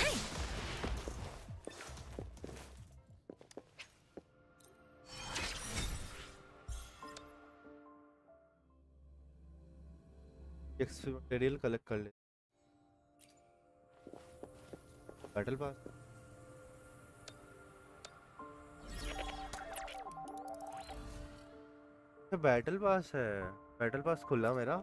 Hey. XP material collect कर ले। Battle pass battle pass है। Battle pass खुला मेरा।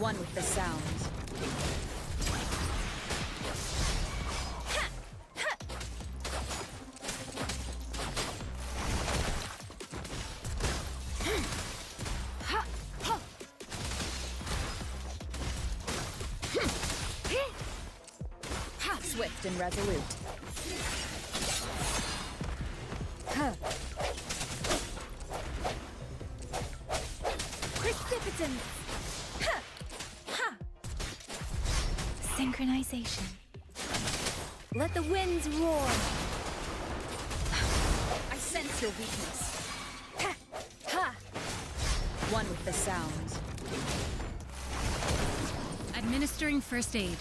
One with the sounds. Swift and resolute. Precipitant. Synchronization. Let the winds roar. I sense your weakness. One with the sounds. Administering first aid.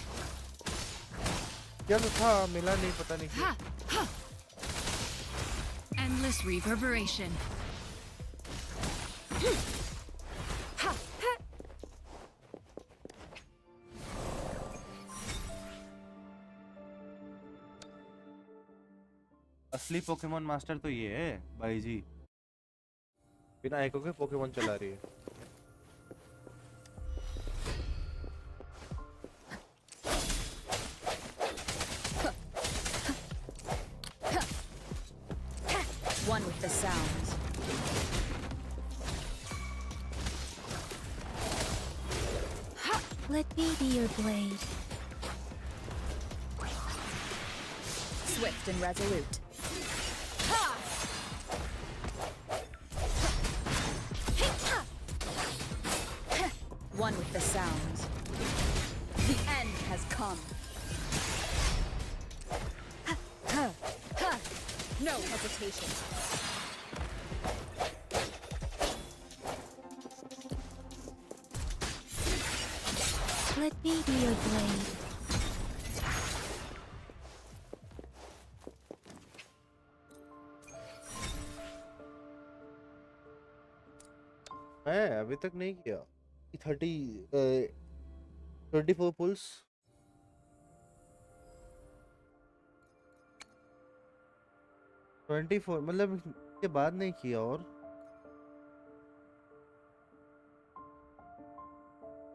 क्या तो था मिला नहीं पता नहीं क्यों। Endless reverberation. असली पोकेमोन मास्टर तो ये है भाई जी। बिना एको के पोकेमोन चला रही है। One with the sounds. Let me be your blade. Swift and resolute. One with the sounds. The end has come. No hesitation. Let me be your blade. मैं अभी तक नहीं किया। 24 पुल्स। मतलब इसके बाद नहीं किया और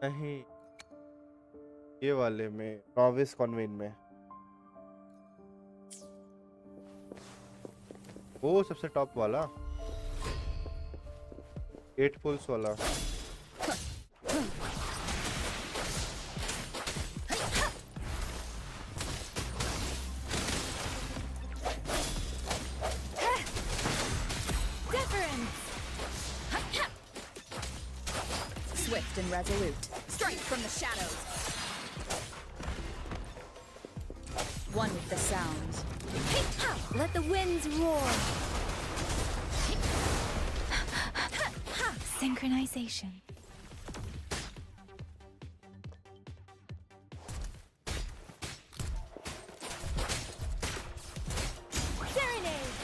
नहीं ये वाले में नॉविस कॉन्वेंट में वो सबसे टॉप वाला 8 पुल्स वाला। Swift and resolute. Strike from the shadows. One with the sounds. Let the winds roar. Synchronization. Serenade.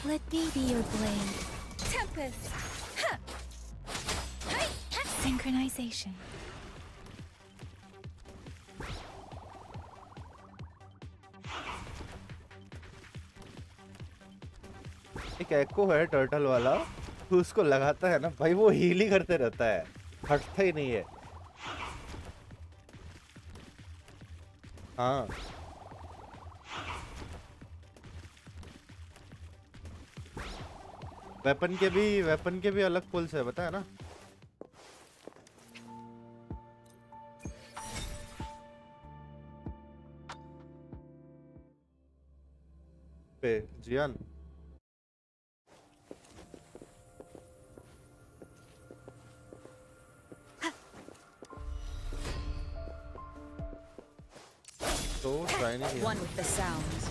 Let me be your blade. Tempest. Synchronization. एक एको है टर्टल वाला तो उसको लगाता है ना भाई वो हील ही करते रहता है हटता ही नहीं है। हाँ वेपन के भी अलग पुल्स है, पता है ना? पे जियान तो ट्राई नहीं किया। One with the sounds.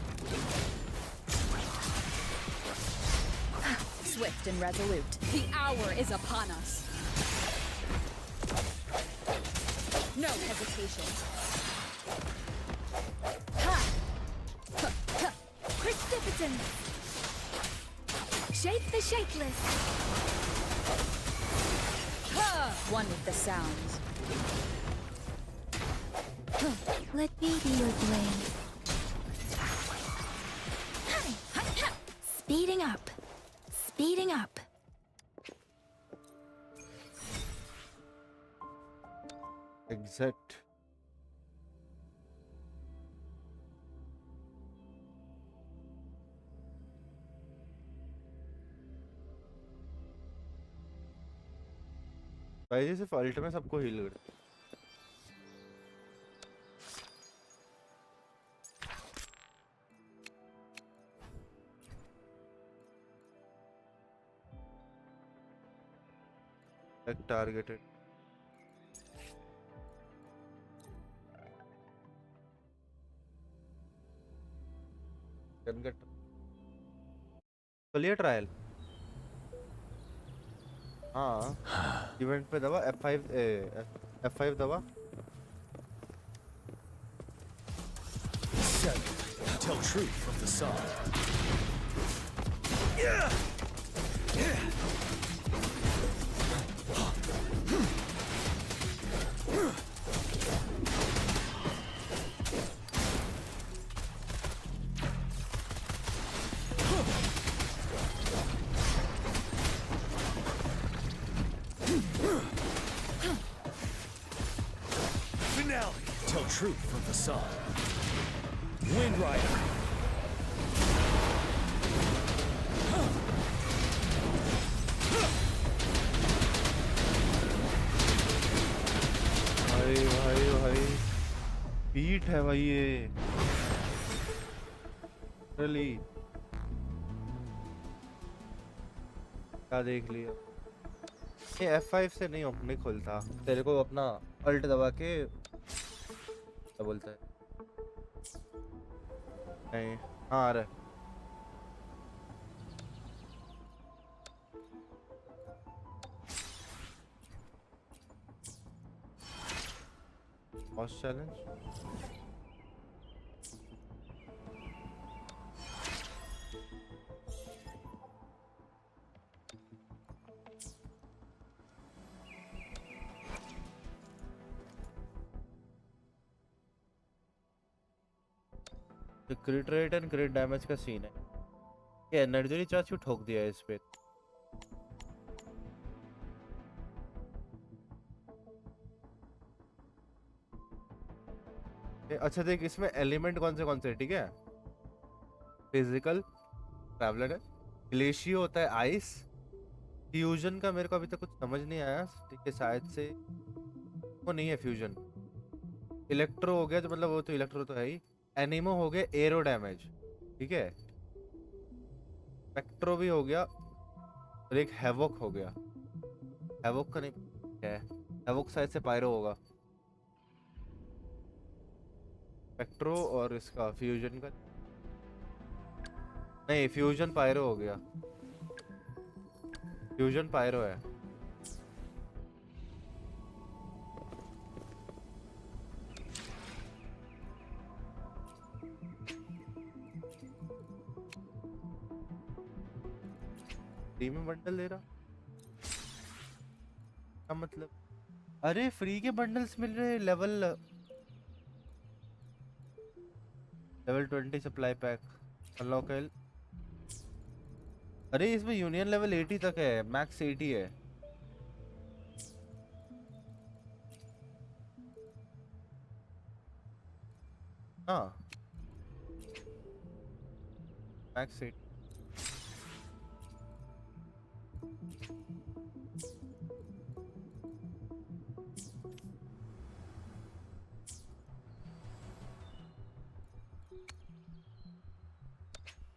Swift and resolute. The hour is upon us. No hesitation. Ha! Ha! Ha! Precipitance! Shake the shakeless! Ha! One with the sounds. Let me be your blade. Speeding up. Speeding up. Exact भाई जी सिर्फ alt में सबको heal कर targeted चलिए trial हाँ event पे दबा F5 दबा Tell truth from the sun. Finale. Tell truth from the sun. Wind Rider. भाई भाई भाई बीट है भाई ये रियली क्या देख लिया ये F5 से नहीं खुलता तेरे को अपना अल्ट दबा के क्या बोलता है नहीं हाँ आ रहा है boss challenge क्रिट rate and क्रिट damage का सीन है ये एनर्जी रिचार्ज क्यों ठोक दिया है इस पे अच्छा देख इसमें एलिमेंट कौन से ठीक है फिजिकल ट्रैवलर है ग्लेशियो होता है आइस फ्यूजन का मेरे को अभी तक कुछ समझ नहीं आया ठीक है शायद से वो नहीं है फ्यूजन इलेक्ट्रो हो गया तो मतलब वो तो इलेक्ट्रो तो है ही एनिमो हो गया एरो डैमेज ठीक है स्पेक्ट्रो भी हो गया और एक हैवोक हो गया हैवोक का नहीं है हैवोक शायद से पायरो होगा स्पेक्ट्रो और इसका फ्यूजन का नहीं फ्यूजन पायरो हो गया फ्यूजन पायरो है फ्री में बंडल दे रहा क्या मतलब अरे फ्री के बंडल्स मिल रहे लेवल 20 सप्लाई पैक अनलॉक है अरे इसमें यूनियन लेवल 80 तक है मैक्स 80 है हाँ मैक्स 8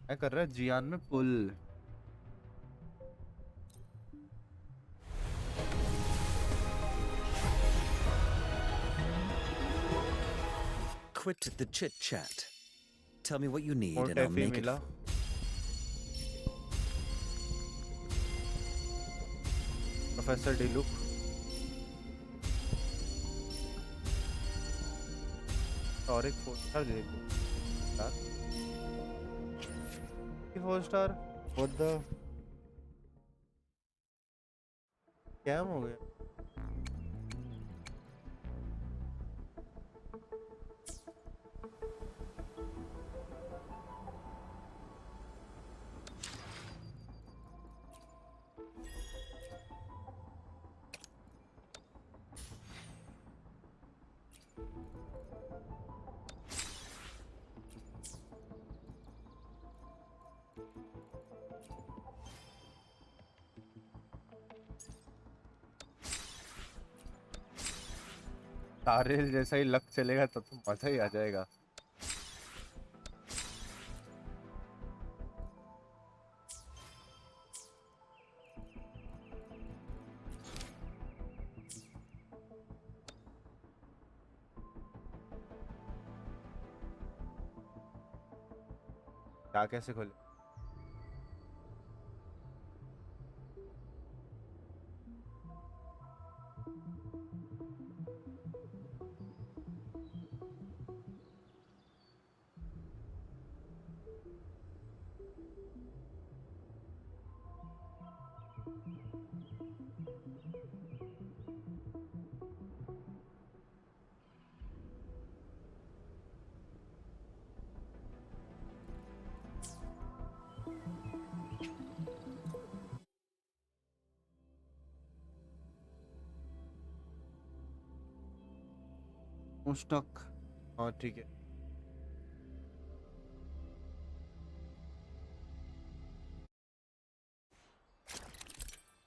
मैं कर रहा है जियान में पुल Quit the chit chat. Tell me what you need और and I'll टैफी make it. मिला प्रोफेसर डीलुक और एक 4 स्टार दे दो यार 4 स्टार व्हाट द क्या हो गया तारे जैसा ही लक चलेगा तब तो मजा ही आ जाएगा क्या कैसे खोले स्टॉक हाँ ठीक है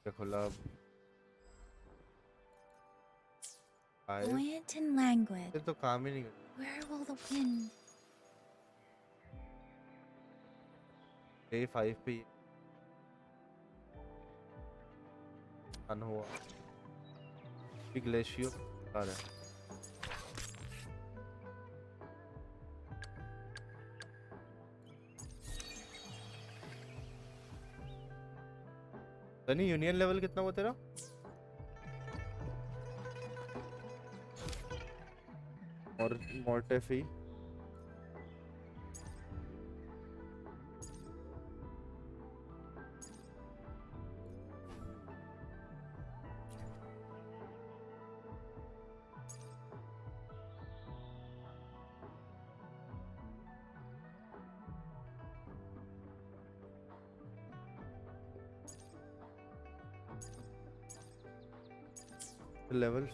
क्या खोला अब Buoyant and languid. ये तो काम ही नहीं करता Where will the wind? Day 5 पे अन हुआ ग्लेशियो आ रहा है सनी यूनियन लेवल कितना हुआ तेरा और मोर्टेफी लेवल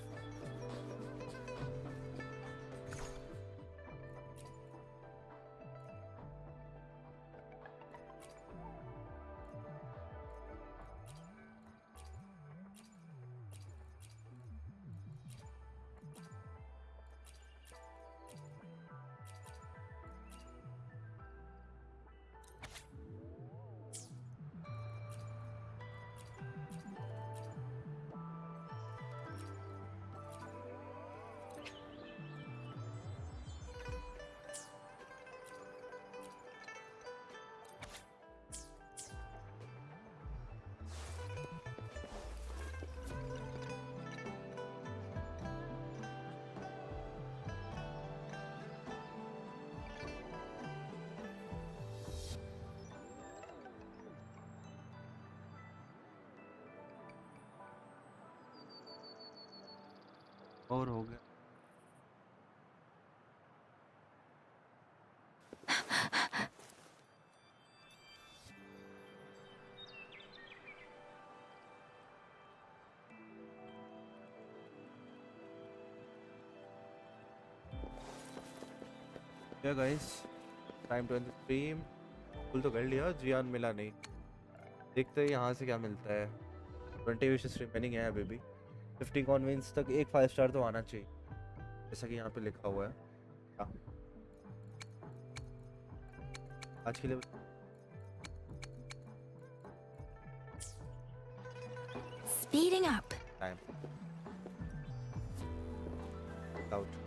और हो गया Yeah guys, time to end the stream. Full तो कर लिया, जियान मिला नहीं। देखते हैं यहाँ से क्या मिलता है। 20 विशेस रिमेनिंग है अभी भी। 50 कॉन्वेंट्स तक एक 5 स्टार तो आना चाहिए, जैसा कि यहाँ पे लिखा हुआ है। हाँ। आज के लिए Speeding up. Time out.